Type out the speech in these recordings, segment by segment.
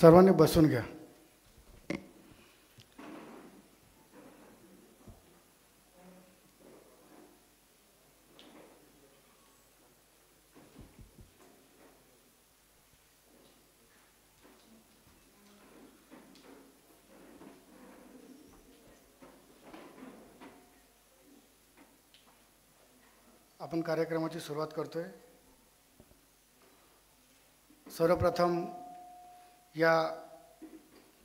सर्वांनी बसून घ्या. आपण कार्यक्रमाची सुरुवात करतोय. सर्वप्रथम या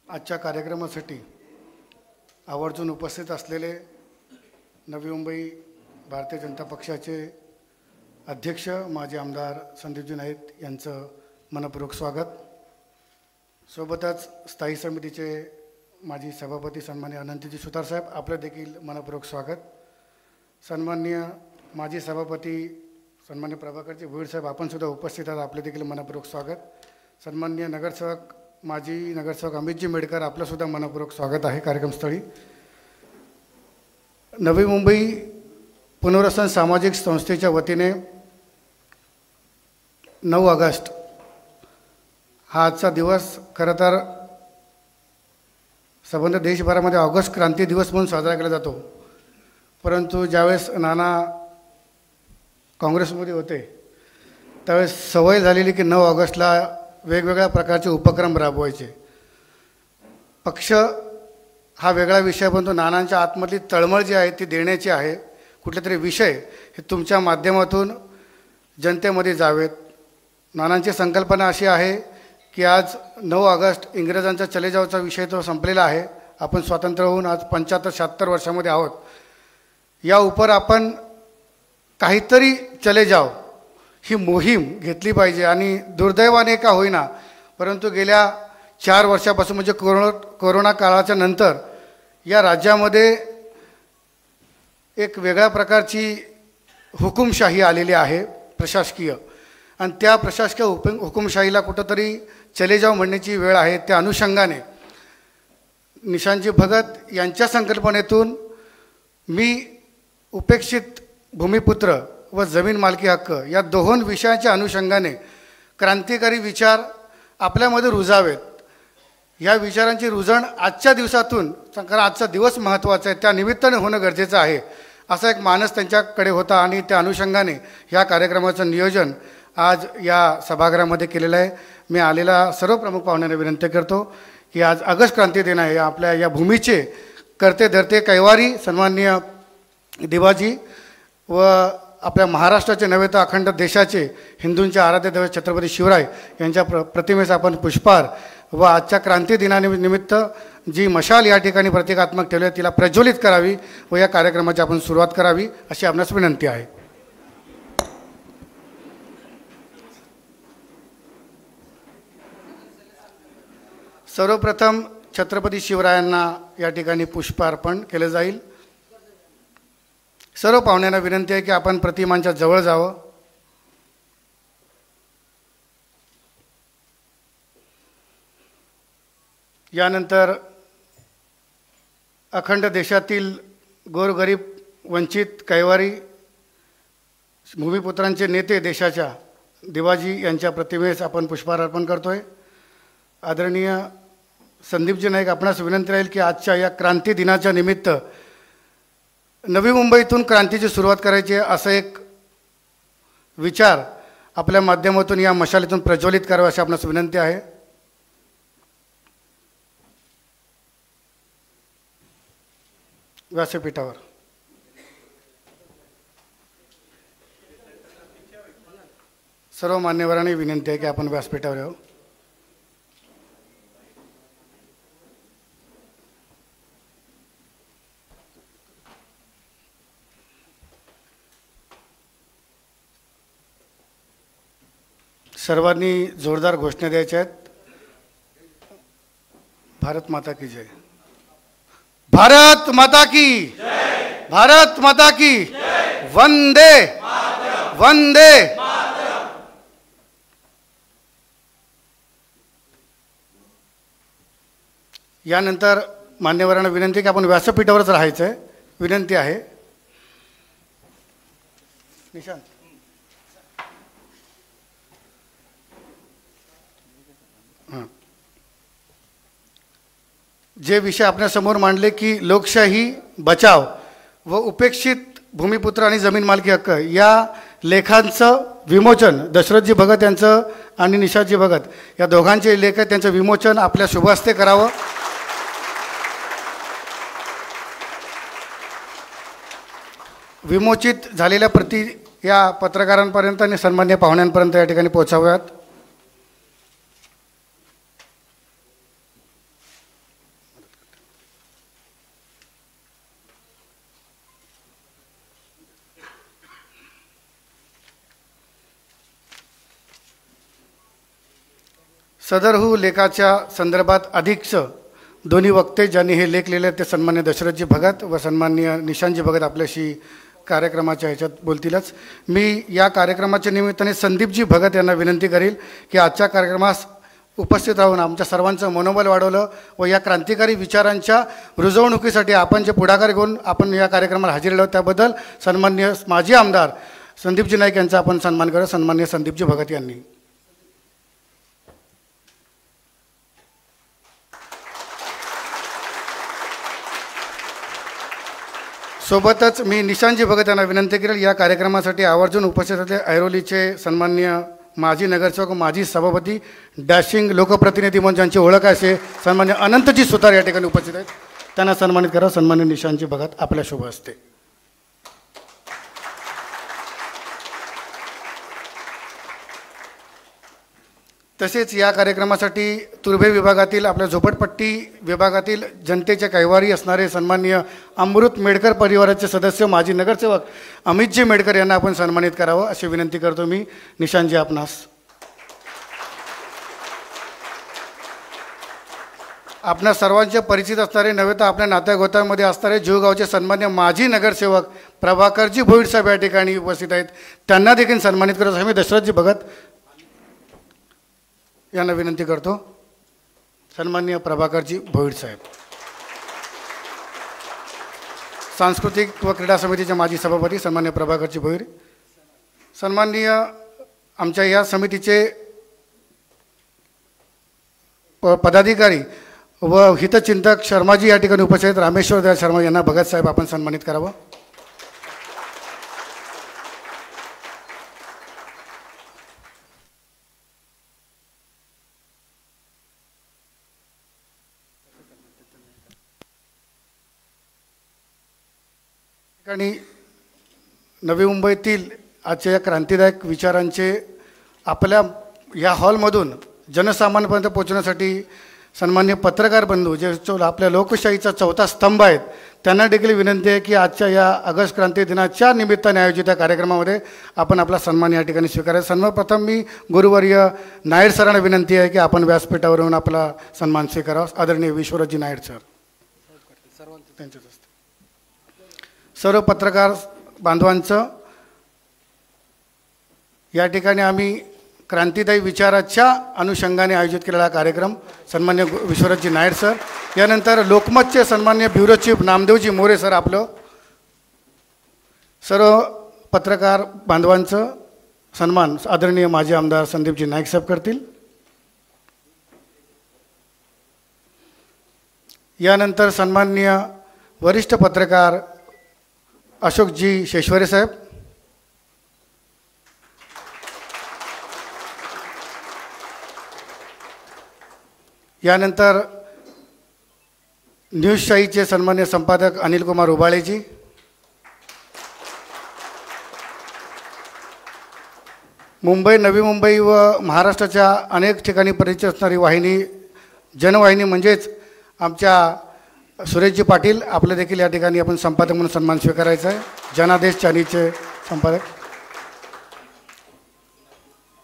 आजच्या कार्यक्रमासाठी आवर्जून उपस्थित असलेले नवी मुंबई भारतीय जनता पक्षाचे अध्यक्ष माजी आमदार संदीपजी नाईक यांचं मनपूर्वक स्वागत. सोबतच स्थायी समितीचे माजी सभापती सन्माननीय अनंतजी सुतार साहेब, आपलं देखील मनपूर्वक स्वागत. सन्माननीय माजी सभापती सन्मान्य प्रभाकरजी भोईर साहेब, आपण सुद्धा उपस्थित आहात, आपले देखील मनपूर्वक स्वागत. सन्माननीय नगरसेवक माजी नगरसेवक अमितजी मेडकर, आपलं सुद्धा मनपूर्वक स्वागत आहे कार्यक्रमस्थळी. नवी मुंबई पुनर्वसन सामाजिक संस्थेच्या वतीने 9 ऑगस्ट हा आजचा दिवस खरं तर संबंध देशभरामध्ये ऑगस्ट क्रांती दिवस म्हणून साजरा केला जातो. परंतु ज्यावेळेस नाना काँग्रेसमध्ये होते त्यावेळेस सवय झालेली की 9 ऑगस्टला वेगवेगळ्या प्रकारचे उपक्रम राबवायचे. पक्ष हा वेगळा विषय, परंतु नानांच्या आतमधली तळमळ जी आहे ती देण्याची आहे. कुठले तरी विषय हे तुमच्या माध्यमातून जनतेमध्ये जावेत. नानांची संकल्पना अशी आहे की आज 9 ऑगस्ट इंग्रजांचा चले जावचा विषय तो संपलेला आहे. आपण स्वातंत्र्य होऊन आज 75-76 वर्षामध्ये आहोत. या उपर आपण काहीतरी चले जाव ही मोहीम घेतली पाहिजे. आणि दुर्दैवाने का होईना, परंतु गेल्या 4 वर्षापासून म्हणजे कोरोना काळाच्या नंतर या राज्यामध्ये एक वेगळ्या प्रकारची हुकुमशाही आलेली आहे प्रशासकीय, आणि त्या प्रशासकीय हुकुमशाहीला कुठंतरी चले जाव म्हणण्याची वेळ आहे. त्या अनुषंगाने निशांतजी भगत यांच्या संकल्पनेतून मी उपेक्षित भूमिपुत्र व जमीन मालकी हक्क या दोन विषयाच्या अनुषंगाने क्रांतिकारी विचार आपल्यामध्ये रुजावेत. या विचारांची रुजण आजच्या दिवसातून, कारण आजचा दिवस महत्त्वाचा आहे, त्या निमित्ताने होणं गरजेचं आहे, असा एक मानस त्यांच्याकडे होता. आणि त्या अनुषंगाने ह्या कार्यक्रमाचं नियोजन आज या सभागृहामध्ये केलेलं आहे. मी आलेला सर्व प्रमुख पाहुण्यांना विनंती करतो की आज ऑगस्ट क्रांती दिन आहे. आपल्या या भूमीचे करते धरते कैवारी सन्माननीय दिवाजी व आपल्या महाराष्ट्राचे नव्हे तर अखंड देशाचे हिंदूंचे आराध्य दैवत छत्रपती शिवराय यांच्या प्रतिमेस आपण पुष्पहार व आजच्या क्रांती दिनानिमित्त जी मशाल या ठिकाणी प्रतिकात्मक ठेवली आहे तिला प्रज्वलित करावी व या कार्यक्रमाची आपण सुरुवात करावी अशी आपणास विनंती आहे. सर्वप्रथम छत्रपती शिवरायांना या ठिकाणी पुष्पार्पण केले जाईल. सर्व पाहुण्यांना विनंती आहे की आपण प्रतिमांच्या जवळ जावं. यानंतर अखंड देशातील गोरगरीब वंचित कैवारी भूमिपुत्रांचे नेते देशाच्या दिवाजी यांच्या प्रतिमेस आपण पुष्पहार अर्पण करतोय. आदरणीय संदीपजी नाईक, आपणास विनंती राहील की आजच्या या क्रांती दिनाच्या निमित्त नवी मुंबईतून क्रांतीची सुरुवात करायची आहे असा एक विचार आपल्या माध्यमातून या मशालीतून प्रज्वलित करावा अशी आपणास विनंती आहे. व्यासपीठावर सर्व मान्यवरांनी विनंती आहे की आपण व्यासपीठावर यावं. सर्वांनी जोरदार घोषणा द्यायच्या आहेत. भारत माता की जय. भारत माता की जय. भारत माता की जय. वंदे वंदे. यानंतर मान्यवरांना विनंती की आपण व्यासपीठावरच राहायचं आहे, विनंती आहे. निशांत हां जे विषय आपल्यासमोर मांडले की लोकशाही बचाव व उपेक्षित भूमिपुत्र आणि जमीन मालकी हक्क या लेखांचं विमोचन दशरथजी भगत यांचं आणि निशाजी भगत या दोघांचे लेख आहेत, त्यांचं विमोचन आपल्या शुभहस्ते करावं. विमोचित झालेल्या प्रती या पत्रकारांपर्यंत आणि सन्मान्य पाहुण्यांपर्यंत या ठिकाणी पोहोचाव्यात. सदरहू लेखाच्या संदर्भात अधिकचं दोन्ही वक्ते ज्यांनी हे लेख लिहिले ते सन्मान्य दशरथजी भगत व सन्माननीय निशांतजी भगत आपल्याशी कार्यक्रमाच्या ह्याच्यात बोलतीलच. मी या कार्यक्रमाच्या निमित्ताने संदीपजी भगत यांना विनंती करील की आजच्या कार्यक्रमास उपस्थित राहून आमच्या सर्वांचं मनोबल वाढवलं व या क्रांतिकारी विचारांच्या रुजवणुकीसाठी आपण जे पुढाकार घेऊन आपण या कार्यक्रमाला हजेरी लावतो त्याबद्दल सन्माननीय माजी आमदार संदीपजी नाईक यांचा आपण सन्मान करू. सन्माननीय संदीपजी भगत यांनी. सोबतच मी निशांतजी भगत यांना विनंती करेल या कार्यक्रमासाठी आवर्जून उपस्थित असलेले ऐरोलीचे सन्माननीय माजी नगरसेवक माजी सभापती डॅशिंग लोकप्रतिनिधी म्हणून ज्यांची ओळख आहे असे सन्मान्य अनंतजी सुतार या ठिकाणी उपस्थित आहेत, त्यांना सन्मानित करा. सन्मान्य निशांतजी भगत आपल्या शुभ हस्ते. तसेच या कार्यक्रमासाठी तुर्भे विभागातील आपल्या झोपडपट्टी विभागातील जनतेच्या कैवारी असणारे सन्माननीय अमृत मेडकर परिवाराचे सदस्य माजी नगरसेवक अमितजी मेडकर यांना आपण सन्मानित करावं अशी विनंती करतो मी निशांतजी आपणास. आपणा सर्वांचे परिचित असणारे नव्हे तर आपल्या नात्यागोत्यांमध्ये असणारे जीवगावचे सन्मान्य माजी नगरसेवक प्रभाकरजी भोईर साहेब या ठिकाणी उपस्थित आहेत, त्यांना देखील सन्मानित करत आहे मी दशरथजी भगत यांना विनंती करतो. सन्माननीय प्रभाकरजी भोईर साहेब. सांस्कृतिक व क्रीडा समितीचे माजी सभापती सन्मान्य प्रभाकरजी भोईर. सन्माननीय आमच्या या समितीचे पदाधिकारी व हितचिंतक शर्माजी या ठिकाणी उपस्थित आहेत. रामेश्वर दयाल शर्मा यांना भगत साहेब आपण सन्मानित करावं. ठिकाणी नवी मुंबईतील आजच्या या क्रांतिदायक विचारांचे आपल्या या हॉलमधून जनसामान्यपर्यंत पोहोचण्यासाठी सन्मान्य पत्रकार बंधू जे आपल्या लोकशाहीचा चौथा स्तंभ आहेत त्यांना देखील विनंती आहे की आजच्या या ऑगस्ट क्रांती दिनाच्या निमित्ताने आयोजित या कार्यक्रमामध्ये आपण आपला सन्मान या ठिकाणी स्वीकारायचा. सर्वप्रथम मी गुरुवर्य नायर सरांना विनंती आहे की आपण व्यासपीठावर येऊन आपला सन्मान स्वीकारावा. आदरणीय विश्वराजी नायर सर. त्यांच्याच असते. सर्व पत्रकार बांधवांचं या ठिकाणी आम्ही क्रांतिदायी विचाराच्या अनुषंगाने आयोजित केलेला कार्यक्रम सन्मान्य विश्वराजजी नायर सर, यानंतर लोकमतचे सन्मान्य ब्युरो चीफ नामदेवजी मोरे सर आपलं सर्व पत्रकार बांधवांचं सन्मान आदरणीय माजी आमदार संदीपजी नाईक साहेब करतील. यानंतर सन्माननीय वरिष्ठ पत्रकार अशोकजी शेश्वरे साहेब. यानंतर न्यूजशाहीचे सन्मान्य संपादक अनिल कुमार उबाळेजी. मुंबई नवी मुंबई व महाराष्ट्राच्या अनेक ठिकाणी परिचित असणारी वाहिनी जनवाहिनी म्हणजेच आमच्या सुरेशजी पाटील आपले देखील या ठिकाणी आपण संपादक म्हणून सन्मान स्वीकारायचा आहे. जनादेश चॅनलचे संपादक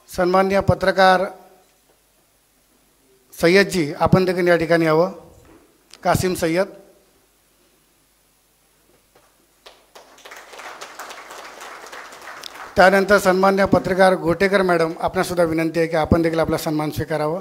सन्मान्य पत्रकार सय्यदजी आपण देखील या ठिकाणी यावं. कासिम सय्यद. त्यानंतर सन्मान्य पत्रकार घोटेकर मॅडम आपणासुद्धा विनंती आहे की आपण देखील आपला सन्मान स्वीकारावं.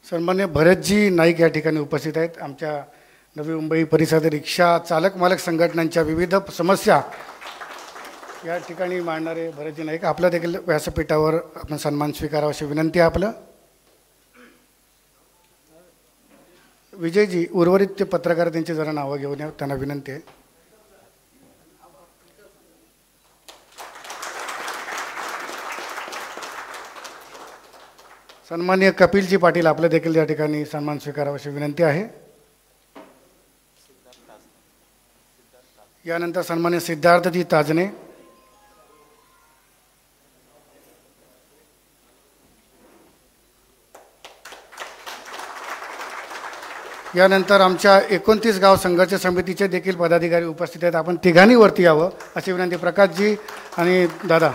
सन्मान्य भरतजी नाईक या ठिकाणी उपस्थित आहेत. आमच्या नवी मुंबई परिसरातील रिक्षा चालक मालक संघटनांच्या विविध समस्या या ठिकाणी मांडणारे भरतजी नाईक, आपलं देखील व्यासपीठावर आपण सन्मान स्वीकारावा अशी विनंती आहे. आपलं विजयजी उर्वरित ते पत्रकार त्यांची जरा नावं घेऊन या, त्यांना विनंती आहे. सन्माननीय कपिलजी पाटील, आपलं देखील या ठिकाणी सन्मान स्वीकारावा अशी विनंती आहे. यानंतर सन्माननीय सिद्धार्थजी ताजने, यानंतर आमच्या 29 गाव संघर्ष समितीचे देखील पदाधिकारी उपस्थित आहेत. आपण तिघांनी वरती यावं अशी विनंती. प्रकाशजी आणि दादा,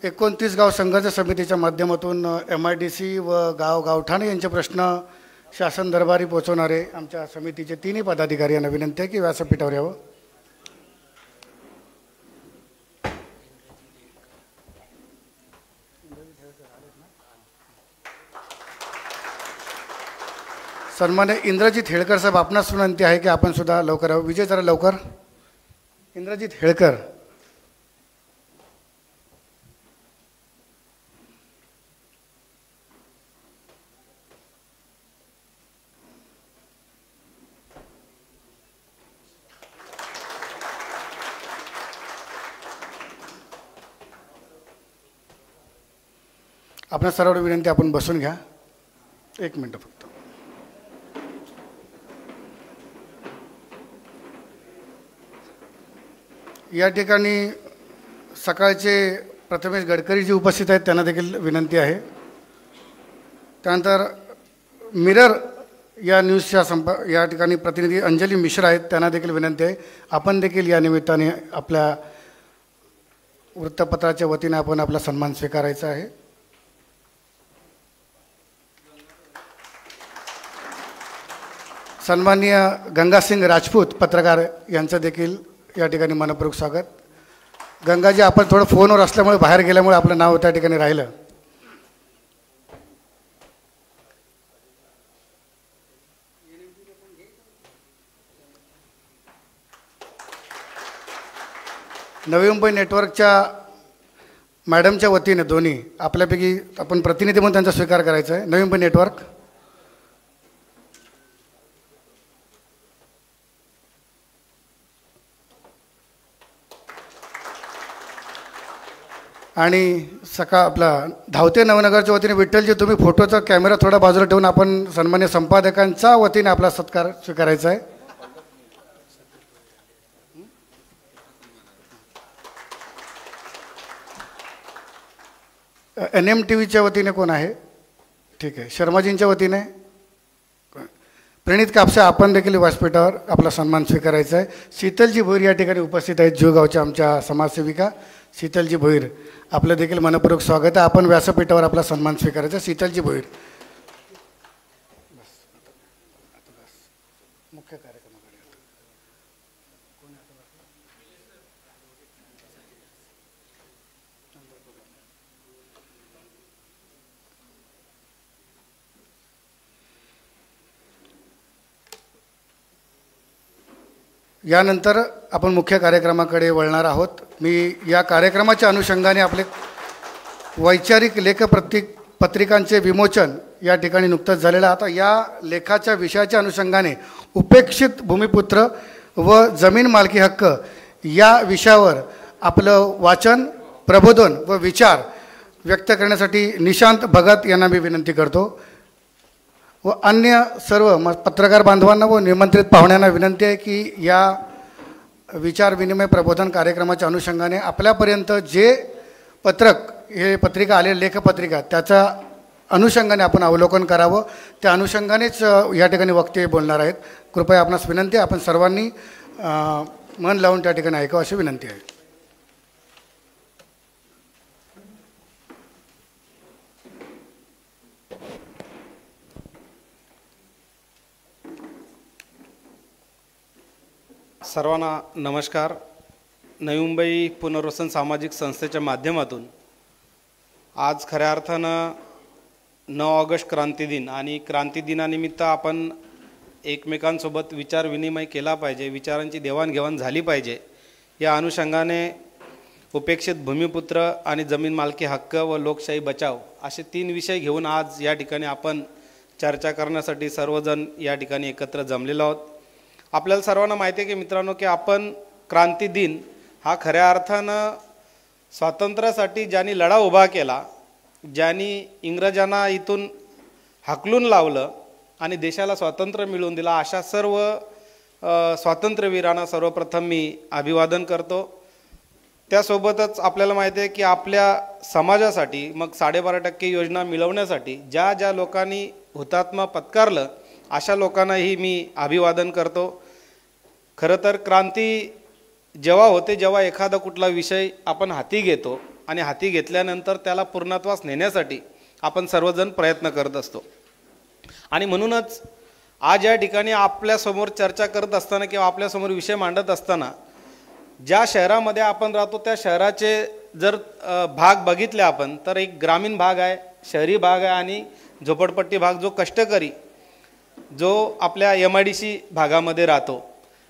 29 गाव संघर्ष समितीच्या माध्यमातून MIDC व गावठाणे यांचे प्रश्न शासन दरबारी पोहोचवणारे आमच्या समितीचे तिन्ही पदाधिकारी यांना विनंती आहे की व्यासपीठावर यावं. सन्मान्य इंद्रजित हेळकर साहेब, आपणास विनंती आहे की आपण सुद्धा लवकर यावं. विजय जरा लवकर. इंद्रजित हेळकर. आपणा सर्वांना विनंती, आपण बसून घ्या. एक मिनटं फक्त. या ठिकाणी सकाळचे प्रथमेश गडकरी जी उपस्थित आहेत त्यांना देखील विनंती आहे. त्यानंतर मिरर या न्यूजच्या या ठिकाणी प्रतिनिधी अंजली मिश्रा आहेत, त्यांना देखील विनंती आहे. आपण देखील या निमित्ताने आपल्या वृत्तपत्राच्या वतीने आपण आपला सन्मान स्वीकारायचा आहे. सन्माननीय गंगासिंग राजपूत पत्रकार यांचं देखील या ठिकाणी मनपूर्वक स्वागत. गंगाजी, आपण थोडं फोनवर असल्यामुळे बाहेर गेल्यामुळे आपलं नाव त्या ठिकाणी राहिलं. नवी मुंबई नेटवर्कच्या मॅडमच्या वतीने दोन्ही आपल्यापैकी आपण प्रतिनिधी म्हणून त्यांचा स्वीकार करायचा आहे. नवी मुंबई नेटवर्क आणि आपला धावते नवनगरच्या वतीने विठ्ठलजी, तुम्ही फोटोचा कॅमेरा थोडा बाजूला ठेवून आपण सन्मान्य संपादकांच्या वतीने आपला सत्कार स्वीकारायचा आहे. NMTVच्या वतीने कोण आहे? ठीक आहे. शर्माजींच्या वतीने प्रणित कापसे, आपण देखील व्यासपीठावर आपला सन्मान स्वीकारायचा आहे. शीतलजी भोईर या ठिकाणी उपस्थित आहेत, जुळगावच्या आमच्या समाजसेविका शीतलजी भोईर, आपलं देखील मनपूर्वक स्वागत आहे. आपण व्यासपीठावर आपला सन्मान स्वीकारायचा. शीतलजी भोईर. मुख्य कार्यक्रमाकडे यानंतर आपण मुख्य कार्यक्रमाकडे वळणार आहोत. मी या कार्यक्रमाच्या अनुषंगाने आपले वैचारिक पत्रिकांचे विमोचन या ठिकाणी नुकतंच झालेलं. आता या लेखाच्या विषयाच्या अनुषंगाने उपेक्षित भूमिपुत्र व जमीन मालकी हक्क या विषयावर आपलं वाचन, प्रबोधन व विचार व्यक्त करण्यासाठी निशांत भगत यांना मी विनंती करतो व अन्य सर्व पत्रकार बांधवांना व निमंत्रित पाहुण्यांना विनंती आहे की या विचार विनिमय प्रबोधन कार्यक्रमाच्या अनुषंगाने आपल्यापर्यंत जे पत्रिका आलेल्या लेखपत्रिका त्याच्या अनुषंगाने आपण अवलोकन करावं. त्या अनुषंगानेच या ठिकाणी वक्ते बोलणार आहेत. कृपया आपणास विनंती आहे, आपण सर्वांनी मन लावून त्या ठिकाणी ऐकावं अशी विनंती आहे. सर्वांना नमस्कार. नवी मुंबई पुनर्वसन सामाजिक संस्थेच्या माध्यमातून आज खऱ्या अर्थानं 9 ऑगस्ट क्रांती दिन आणि क्रांती दिनानिमित्त आपण एकमेकांसोबत विचार विनिमय केला पाहिजे, विचारांची देवाणघेवाण झाली पाहिजे. या अनुषंगाने उपेक्षित भूमिपुत्र आणि जमीन मालकी हक्क व लोकशाही बचाव असे 3 विषय घेऊन आज या ठिकाणी आपण चर्चा करण्यासाठी सर्वजण या ठिकाणी एकत्र जमलेलो आहोत. आपल्याला सर्वांना माहिती आहे की मित्रांनो की आपण क्रांती दिन हा खऱ्या अर्थानं स्वातंत्र्यासाठी ज्यांनी लढा उभा केला, ज्यांनी इंग्रजांना इथून हाकलून लावलं आणि देशाला स्वातंत्र्य मिळवून दिला, अशा सर्व स्वातंत्र्यवीरांना सर्वप्रथम मी अभिवादन करतो. त्यासोबतच आपल्याला माहिती आहे की आपल्या समाजासाठी मग 12.5% योजना मिळवण्यासाठी ज्या ज्या लोकांनी हुतात्मा पत्कारलं अशा लोकांनाही मी अभिवादन करतो. खरं तर क्रांती जेव्हा होते जेव्हा एखादा कुठला विषय आपण हाती घेतो आणि हाती घेतल्यानंतर त्याला पूर्णत्वास नेण्यासाठी आपण सर्वजण प्रयत्न करत असतो. आणि म्हणूनच आज या ठिकाणी आपल्यासमोर चर्चा करत असताना किंवा आपल्यासमोर विषय मांडत असताना ज्या शहरामध्ये आपण राहतो त्या शहराचे जर भाग बघितले आपण तर एक ग्रामीण भाग आहे, शहरी भाग आहे आणि झोपडपट्टी भाग, जो कष्टकरी जो आपल्या MIDC भागामध्ये राहतो.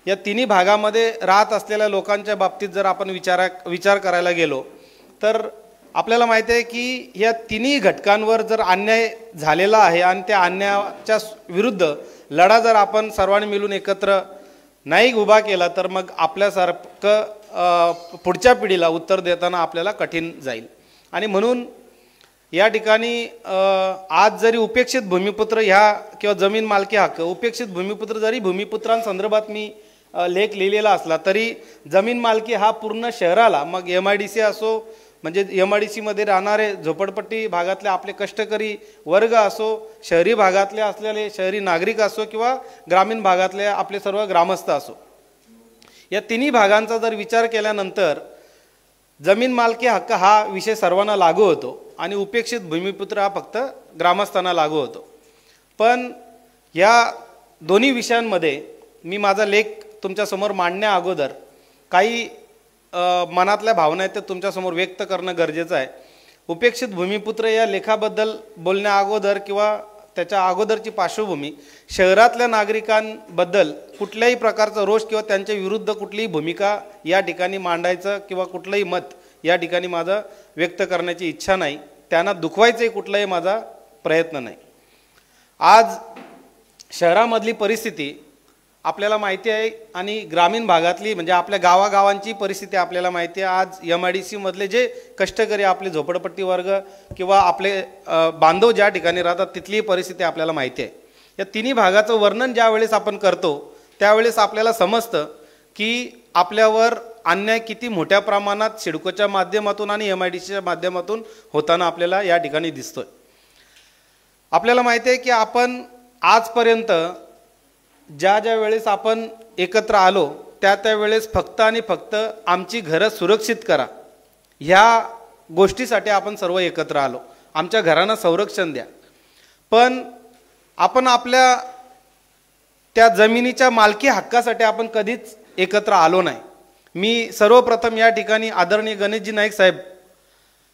या तिन्ही भागामध्ये राहत असलेल्या लोकांच्या बाबतीत जर आपण विचार करायला गेलो तर आपल्याला माहिती आहे की या तिन्ही घटकांवर जर अन्याय झालेला आहे आणि त्या अन्यायाच्या विरुद्ध लढा जर आपण सर्वांनी मिळून एकत्र नाही उभा केला तर मग आपल्यासारखं पुढच्या पिढीला उत्तर देताना आपल्याला कठीण जाईल. आणि म्हणून या ठिकाणी आज जरी उपेक्षित भूमिपुत्र ह्या किंवा जमीन मालकी हक्क, उपेक्षित भूमिपुत्र जरी भूमिपुत्रांसंदर्भात मी लेख लिहिलेला असला तरी जमीन मालकी हा पूर्ण शहराला, मग MIDC असो म्हणजे MIDC मध्ये राहणारे झोपडपट्टी भागातले आपले कष्टकरी वर्ग असो, शहरी भागातले असलेले शहरी नागरिक असो किंवा ग्रामीण भागातले आपले सर्व ग्रामस्थ असो, या तिन्ही भागांचा जर विचार केल्यानंतर जमीन मालकी हक्क हा विषय सर्वांना लागू होतो आणि उपेक्षित भूमिपुत्र हा फक्त ग्रामस्थांना लागू होतो. पण या दोन्ही विषयांमध्ये मी माझा लेख तुमच्यासमोर मांडण्या अगोदर काही मनातल्या भावना आहेत ते तुमच्यासमोर व्यक्त करणं गरजेचं आहे. उपेक्षित भूमिपुत्र या लेखाबद्दल बोलण्या अगोदर किंवा त्याच्या अगोदरची पार्श्वभूमी, शहरातल्या नागरिकांबद्दल कुठल्याही प्रकारचा रोष किंवा त्यांच्या विरुद्ध कुठलीही भूमिका या ठिकाणी मांडायचं किंवा कुठलंही मत या ठिकाणी माझं व्यक्त करण्याची इच्छा नाही. त्यांना दुखवायचंही कुठलाही माझा प्रयत्न नाही. आज शहरामधली परिस्थिती आपल्याला माहिती आहे आणि ग्रामीण भागातली म्हणजे आपल्या गावागावांची परिस्थिती आपल्याला माहिती आहे. आज MIDC मधले जे कष्टकरी आपले झोपडपट्टी वर्ग किंवा आपले बांधव ज्या ठिकाणी राहतात तिथली परिस्थिती आपल्याला माहिती आहे. या तिन्ही भागाचं वर्णन ज्या वेळेस आपण करतो त्यावेळेस आपल्याला समजतं की आपल्यावर अन्याय किती मोठ्या प्रमाणात सिडकोच्या माध्यमातून आणि MIDCच्या माध्यमातून होताना आपल्याला या ठिकाणी दिसतोय. आपल्याला माहिती आहे की आपण आजपर्यंत ज्या ज्या वेळेस आपण एकत्र आलो त्या वेळेस फक्त आणि फक्त आमची घरं सुरक्षित करा ह्या गोष्टीसाठी आपण सर्व एकत्र आलो. आमच्या घरांना संरक्षण द्या. पण आपण आपल्या त्या जमिनीच्या मालकी हक्कासाठी आपण कधीच एकत्र आलो नाही. मी सर्वप्रथम या ठिकाणी आदरणीय गणेशजी नाईक साहेब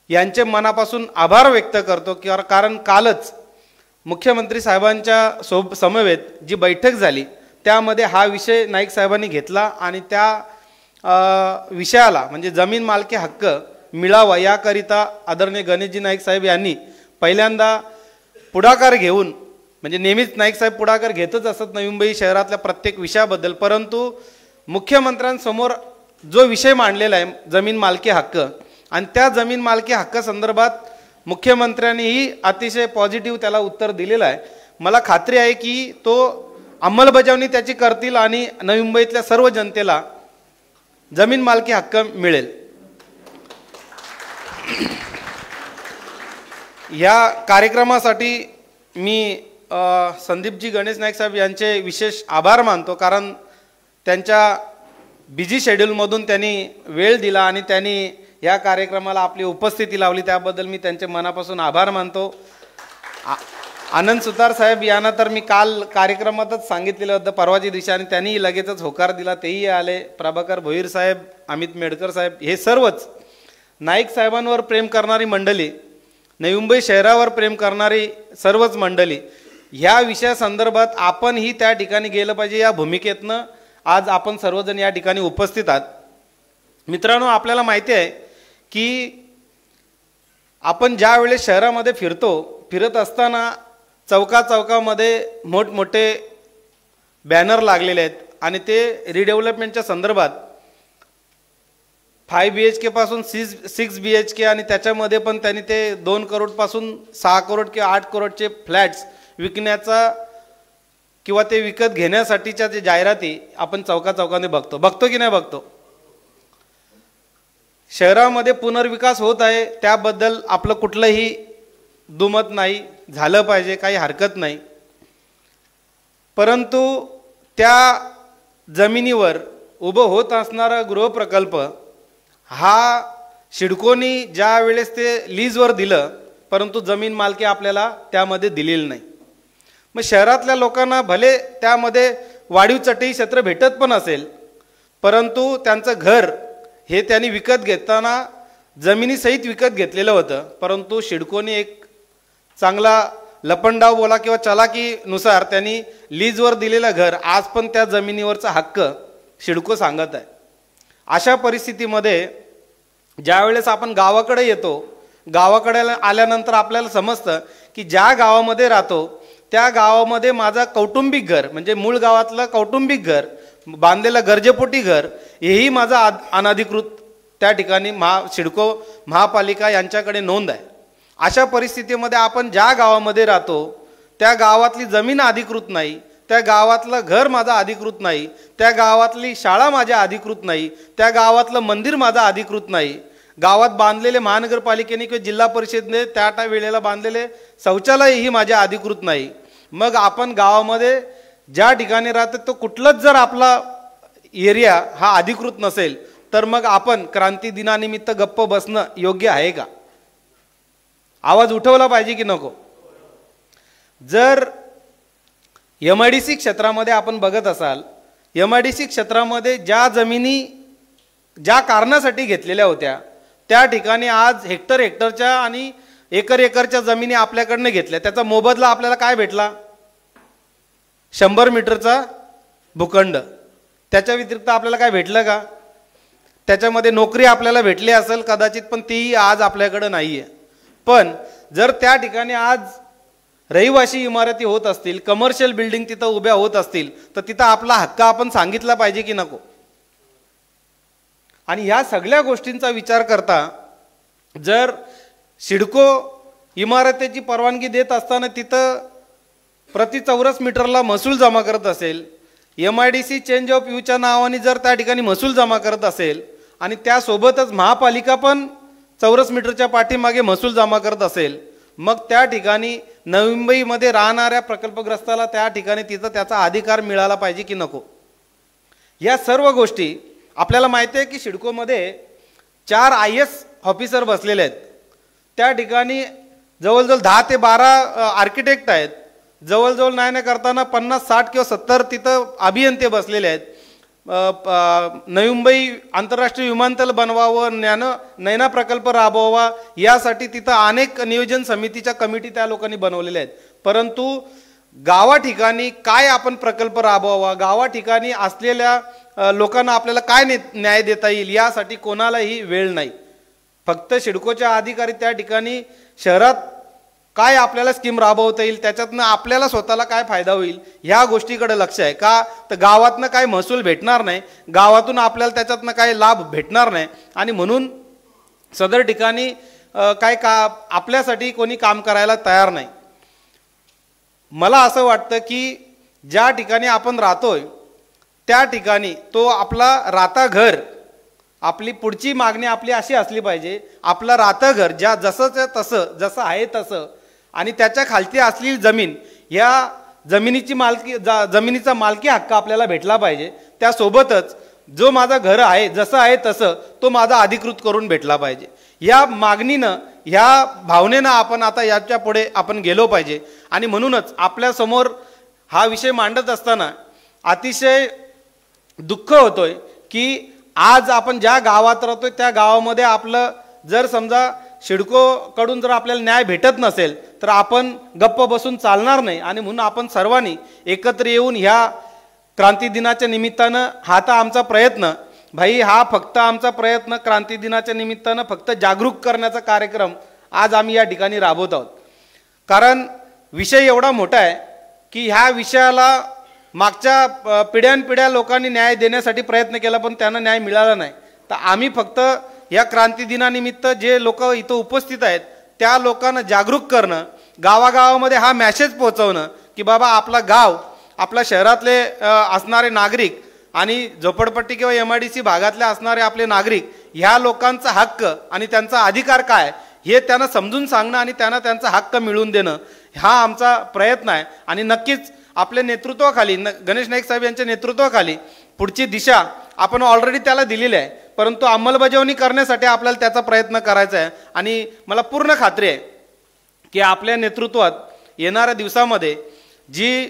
यांचे मनापासून आभार व्यक्त करतो की कारण कालच मुख्यमंत्री साहेबांच्या समवेत जी बैठक झाली त्यामध्ये हा विषय नाईक साहेबांनी घेतला आणि त्या विषयाला म्हणजे जमीन मालकी हक्क मिळावा याकरिता आदरणीय गणेशजी नाईक साहेब यांनी पहिल्यांदा पुढाकार घेऊन, म्हणजे नेहमीच नाईक साहेब पुढाकार घेतच असत नवी मुंबई शहरातल्या प्रत्येक विषयाबद्दल, परंतु मुख्यमंत्र्यांसमोर जो विषय मांडलेला आहे जमीन मालकी हक्क आणि त्या जमीन मालकी हक्कासंदर्भात मुख्यमंत्र्यांनीही अतिशय पॉझिटिव्ह त्याला उत्तर दिलेलं आहे. मला खात्री आहे की तो अंमलबजावणी त्याची करतील आणि नवी मुंबईतल्या सर्व जनतेला जमीन मालकी हक्क मिळेल. या कार्यक्रमासाठी मी संदीपजी गणेश नाईक साहेब यांचे विशेष आभार मानतो कारण त्यांच्या बिझी शेड्यूलमधून त्यांनी वेळ दिला आणि त्यांनी या कार्यक्रमाला आपली उपस्थिती लावली, त्याबद्दल मी त्यांचे मनापासून आभार मानतो. आनंद सुतार साहेब यांना तर मी काल कार्यक्रमातच सांगितलेलं होतं परवाच्या दिवशी आणि त्यांनी लगेचच होकार दिला, तेही आले. प्रभाकर भोईर साहेब, अमित मेडकर साहेब, हे सर्वच नाईक साहेबांवर प्रेम करणारी मंडळी नवी मुंबई शहरावर प्रेम करणारी सर्वच मंडळी, ह्या विषयासंदर्भात आपणही त्या ठिकाणी गेलं पाहिजे, या भूमिकेतनं आज आपण सर्वजण या ठिकाणी उपस्थित आहात. मित्रांनो, आपल्याला माहिती आहे की आपण ज्या वेळेस शहरामध्ये फिरत असताना चौकामध्ये मोठमोठे बॅनर लागलेले आहेत आणि ते रिडेव्हलपमेंटच्या संदर्भात 5 BHK पासून 6 BHK आणि त्याच्यामध्ये पण त्यांनी ते 2 करोडपासून 6 करोड किंवा 8 करोडचे फ्लॅट्स विकण्याचा किंवा ते विकत घेण्यासाठीच्या जे जाहिराती आपण चौकामध्ये बघतो की नाही बघतो. शहरामध्ये पुनर्विकास होत आहे, त्याबद्दल आपलं कुठलंही दुमत नाही, झालं पाहिजे, काही हरकत नाही. परंतु त्या जमिनीवर उभं होत असणारा गृहप्रकल्प हा सिडकोनी ज्या वेळेस ते लीजवर दिलं, परंतु जमीन मालकी आपल्याला त्यामध्ये दिलेली नाही. मग शहरातल्या लोकांना भले त्यामध्ये वाढीव चटई क्षेत्र भेटत पण असेल, परंतु त्यांचं घर हे त्यांनी विकत घेताना जमिनीसहित विकत घेतलेलं होतं. परंतु सिडकोने एक चांगला लपंडाव बोला किंवा चलाकीनुसार त्यांनी लीजवर दिलेलं घर आज पण त्या जमिनीवरचा हक्क सिडको सांगत आहे. अशा परिस्थितीमध्ये ज्या वेळेस आपण गावाकडे येतो, गावाकडे आल्यानंतर आपल्याला समजतं की ज्या गावामध्ये राहतो त्या गावामध्ये माझा कौटुंबिक घर म्हणजे मूळ गावातलं कौटुंबिक घर बांधलेलं गरजेपोटी घर हेही माझा अनधिकृत त्या ठिकाणी सिडको महापालिका यांच्याकडे नोंद आहे. अशा परिस्थितीमध्ये आपण ज्या गावामध्ये राहतो त्या गावातली जमीन अधिकृत नाही, त्या गावातलं घर माझा अधिकृत नाही, त्या गावातली शाळा माझ्या अधिकृत नाही, त्या गावातलं मंदिर माझा अधिकृत नाही, गावात बांधलेले महानगरपालिकेने किंवा जिल्हा परिषदेने त्या वेळेला बांधलेले शौचालयही माझ्या अधिकृत नाही. मग आपण गावामध्ये ज्या ठिकाणी राहतो तो कुठलाच जर आपला एरिया हा अधिकृत नसेल तर मग आपण क्रांती दिनानिमित्त गप्प बसणं योग्य आहे का? आवाज उठवला पाहिजे की नको? जर MIDC क्षेत्रामध्ये आपण बघत असाल, MIDC क्षेत्रामध्ये ज्या जमिनी ज्या कारणासाठी घेतलेल्या होत्या त्या ठिकाणी आज हेक्टरच्या आणि एकरच्या जमिनी आपल्याकडनं घेतल्या. त्याचा मोबदला आपल्याला काय भेटला? 100 मीटरचा भूखंड. त्याच्या व्यतिरिक्त आपल्याला काय भेटलं का? त्याच्यामध्ये नोकरी आपल्याला भेटली असेल कदाचित, पण तीही आज आपल्याकडं नाही आहे. पण जर त्या ठिकाणी आज रहिवासी इमारती होत असतील, कमर्शियल बिल्डिंग तिथं उभ्या होत असतील, तर तिथं आपला हक्क आपण सांगितला पाहिजे की नको? आणि ह्या सगळ्या गोष्टींचा विचार करता जर सिडको इमारतीची परवानगी देत असताना तिथं प्रति चौरस मीटरला महसूल जमा करत असेल, MIDC चेंज ऑफ व्ह्यूच्या नावाने जर त्या ठिकाणी महसूल जमा करत असेल आणि त्यासोबतच महापालिका पण चौरस मीटरच्या पाठीमागे महसूल जमा करत असेल, मग त्या ठिकाणी नवी मुंबईमध्ये राहणाऱ्या प्रकल्पग्रस्ताला त्या ठिकाणी तिथं त्याचा अधिकार मिळाला पाहिजे की नको? या सर्व गोष्टी आपल्याला माहिती आहे की सिडकोमध्ये 4 IAS ऑफिसर बसलेले आहेत. त्या ठिकाणी जवळजवळ 10 ते 12 आर्किटेक्ट आहेत. जवळजवळ नाही करताना 50, 60 किंवा 70 तिथं अभियंते बसलेले आहेत. नवी मुंबई आंतरराष्ट्रीय विमानतळ बनवावं, नैना प्रकल्प राबवावा यासाठी तिथं अनेक नियोजन समितीच्या कमिटी त्या लोकांनी बनवलेल्या आहेत. परंतु गावा ठिकाणी काय आपण प्रकल्प राबवावा, गावा ठिकाणी असलेल्या लोकांना आपल्याला काय न्याय देता येईल यासाठी कोणालाही वेळ नाही. फक्त सिडकोच्या अधिकारी त्या ठिकाणी शहरात काय आपल्याला स्कीम राबवता येईल, त्याच्यातनं आपल्याला स्वतःला काय फायदा होईल ह्या गोष्टीकडे लक्ष आहे का? तर गावातनं काय महसूल भेटणार नाही, गावातून आपल्याला त्याच्यातनं काय लाभ भेटणार नाही आणि म्हणून सदर ठिकाणी आपल्यासाठी कोणी काम करायला तयार नाही. मला असं वाटतं की ज्या ठिकाणी आपण राहतोय त्या ठिकाणी तो आपला राहता घर, आपली पुढची मागणी आपली अशी असली पाहिजे, आपलं राहतं घर जसं आहे तसं आणि त्याच्या खालती असलेली जमीन या जमिनीचा मालकी हक्क आपल्याला भेटला पाहिजे. त्यासोबतच जो माझा घर आहे जसं आहे तसं तो माझा अधिकृत करून भेटला पाहिजे. या मागणीनं, ह्या भावनेनं आपण आता याच्या पुढे आपण गेलो पाहिजे. आणि म्हणूनच आपल्यासमोर हा विषय मांडत असताना अतिशय दुःख होतोय की आज आपण ज्या गावात राहतोय त्या गावामध्ये आपलं जर समजा सिडकोकडून जर आपल्याला न्याय भेटत नसेल तर आपण गप्प बसून चालणार नाही. आणि म्हणून आपण सर्वांनी एकत्र येऊन ह्या क्रांती दिनाच्या निमित्तानं हा तर आमचा प्रयत्न भाई, हा फक्त आमचा प्रयत्न क्रांती दिनाच्या निमित्तानं फक्त जागरूक करण्याचा कार्यक्रम आज आम्ही या ठिकाणी राबवत आहोत. कारण विषय एवढा मोठा आहे की ह्या विषयाला मागच्या पिढ्यानपिढ्या लोकांनी न्याय देण्यासाठी प्रयत्न केला पण त्यांना न्याय मिळाला नाही. तर आम्ही फक्त या क्रांती दिनानिमित्त जे लोक इथं उपस्थित आहेत त्या लोकांना जागरूक करणं, गावागावामध्ये हा मॅसेज पोहोचवणं की बाबा आपला गाव, आपल्या शहरातले असणारे नागरिक आणि झोपडपट्टी किंवा MIDC भागातले असणारे आपले नागरिक, ह्या लोकांचा हक्क आणि त्यांचा अधिकार काय हे त्यांना समजून सांगणं आणि त्यांना त्यांचा हक्क मिळवून देणं हा आमचा प्रयत्न आहे. आणि नक्कीच आपल्या नेतृत्वाखाली गणेश नाईक साहेब यांच्या नेतृत्वाखाली पुढची दिशा आपण ऑलरेडी त्याला दिलेली आहे, परंतु अंमलबजावणी करण्यासाठी आपल्याला त्याचा प्रयत्न करायचा आहे. आणि मला पूर्ण खात्री आहे की आपल्या नेतृत्वात येणाऱ्या दिवसामध्ये जी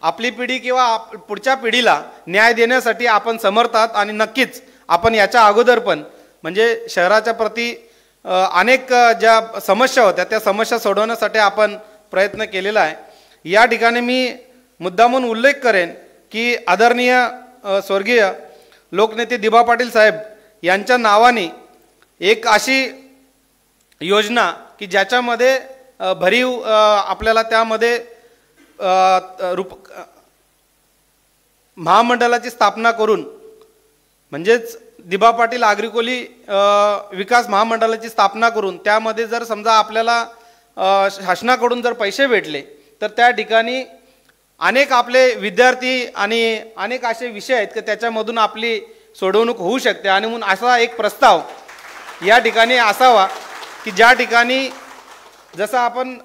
आपली पिढी किंवा पुढच्या पिढीला न्याय देण्यासाठी आपण समर्थ आहात. आणि नक्कीच आपण याच्या अगोदर पण म्हणजे शहराच्या प्रती अनेक ज्या समस्या होत्या त्या समस्या सोडवण्यासाठी आपण प्रयत्न केलेला आहे. या ठिकाणी मी मुद्दामून उल्लेख करेन की आदरणीय स्वर्गीय लोकनेते दिबा पाटील साहेब यांच्या नावाने एक अशी योजना की ज्याच्यामध्ये भरीव आपल्याला त्यामध्ये महामंडळाची स्थापना करून म्हणजेच दिबा पाटील आग्रिकोली विकास महामंडळाची स्थापना करून त्यामध्ये जर समजा आपल्याला शासनाकडून जर पैसे भेटले तर त्या ठिकाणी अनेक आपले विद्यार्थी आणि अनेक असे विषय आहेत की त्याच्यामधून आपली सोडवणूक होऊ शकते. आणि म्हणून असा एक प्रस्ताव या ठिकाणी असावा की ज्या ठिकाणी जसं आपण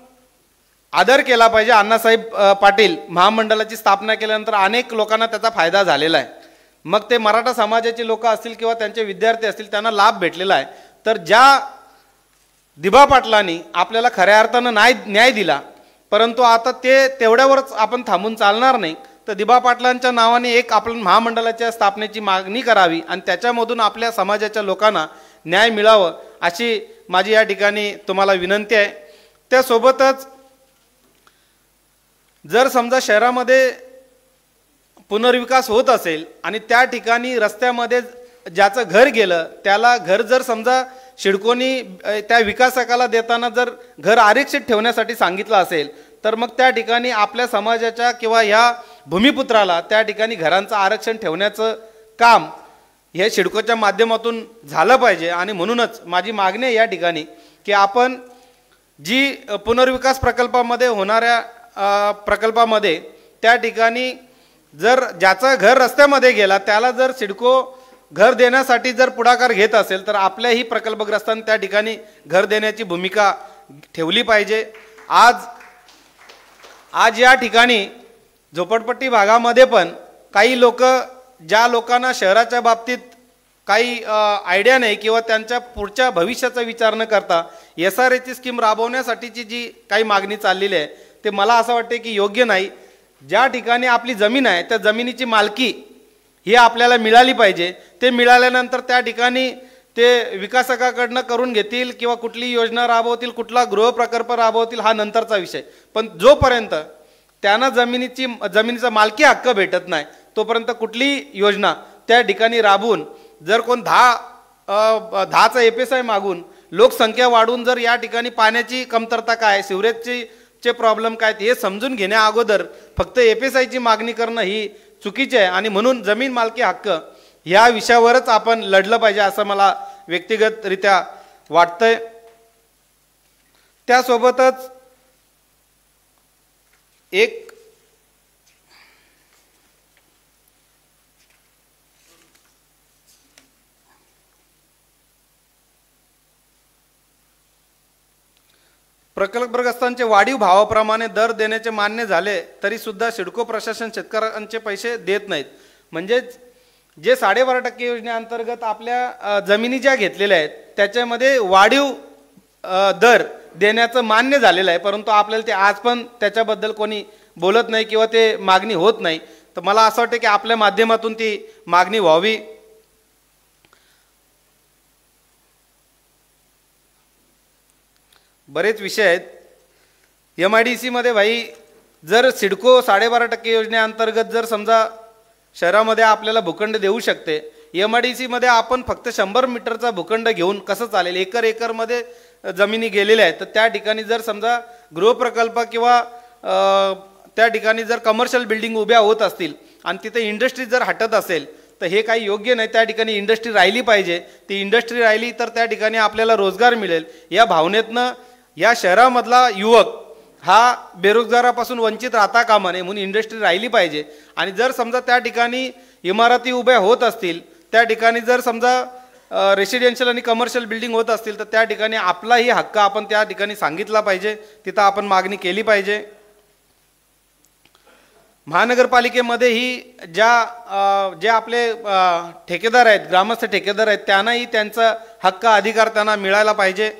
आदर केला पाहिजे. अण्णासाहेब पाटील महामंडळाची स्थापना केल्यानंतर अनेक लोकांना त्याचा फायदा झालेला आहे. मग ते मराठा समाजाचे लोक असतील किंवा त्यांचे विद्यार्थी असतील त्यांना लाभ भेटलेला आहे. तर ज्या दिबा पाटलांनी आपल्याला खऱ्या अर्थानं न्याय दिला, परंतु आता ते तेवढ्यावरच आपण थांबून चालणार नाही. तर दिबा पाटलांच्या नावाने एक आपण महामंडळाच्या स्थापनेची मागणी करावी आणि त्याच्यामधून आपल्या समाजाच्या लोकांना न्याय मिळावं अशी माझी या ठिकाणी तुम्हाला विनंती आहे. त्यासोबतच जर समजा शहरामध्ये पुनर्विकास होत असेल आणि त्या ठिकाणी रस्त्यामध्ये ज्याचं घर गेलं त्याला घर जर समजा सिडकोनी त्या विकासकाला देताना जर घर आरक्षित ठेवण्यासाठी सांगितलं असेल तर मग त्या ठिकाणी आपल्या समाजाच्या किंवा ह्या भूमिपुत्राला त्या ठिकाणी घरांचं आरक्षण ठेवण्याचं काम हे सिडकोच्या माध्यमातून झालं पाहिजे. आणि म्हणूनच माझी मागणी आहे या ठिकाणी की आपण जी पुनर्विकास प्रकल्पामध्ये होणाऱ्या प्रकल्पामध्ये त्या ठिकाणी जर ज्याचं घर रस्त्यामध्ये गेला त्याला जर सिडको घर देण्यासाठी जर पुढाकार घेत असेल तर आपल्याही प्रकल्पग्रस्तांनी त्या ठिकाणी घर देण्याची भूमिका ठेवली पाहिजे. आज या ठिकाणी झोपडपट्टी भागामध्ये पण काही लोक, ज्या लोकांना शहराच्या बाबतीत काही आयडिया नाही किंवा त्यांच्या पुढच्या भविष्याचा विचार न करता SRA स्कीम राबवण्यासाठीची जी काही मागणी चाललेली आहे ते मला असं वाटते की योग्य नाही. ज्या ठिकाणी आपली जमीन आहे त्या जमिनीची मालकी ही आपल्याला मिळाली पाहिजे. ते मिळाल्यानंतर त्या ठिकाणी ते विकासकाकडनं करून घेतील किंवा कुठली योजना राबवतील, कुठला गृहप्रकल्प राबवतील हा नंतरचा विषय. पण जोपर्यंत त्यांना जमिनीचा मालकी हक्क भेटत नाही तोपर्यंत कुठली योजना त्या ठिकाणी राबवून जर कोण 10चा FSI मागून लोकसंख्या वाढून जर या ठिकाणी पाण्याची कमतरता काय, सिवरेजचे प्रॉब्लेम काय हे समजून घेण्या अगोदर फक्त FSIची मागणी करणं ही चुकीचे आहे. आणि म्हणून जमीन मालकी हक्क ह्या विषयावरच आपण लढलं पाहिजे असं मला व्यक्तिगतरित्या वाटतंय. त्यासोबतच एक प्रकल्पग्रस्तांचे वाढीव भावाप्रमाणे दर देण्याचे मान्य झाले तरी सुद्धा सिडको प्रशासन शेतकऱ्यांचे पैसे देत नाहीत. म्हणजेच जे 12.5% योजनेअंतर्गत आपल्या जमिनी ज्या घेतलेल्या आहेत त्याच्यामध्ये वाढीव दर देण्याचं मान्य झालेलं आहे, परंतु आपल्याला ते आज पण त्याच्याबद्दल कोणी बोलत नाही किंवा ते मागणी होत नाही. तर मला असं वाटतं की आपल्या माध्यमातून ती मागणी व्हावी. बरेच विषय आहेत. MIDCमध्ये भाई जर सिडको 12.5% योजनेअंतर्गत जर समजा शहरामध्ये आपल्याला भूखंड देऊ शकते, MIDCमध्ये आपण फक्त 100 मीटरचा भूखंड घेऊन कसं चालेल? एकरमध्ये जमिनी गेलेल्या आहेत, तर त्या ठिकाणी जर समजा गृहप्रकल्प किंवा त्या ठिकाणी जर कमर्शियल बिल्डिंग उभ्या होत असतील आणि तिथे इंडस्ट्री जर हटत असेल तर हे काही योग्य नाही. त्या ठिकाणी इंडस्ट्री राहिली पाहिजे. ती इंडस्ट्री राहिली तर त्या ठिकाणी आपल्याला रोजगार मिळेल. या भावनेतनं या शहरामधला युवक हा बेरोजगारापासून वंचित राहता कामा नये म्हणून इंडस्ट्री राहिली पाहिजे. आणि जर समजा त्या ठिकाणी इमारती उभ्या होत असतील, त्या ठिकाणी जर समजा रेसिडेन्शियल आणि कमर्शियल बिल्डिंग होत असतील तर त्या ठिकाणी आपलाही हक्क आपण त्या ठिकाणी सांगितला पाहिजे, तिथं आपण मागणी केली पाहिजे. महानगरपालिकेमध्येही जे आपले ठेकेदार आहेत, ग्रामस्थ ठेकेदार आहेत, त्यांनाही त्यांचा हक्क अधिकार त्यांना मिळायला पाहिजे.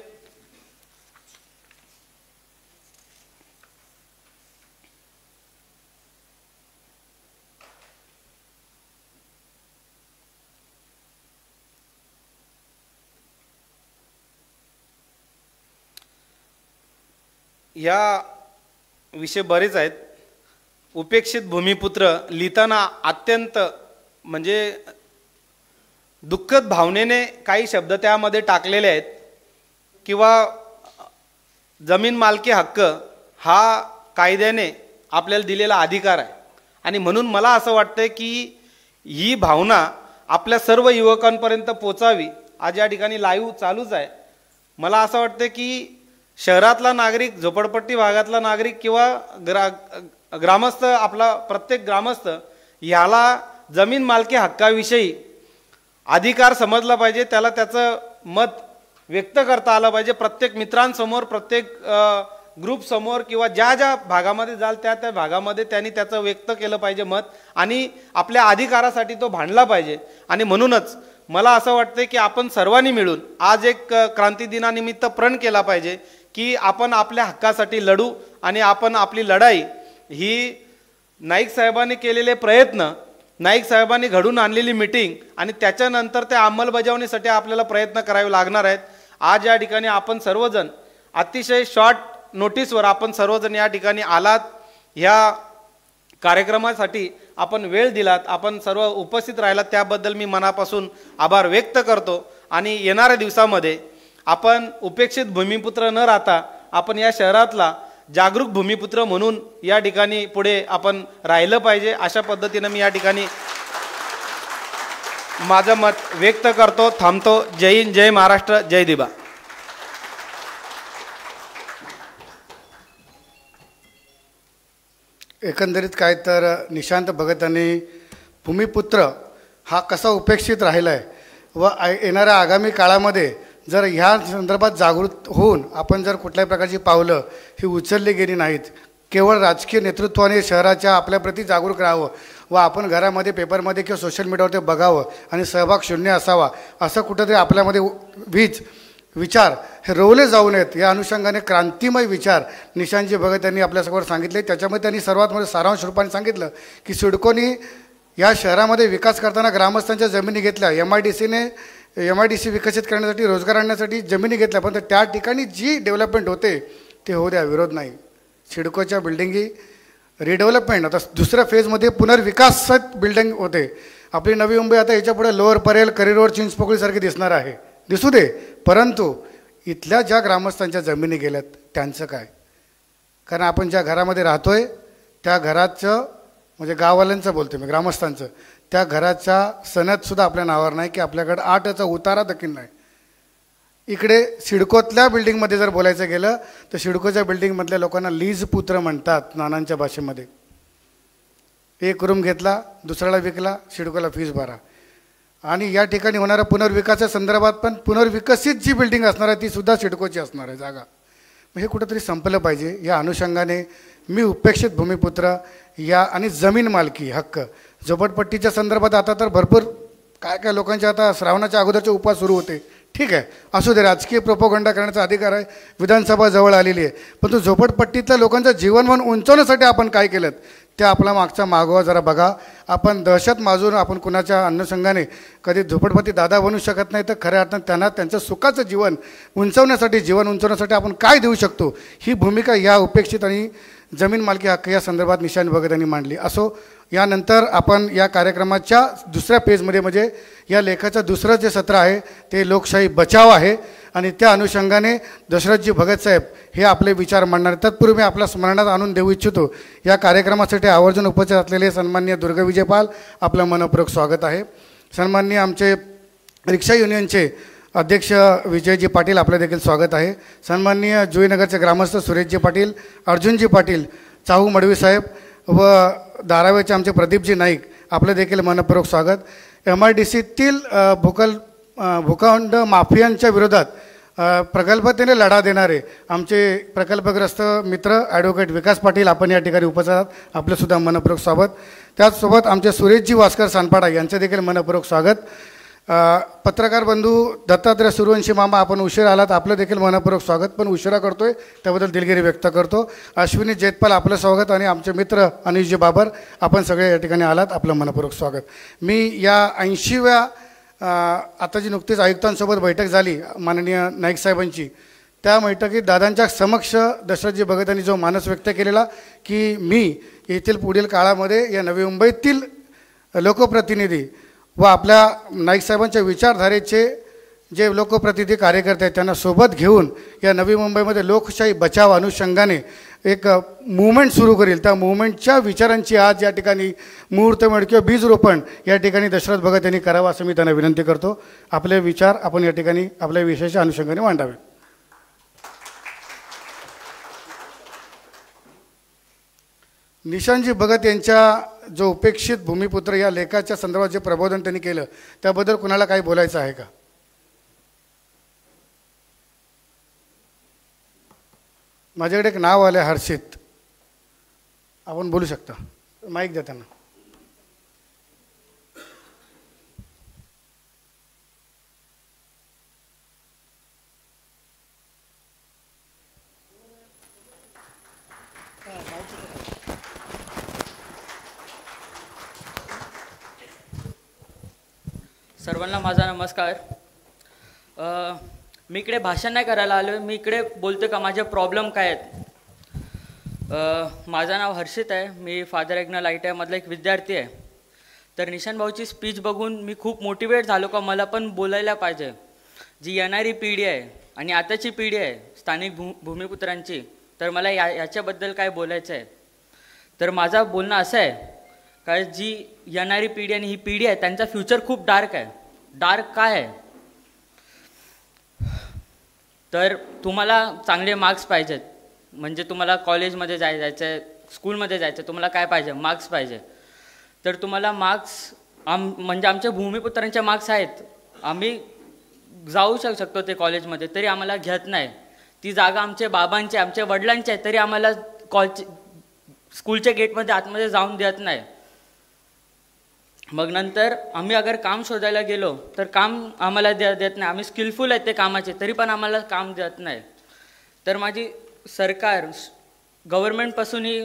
या विषय बरेच आहेत. उपेक्षित भूमिपुत्र लिहिताना अत्यंत म्हणजे दुःखद भावनेने काही शब्द त्यामध्ये टाकलेले आहेत. किंवा जमीन मालकी हक्क हा कायद्याने आपल्याला दिलेला अधिकार आहे आणि म्हणून मला असं वाटतं की ही भावना आपल्या सर्व युवकांपर्यंत पोचावी. आज या ठिकाणी लाईव्ह चालूच आहे. मला असं वाटतं की शहरातला नागरिक, झोपडपट्टी भागातला नागरिक किंवा ग्रामस्थ, आपला प्रत्येक ग्रामस्थ ह्याला जमीन मालकी हक्काविषयी अधिकार समजला पाहिजे. त्याला त्याचं मत व्यक्त करता आलं पाहिजे. प्रत्येक मित्रांसमोर, प्रत्येक ग्रुपसमोर किंवा ज्या ज्या भागामध्ये जाल त्या त्या भागामध्ये त्यांनी त्याचं व्यक्त केलं पाहिजे मत आणि आपल्या अधिकारासाठी तो भांडला पाहिजे. आणि म्हणूनच मला असं वाटतं की आपण सर्वांनी मिळून आज एक क्रांती दिनानिमित्त प्रण केला पाहिजे की आपण आपल्या हक्कासाठी लढू आणि आपण आपली लढाई ही नाईक साहेबांनी केलेले प्रयत्न, नाईक साहेबांनी घडून आणलेली मीटिंग आणि त्याच्यानंतर त्या अंमलबजावणीसाठी आपल्याला प्रयत्न करावे लागणार आहेत. आज या ठिकाणी आपण सर्वजण अतिशय शॉर्ट नोटीसवर आपण सर्वजण या ठिकाणी आलात. ह्या कार्यक्रमासाठी आपण वेळ दिलात, आपण सर्व उपस्थित राहिलात, त्याबद्दल मी मनापासून आभार व्यक्त करतो. आणि येणाऱ्या दिवसामध्ये आपण उपेक्षित भूमिपुत्र न राहता आपण या शहरातला जागरूक भूमिपुत्र म्हणून या ठिकाणी पुढे आपण राहिलं पाहिजे. अशा पद्धतीने मी या ठिकाणी माझं मत व्यक्त करतो. थांबतो. जय हिंद, जय महाराष्ट्र, जय दिबा. एकंदरीत काय तर निशांत भगतांनी भूमिपुत्र हा कसा उपेक्षित राहिला आहे व येणाऱ्या आगामी काळामध्ये जर ह्या संदर्भात जागृत होऊन आपण जर कुठल्याही प्रकारची पावलं ही उचलली गेली नाहीत, केवळ राजकीय नेतृत्वाने शहराच्या आपल्याप्रती जागरूक राहावं व आपण घरामध्ये, पेपरमध्ये किंवा सोशल मीडियावर ते बघावं आणि सहभाग शून्य असावा, असं कुठंतरी आपल्यामध्ये विचार हे रोवले जाऊ नयेत. या अनुषंगाने क्रांतिमय विचार निशांतजी भगत यांनी आपल्यासमोर सांगितले. त्याच्यामध्ये त्यांनी सर्वात मोठे सारांश रूपाने सांगितलं की सिडकोनी या शहरामध्ये विकास करताना ग्रामस्थांच्या जमिनी घेतल्या, MIDC विकसित करण्यासाठी, रोजगार आणण्यासाठी जमिनी घेतल्या, पण त्या ठिकाणी जी डेव्हलपमेंट होते ते होऊ द्या, विरोध नाही. सिडकोच्या बिल्डिंगी रिडेव्हलपमेंट, आता दुसऱ्या फेजमध्ये पुनर्विकासात बिल्डिंग होते. आपली नवी मुंबई आता याच्यापुढे लोअर परेल, करी रोड, चिंचपोकळीसारखी दिसणार आहे, दिसू दे. परंतु इथल्या ज्या ग्रामस्थांच्या जमिनी गेल्यात त्यांचं काय? कारण आपण ज्या घरामध्ये राहतोय त्या घराचं, म्हणजे गाववाल्यांचं बोलतो मी, ग्रामस्थांचं, त्या घराच्या सनदसुद्धा आपल्या नावावर नाही की आपल्याकडं 8चा उतारा देखील नाही. इकडे सिडकोतल्या बिल्डिंगमध्ये जर बोलायचं गेलं तर सिडकोच्या बिल्डिंगमधल्या लोकांना लीज पुत्र म्हणतात नानांच्या भाषेमध्ये. एक रूम घेतला, दुसऱ्याला विकला, सिडकोला फीस भरा. आणि या ठिकाणी होणाऱ्या पुनर्विकासाच्या संदर्भात पण पुनर्विकसित जी बिल्डिंग असणार आहे ती सुद्धा सिडकोची असणार आहे जागा. हे कुठंतरी संपलं पाहिजे. या अनुषंगाने मी उपेक्षित भूमिपुत्र या आणि जमीन मालकी हक्क, झोपडपट्टीच्या संदर्भात आता तर भरपूर काय लोकांचे आता श्रावणाच्या अगोदरचे उपास सुरू होते. ठीक आहे, असू दे, राजकीय प्रोपोगंडा करण्याचा अधिकार आहे, विधानसभा जवळ आलेली आहे. परंतु झोपडपट्टीतल्या लोकांचं जीवनमान उंचावण्यासाठी आपण काय केलं त्या आपला मागचा मागोवा जरा बघा. आपण दहशत माजून आपण कुणाच्या अनुषंगाने कधी झोपडपती दादा बनू शकत नाही. तर खऱ्या अर्थानं त्यांना त्यांचं सुखाचं जीवन उंचवण्यासाठी आपण काय देऊ शकतो, ही भूमिका या उपेक्षित आणि जमीन मालकी हक्क या संदर्भात निशांत भगत यांनी मांडली. असो, यानंतर आपण या कार्यक्रमाच्या दुसऱ्या पेजमध्ये म्हणजे या लेखाचं दुसरं जे सत्र आहे ते लोकशाही बचाव आहे आणि त्या अनुषंगाने दशरथजी भगत साहेब हे आपले विचार मांडणार. तत्पूर्वी मी आपल्या स्मरणात आणून देऊ इच्छितो, या कार्यक्रमासाठी आवर्जून उपस्थित असलेले सन्माननीय दुर्गाविजय पाल, आपलं मनपूर्वक स्वागत आहे. सन्माननीय आमचे रिक्षा युनियनचे अध्यक्ष विजयजी पाटील, आपलं देखील स्वागत आहे. सन्माननीय जुईनगरचे ग्रामस्थ सुरेशजी पाटील, अर्जुनजी पाटील, चाहू मडवी साहेब व धारावेचे आमचे प्रदीपजी नाईक, आपलं देखील मनपूर्वक स्वागत. MIDCतील भूखंड माफियांच्या विरोधात प्रगल्भतेने लढा देणारे आमचे प्रकल्पग्रस्त मित्र ॲडव्होकेट विकास पाटील, आपण या ठिकाणी उपस्थित आहात, आपलंसुद्धा मनपूर्वक स्वागत. त्याचसोबत आमचे सुरेशजी वास्कर सानपाडा यांचे देखील मनपूर्वक स्वागत. पत्रकार बंधू दत्तात्रय सूर्यवंशी मामा, आपण उशीर आलात, आपलं देखील मनपूर्वक स्वागत, पण उशिरा करतोय त्याबद्दल दिलगिरी व्यक्त करतो. अश्विनी जेतपाल, आपलं स्वागत. आणि आमचे मित्र अनिशजी बाबर, आपण सगळे या ठिकाणी आलात, आपलं मनपूर्वक स्वागत. मी या 80व्या आता जी नुकतीच आयुक्तांसोबत बैठक झाली माननीय नाईक साहेबांची, त्या बैठकीत दादांच्या समक्ष दशरथजी भगत यांनी जो मानस व्यक्त केलेला की मी येथील पुढील काळामध्ये या नवी मुंबईतील लोकप्रतिनिधी व आपल्या नाईक साहेबांच्या विचारधारेचे जे लोकप्रतिनिधी कार्यकर्ते आहेत त्यांना सोबत घेऊन या नवी मुंबईमध्ये लोकशाही बचाव अनुषंगाने एक मूवमेंट सुरू करेल. त्या मूवमेंटच्या विचारांची आज या ठिकाणी मुहूर्तमेढ किंवा बीजरोपण या ठिकाणी दशरथ भगत यांनी करावं असं मी त्यांना विनंती करतो. आपले विचार आपण या ठिकाणी आपल्या विषयाच्या अनुषंगाने मांडावे. निशांतजी भगत यांच्या जो उपेक्षित भूमिपुत्र या लेखाच्या संदर्भात जे प्रबोधन त्यांनी केलं त्याबद्दल कुणाला काही बोलायचं आहे का? माझ्याकडे एक नाव आलं, हर्षित, आपण बोलू शकता, माईक द्या त्यांना. सर्वांना माझा नमस्कार. मी इकडे भाषण नाही करायला आलो, मी इकडे बोलतो का माझे प्रॉब्लेम काय आहेत. माझं नाव हर्षित आहे, मी फादर एग्नल ITI मधला एक विद्यार्थी आहे. तर निशांत भाऊची स्पीच बघून मी खूप मोटिवेट झालो का मला पण बोलायला पाहिजे. जी येणारी पिढी आहे आणि आताची पिढी आहे स्थानिक भूमिपुत्रांची, तर मला याच्याबद्दल काय बोलायचं आहे. तर माझं बोलणं असं आहे का जी येणारी पिढी आणि ही पिढी आहे त्यांचा फ्युचर खूप डार्क आहे. डार्क काय आहे तर तुम्हाला चांगले मार्क्स पाहिजेत, म्हणजे तुम्हाला कॉलेजमध्ये जायचं आहे, स्कूलमध्ये जायचं, तुम्हाला काय पाहिजे, मार्क्स पाहिजे. तर तुम्हाला मार्क्स म्हणजे आमच्या भूमिपुत्रांचे मार्क्स आहेत, आम्ही जाऊ शकतो ते कॉलेजमध्ये, तरी आम्हाला घेत नाही. ती जागा आमच्या बाबांची आमच्या वडिलांची आहे, तरी आम्हाला स्कूलच्या गेटमध्ये आतमध्ये जाऊन देत नाही. मग नंतर आम्ही अगर काम शोधायला गेलो तर काम आम्हाला देत नाही. आम्ही स्किलफुल आहेत ते कामाचे, तरी पण आम्हाला काम देत नाही. तर माझी सरकार गव्हर्नमेंटपासून ही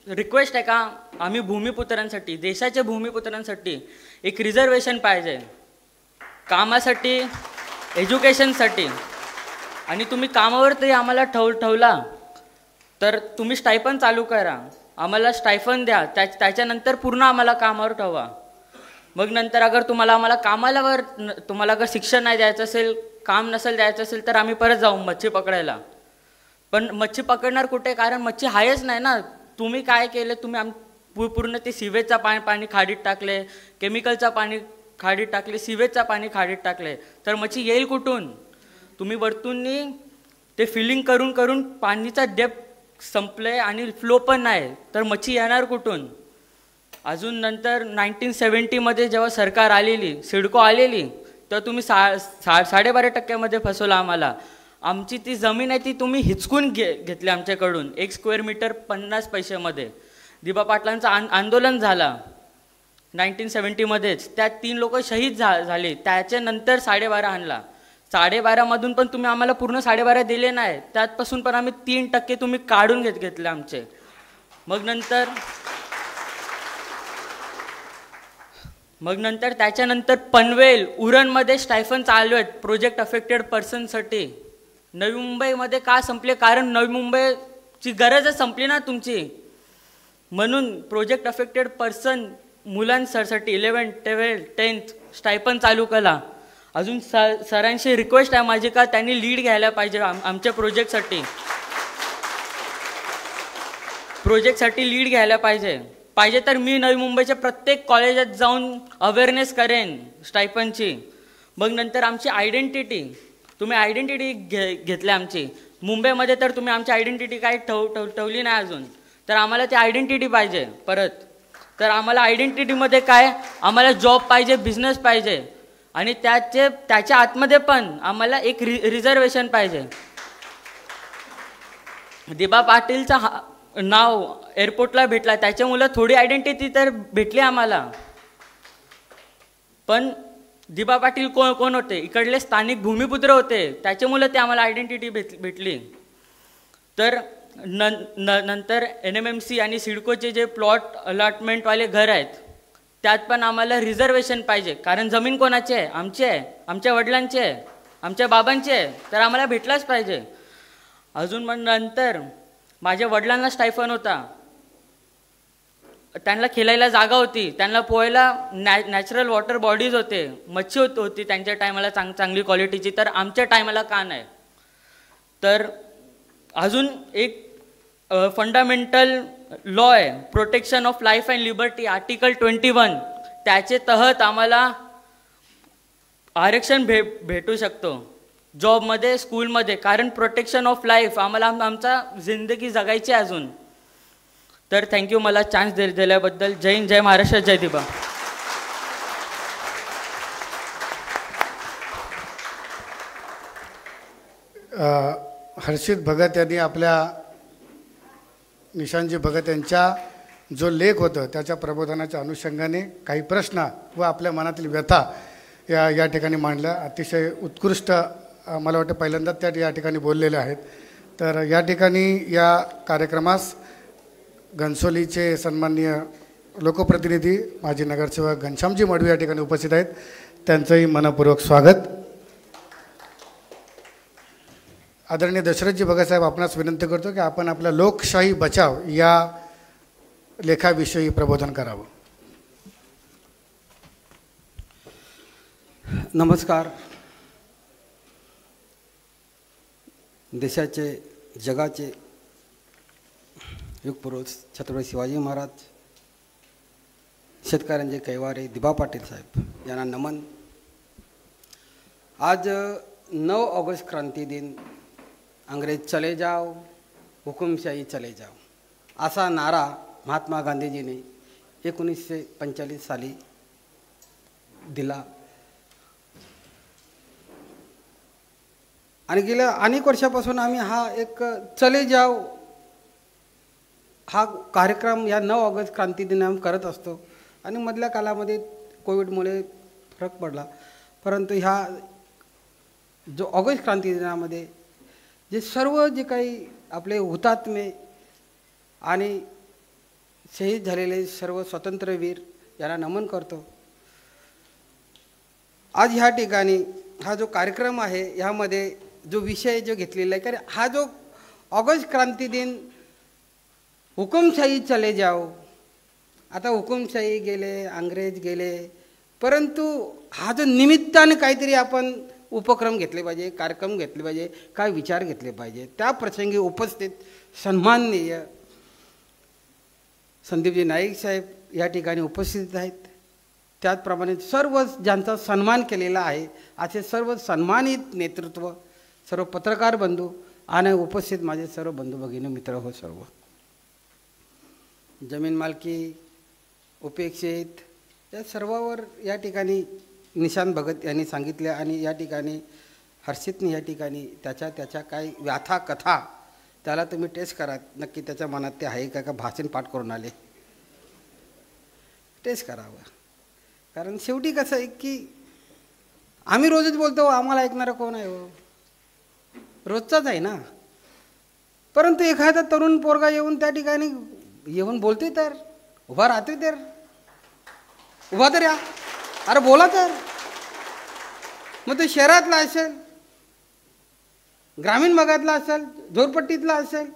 रिक्वेस्ट आहे का आम्ही भूमिपुत्रांसाठी, देशाच्या भूमिपुत्रांसाठी एक रिझर्वेशन पाहिजे कामासाठी, एज्युकेशनसाठी. आणि तुम्ही कामावर तरी आम्हाला ठेवला तर तुम्ही स्टायफन चालू करा, आम्हाला स्टायफन द्या, त्याच्यानंतर पूर्ण आम्हाला कामावर ठेवा. मग नंतर अगर आम्हाला कामालावर तुम्हाला अगर शिक्षण नाही द्यायचं असेल, काम नसेल द्यायचं असेल, तर आम्ही परत जाऊ मच्छी पकडायला. पण मच्छी पकडणार कुठे, कारण मच्छी आहेच नाही ना. तुम्ही काय केलं, तुम्ही पूर्ण ते सिवेजचा पाणी खाडीत टाकले, केमिकलचा पाणी खाडीत टाकले, सिवेजचा पाणी खाडीत टाकले, तर मच्छी येईल कुठून. तुम्ही वरतून ते फिलिंग करून करून पाणीचा डेप्थ संपले आणि फ्लो पण नाही, तर मच्छी येणार कुठून. अजून नंतर 1970मध्ये जेव्हा सरकार आलेली, सिडको आलेली, तर तुम्ही 12.5% फसवलं आम्हाला. आमची ती जमीन आहे ती तुम्ही हिचकून घेतली आमच्याकडून, 1 स्क्वेअर मीटर 50 पैशामध्ये. दिबा पाटलांचं आंदोलन झाला 1970मध्येच, त्यात 3 लोक शहीद झाले. त्याच्यानंतर 12.5 आणला. 12.5मधून पण तुम्ही आम्हाला पूर्ण 12.5 दिले नाही, त्यातपासून पण आम्ही 3% तुम्ही काढून घेतले आमचे. मग नंतर मग नंतर त्याच्यानंतर पनवेल उरणमध्ये स्टायफन चालू आहेत प्रोजेक्ट अफेक्टेड पर्सनसाठी. नवी मुंबईमध्ये का संपले? कारण नवी मुंबईची गरजच संपली ना तुमची. म्हणून प्रोजेक्ट अफेक्टेड पर्सन मुलांसाठी 11, 12, 10th स्टायपन चालू केला. अजून सरांशी रिक्वेस्ट आहे माझी का त्यांनी लीड घ्यायला पाहिजे आमच्या प्रोजेक्टसाठी लीड घ्यायला पाहिजे तर मी नवी मुंबईच्या प्रत्येक कॉलेजात जाऊन अवेअरनेस करेन स्टायपनची. मग नंतर आमची आयडेंटिटी, तुम्ही आयडेंटिटी घेतली आमची. मुंबईमध्ये तर तुम्ही आमची आयडेंटिटी काय ठेवली नाही अजून. तर आम्हाला ती आयडेंटिटी पाहिजे परत. तर आम्हाला आयडेंटिटीमध्ये काय, आम्हाला जॉब पाहिजे, बिझनेस पाहिजे आणि त्याच्या आतमध्ये पण आम्हाला एक रिझर्वेशन पाहिजे. दिबा पाटीलचं नाव एअरपोर्टला भेटला त्याच्यामुळे थोडी आयडेंटिटी तर भेटली आम्हाला. पण दिबा पाटील कोण होते? इकडले स्थानिक भूमिपुत्र होते, त्याच्यामुळे ते आम्हाला आयडेंटिटी भेटली. तर नंतर NMMC आणि सिडकोचे जे प्लॉट अलॉटमेंटवाले घर आहेत त्यात पण आम्हाला रिझर्वेशन पाहिजे. कारण जमीन कोणाची आहे? आमची आहे, आमच्या वडिलांची आहे, आमच्या बाबांची आहे. तर आम्हाला भेटलाच पाहिजे. अजून मग नंतर माझ्या वडिलांना स्टायफन होता, त्यांना खेळायला जागा होती, त्यांना पोहायला नॅचरल वॉटर बॉडीज होते, मच्छी होती त्यांच्या टायमाला चांगली क्वालिटीची. तर आमच्या टायमाला का नाही? तर अजून एक फंडामेंटल लॉ आहे protection of life and liberty article 21, त्याचे तहत आम्हाला आरक्षण भेटू शकतो जॉबमध्ये, स्कूलमध्ये. कारण प्रोटेक्शन ऑफ लाईफ आम्हाला आमचा जिंदगी जगायची अजून. तर थँक्यू मला चान्स दिल्याबद्दल. जय हिंद, जय महाराष्ट्र, जय दिबा. हर्षित भगत यांनी आपल्या निशांजी भगत यांच्या जो लेख होतं त्याच्या प्रबोधनाच्या अनुषंगाने काही प्रश्न व आपल्या मनातील व्यथा या ठिकाणी मांडल्या. अतिशय उत्कृष्ट, मला वाटतं पहिल्यांदाच त्या या ठिकाणी बोललेले आहेत. तर या ठिकाणी या कार्यक्रमास घनसोलीचे सन्माननीय लोकप्रतिनिधी माजी नगरसेवक घनश्यामजी मडवी या ठिकाणी उपस्थित आहेत. त्यांचंही मनपूर्वक स्वागत. आदरणीय दशरथजी भगत साहेब, आपणास विनंती करतो की आपण आपल्या लोकशाही बचाव या लेखाविषयी प्रबोधन करावं. नमस्कार. देशाचे, जगाचे युगपुरुष छत्रपती शिवाजी महाराज, शेतकऱ्यांचे कैवारे दिबा पाटील साहेब यांना नमन. आज 9 ऑगस्ट क्रांती दिन. अंग्रेज चले जाओ, हुकुमशाही चले जाओ असा नारा महात्मा गांधीजीने 1945 साली दिला. आणि गेल्या अनेक वर्षापासून आम्ही हा एक चले जाओ हा कार्यक्रम या 9 ऑगस्ट क्रांती दिना करत असतो. आणि मधल्या कालामध्ये कोविडमुळे फरक पडला, परंतु ह्या जो ऑगस्ट क्रांती दिनामध्ये जे सर्व जे काही आपले हुतात्मे आणि शहीद झालेले सर्व स्वातंत्र्यवीर यांना नमन करतो. आज ह्या ठिकाणी हा जो कार्यक्रम आहे ह्यामध्ये जो विषय जो घेतलेला आहे, कारण हा जो ऑगस्ट क्रांती दिन हुकुमशाही चले जाओ, आता हुकुमशाही गेले, अंग्रेज गेले, परंतु हा जो निमित्ताने काहीतरी आपण उपक्रम घेतले पाहिजे, कार्यक्रम घेतले पाहिजे, काय विचार घेतले पाहिजे. त्या प्रसंगी उपस्थित सन्माननीय संदीपजी नाईक साहेब या ठिकाणी उपस्थित आहेत. त्याचप्रमाणे सर्व ज्यांचा सन्मान केलेला आहे असे सर्व सन्मानित नेतृत्व, सर्व पत्रकार बंधू आणि उपस्थित माझे सर्व बंधू भगिनी मित्र हो, सर्व जमीन मालकी उपेक्षित या सर्वावर या ठिकाणी निशांत भगत यांनी सांगितले. आणि या ठिकाणी हर्षितने या ठिकाणी त्याच्या काही व्याथा कथा त्याला तुम्ही टेस्ट करा, नक्की त्याच्या मनात ते आहे का भाषण पाठ करून आले, टेस्ट करावं. कारण शेवटी कसं आहे की आम्ही रोजच बोलतो, आम्हाला ऐकणारं कोण आहे हो, रोजचाच आहे ना. परंतु एखादा तरुण पोरगा येऊन त्या ठिकाणी येऊन बोलते तर उभा राहते तर उभा तर या अरे बोला तर. मग तो शहरातला असेल, ग्रामीण भागातला असेल, झोरपट्टीतला असेल,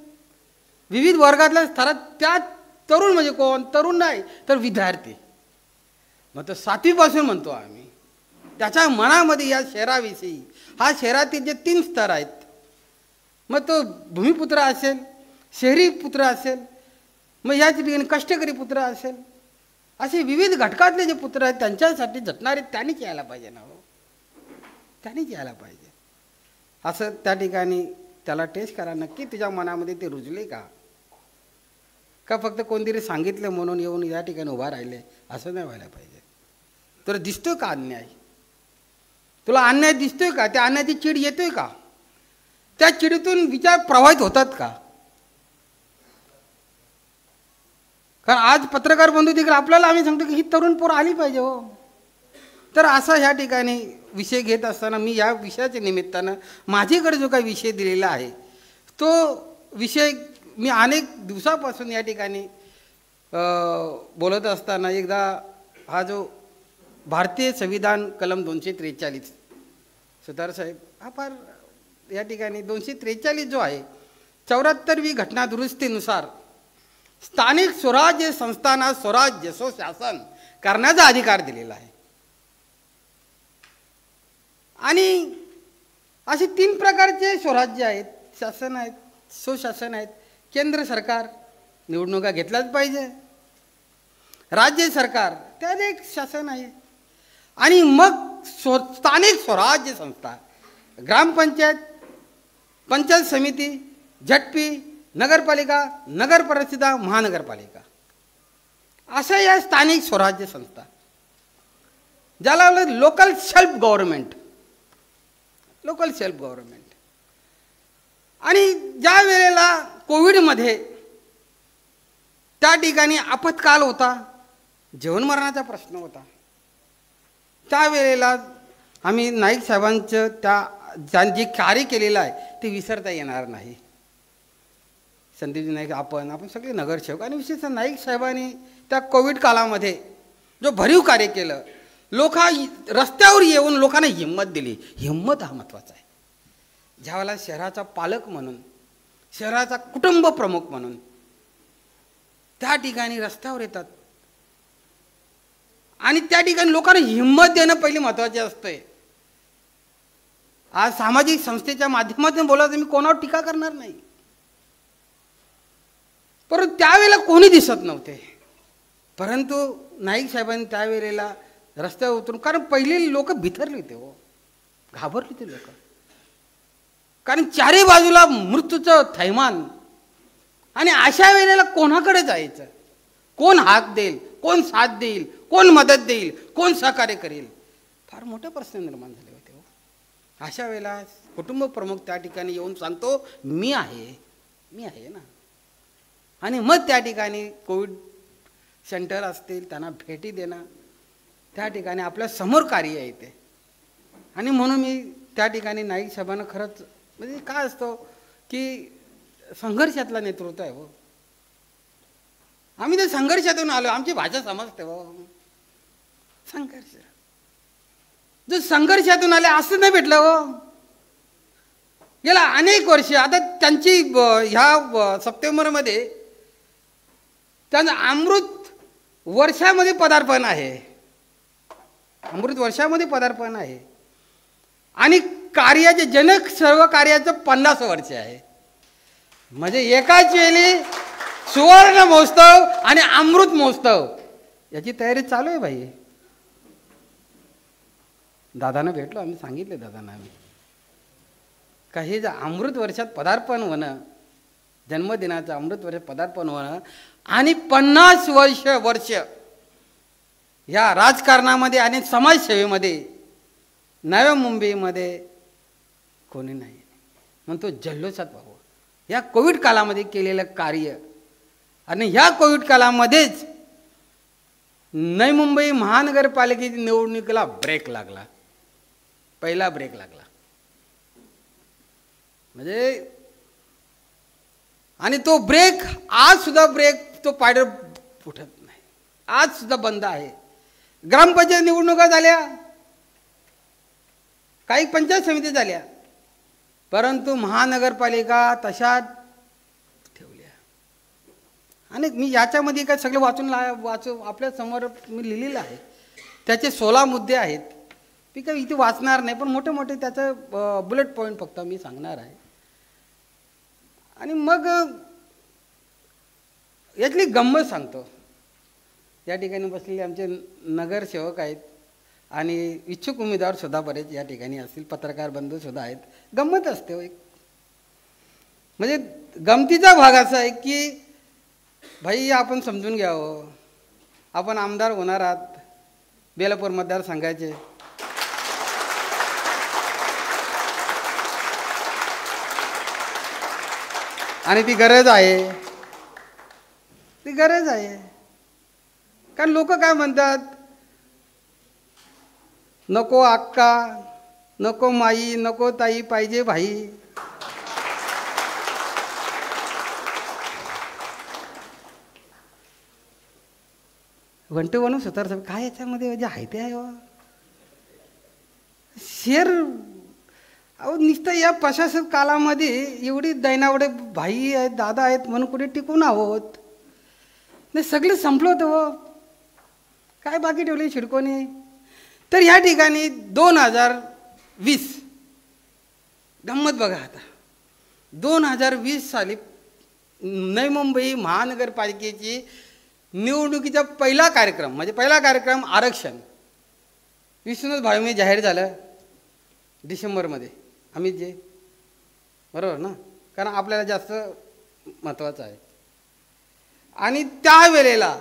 विविध वर्गातल्या स्तरात, त्या तरुण म्हणजे कोण, तरुण नाही तर विद्यार्थी. मग तो 7वीपासून म्हणतो आम्ही, त्याच्या मनामध्ये या शहराविषयी, हा शहरातील जे 3 स्तर आहेत, मग तो भूमिपुत्र असेल, शहरी पुत्र असेल, मग या ठिकाणी कष्टकरी पुत्र असेल, असे विविध घटकातले जे पुत्र आहेत त्यांच्यासाठी झटणारे त्यांनीच यायला पाहिजे ना हो, त्यांनीच यायला पाहिजे. असं त्या ठिकाणी त्याला टेस्ट करा, नक्की तुझ्या मनामध्ये ते रुजले का फक्त कोणतरी सांगितलं म्हणून येऊन या ठिकाणी उभा राहिले, असं नाही व्हायला पाहिजे. तुला दिसतोय का अन्याय, तुला अन्याय दिसतोय का, त्या अन्यायाची चीड येतोय का, त्या चिडीतून विचार प्रवाहित होतात का. कारण आज पत्रकार बंधू देखील आपल्याला आम्ही सांगतो की ही तरुण पोरं आली पाहिजे हो. तर असा ह्या ठिकाणी विषय घेत असताना मी या विषयाच्या निमित्तानं माझ्याकडे जो काही विषय दिलेला आहे तो विषय मी अनेक दिवसापासून या ठिकाणी बोलत असताना एकदा हा जो भारतीय संविधान कलम 243 सुतार साहेब हा फार या ठिकाणी 243 जो आहे 74वी घटना दुरुस्तीनुसार स्थानिक स्वराज्य संस्थांना स्वराज्य स्वशासन करण्याचा अधिकार दिलेला आहे. आणि असे 3 प्रकारचे स्वराज्य आहेत, शासन आहेत, स्वशासन आहेत. केंद्र सरकार निवडणुका घेतल्याच पाहिजे, राज्य सरकार त्यात एक शासन आहे, आणि मग स्थानिक स्वराज्य संस्था, ग्रामपंचायत, पंचायत समिती, झटपी, नगरपालिका, नगरपरिषद, महानगरपालिका, अशा या स्थानिक स्वराज्य संस्था, ज्याला local self government, local self government. आणि ज्या वेळेला कोविडमध्ये त्या ठिकाणी आपत्काल होता, जीवन मरणाचा प्रश्न होता, त्यावेळेला आम्ही नाईक साहेबांचं जे कार्य केलेलं आहे ते विसरता येणार नाही. संदीपजी नाईक, आपण सगळे नगरसेवक, आणि विशेषतः नाईक साहेबांनी त्या कोविड काळामध्ये जो भरीव कार्य केलं, रस्त्यावर येऊन लोकांना हिंमत दिली. हिंमत हा महत्त्वाचा आहे. ज्यावेळेला शहराचा पालक म्हणून, शहराचा कुटुंब प्रमुख म्हणून त्या ठिकाणी रस्त्यावर येतात, आणि त्या ठिकाणी लोकांना हिंमत देणं पहिले महत्त्वाचे असते. आज सामाजिक संस्थेच्या माध्यमातून बोलायचं, मी कोणावर टीका करणार नाही, परंतु त्यावेळेला कोणी दिसत नव्हते. परंतु नाईक साहेबांनी त्यावेळेला रस्त्यावर उतरून, कारण पहिले लोक भितरले होते हो, घाबरले होते लोक, कारण चारी बाजूला मृत्यूचं थैमान. आणि अशा वेळेला कोणाकडे जायचं, कोण हात देईल, कोण साथ देईल, कोण मदत देईल, कोण सहकार्य करेल, फार मोठे प्रश्न निर्माण झाले होते हो. अशा वेळेला कुटुंब प्रमुख त्या ठिकाणी येऊन सांगतो मी आहे ना. आणि मग त्या ठिकाणी कोविड सेंटर असतील त्यांना भेटी देणं, त्या ठिकाणी आपल्या समोर कार्य येते. आणि म्हणून मी त्या ठिकाणी नाईक साहेबांना खरंच, म्हणजे काय असतो की संघर्षातला नेतृत्व आहे हो. आम्ही त्या संघर्षातून आलो, आमची भाषा समजते हो. संघर्ष, जो संघर्षातून आले असं नाही भेटलं हो. गेला अनेक वर्ष, आता त्यांची ह्या सप्टेंबरमध्ये त्यांचं अमृत वर्षामध्ये पदार्पण आहे, अमृत वर्षामध्ये पदार्पण आहे. आणि कार्याचे जनक सर्व कार्याचं 50 वर्ष आहे. म्हणजे एकाच वेळी सुवर्ण महोत्सव आणि अमृत महोत्सव याची तयारी चालू आहे भाई. दादांना भेटलो आम्ही, सांगितले दादांना आम्ही काही अमृत वर्षात पदार्पण होणं, जन्मदिनाचं अमृत वर्षात पदार्पण होणं, आणि 50 वर्ष या राजकारणामध्ये आणि समाजसेवेमध्ये नव्या मुंबईमध्ये कोणी नाही. म्हणतो जल्लोषात व्हावं. या कोविड काळामध्ये केलेलं कार्य, आणि ह्या कोविड काळामध्येच नवी मुंबई महानगरपालिकेची निवडणुकीला ब्रेक लागला, पहिला ब्रेक लागला. म्हणजे आणि तो ब्रेक आज सुद्धा ब्रेक तो पायडर फुटत नाही, आज सुद्धा बंद आहे. ग्रामपंचायत निवडणुका झाल्या, काही पंचायत समिती झाल्या, परंतु महानगरपालिका तशाच ठेवल्या. आणि मी याच्यामध्ये काय सगळं वाचू आपल्या समोर मी लिहिलेलं आहे. त्याचे 16 मुद्दे आहेत. मी काही इथे वाचणार नाही, पण मोठे मोठे त्याचं बुलेट पॉईंट फक्त मी सांगणार आहे. आणि मग यातली गंमत सांगतो. या ठिकाणी बसलेले आमचे नगरसेवक आहेत आणि इच्छुक उमेदवार सुद्धा बरेच या ठिकाणी असतील, पत्रकार बंधू सुद्धा आहेत. गंमत असते एक, म्हणजे गमतीचा भाग असा आहे की भाई आपण समजून घ्यावं, आपण आमदार होणार आहात बेलापूर मतदारसंघाचे. आणि ती गरज आहे, ती गरज आहे. कारण लोक काय म्हणतात, नको अक्का, नको माई, नको ताई, पाहिजे भाई. घंटे बनवून सुतार साहेब काय याच्यामध्ये जे आहे ते आहे शेर. अहो नुसतं या प्रशासक कालामध्ये एवढी दैनावडे भाई आहेत, दादा आहेत म्हणून कुठे टिकून आहोत नाही, सगळे संपलं होतं. काय बाकी ठेवले शिडकोने. तर या ठिकाणी 2020 गंमत बघा. आता 2020 साली नवी मुंबई महानगरपालिकेची निवडणुकीचा पहिला कार्यक्रम, म्हणजे पहिला कार्यक्रम आरक्षण विष्णू भावे जाहीर झालं डिसेंबरमध्ये. अमित जे बरोबर ना, कारण आपल्याला जास्त महत्त्वाचं आहे. आणि त्यावेळेला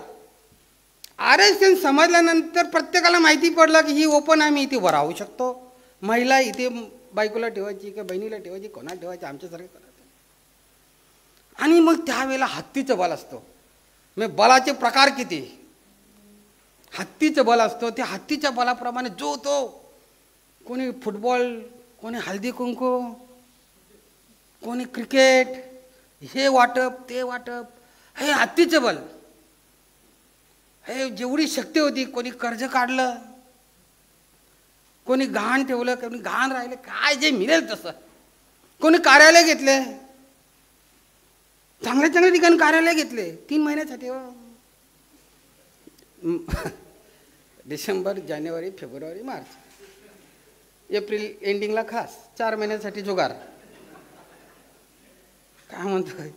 आरक्षण समजल्यानंतर प्रत्येकाला माहिती पडलं की ही ओपन आहे, मी इथे उभं राहू शकतो. महिला इथे बायकोला ठेवायची का बहिणीला ठेवायची, कोणाला ठेवायची, आमच्यासारखं करायचं. आणि मग त्यावेळेला हत्तीचं बल असतो. मग बलाचे प्रकार किती. हत्तीचं बल असतो, त्या हत्तीच्या बलाप्रमाणे जो तो, कोणी फुटबॉल, कोणी हळदी कुंकू, कोणी क्रिकेट, हे वाटप ते वाटप, हे हत्तीचं बल. हे जेवढी शक्ती होती, कोणी कर्ज काढलं, कोणी गहाण ठेवलं, कोणी गहाण राहिले, काय जे मिळेल तसं. कोणी कार्यालय घेतले, चांगल्या चांगल्या ठिकाणी कार्यालय घेतले 3 महिन्यासाठी. डिसेंबर, जानेवारी, फेब्रुवारी, मार्च, एप्रिल एंडिंगला खास 4 महिन्यासाठी जुगार. काय म्हणतोय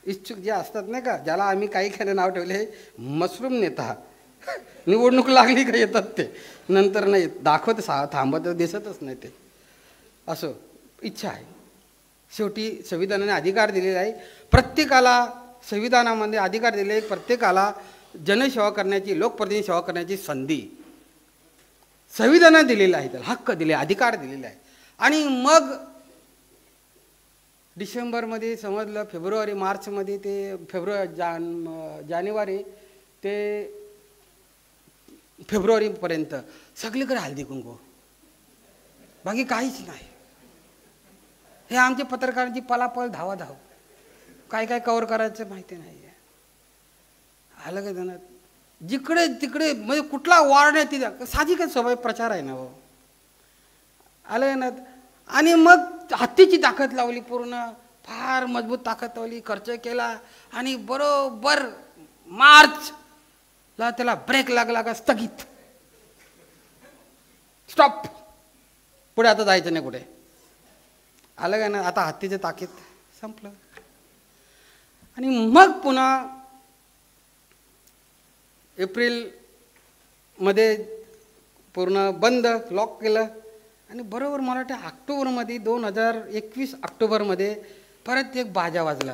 इच्छुक जे असतात नाही का, ज्याला आम्ही काही खरं नाव ठेवले मशरूम नेता. निवडणूक लागली का येतात ते, नंतर नाही दाखवत, थांबत दिसतच नाही ते. असं इच्छा आहे. शेवटी संविधानाने अधिकार दिलेला आहे प्रत्येकाला. संविधानामध्ये अधिकार दिले, प्रत्येकाला जनसेवा करण्याची, लोकप्रतिनिधी सेवा करण्याची संधी संविधानाने दिलेला आहे. त्याला हक्क दिले, अधिकार दिलेला आहे. आणि मग डिसेंबरमध्ये समजलं, फेब्रुवारी मार्चमध्ये ते जानेवारी ते फेब्रुवारीपर्यंत सगळीकडे हळदी कुंकू, बाकी काहीच नाही. हे आमचे पत्रकारांची पलापल धावाधाव, काय काय कव्हर करायचं माहिती नाही आहे. आलं का जाणार जिकडे तिकडे, म्हणजे कुठला वार्ड आहे तिथे साहजिकच सवय प्रचार आहे ना हो. आलं ना. आणि मग हत्तीची ताकद लावली, पूर्ण फार मजबूत ताकद लावली, खर्च केला. आणि बरोबर मार्चला त्याला ब्रेक लागला का स्थगित, स्टॉप, पुढे आता जायचं नाही कुठे. आलं का ना. आता हत्तीचं ताकीद संपलं. आणि मग पुन्हा एप्रिलमध्ये पूर्ण बंद, लॉक केलं. आणि बरोबर मला वाटतं ऑक्टोबरमध्ये 2021 ऑक्टोबरमध्ये परत एक बाजा वाजला,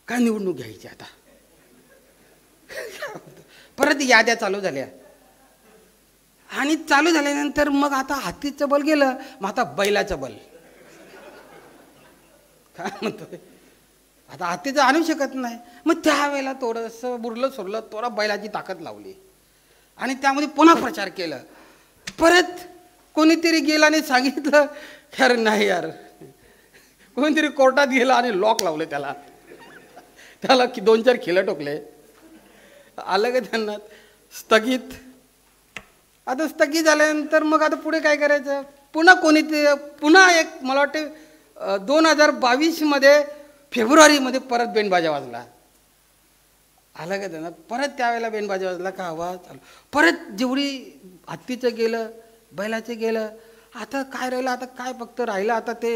काय निवडणूक घ्यायची आता. परत याद्या चालू झाल्या. आणि चालू झाल्यानंतर मग आता हत्तीचं बल गेलं, मग आता बैलाचं बल. काय म्हणतोय आता हत्तीचं आणू शकत नाही. मग त्यावेळेला थोडंसं बुडलं सोडलं, थोडा बैलाची ताकद लावली. आणि त्यामध्ये पुन्हा प्रचार केलं. परत कोणीतरी गेला आणि सांगितलं यार नाही यार, कोणीतरी कोर्टात गेला आणि लॉक लावले त्याला 2-4 खिलं टोकले. आलं का त्यांना स्थगित. आता स्थगित झाल्यानंतर मग आता पुढे काय करायचं? पुन्हा एक मला वाटते 2022 फेब्रुवारीमध्ये परत बेंडबाजा वाजला. आला का त्यांना परत त्यावेळेला बेंडबाजा वाजला का आवाज चालू. परत जेवढी हत्तीचं गेलं, बैलाचं गेलं, आता काय राहिलं? आता काय फक्त राहिलं आता ते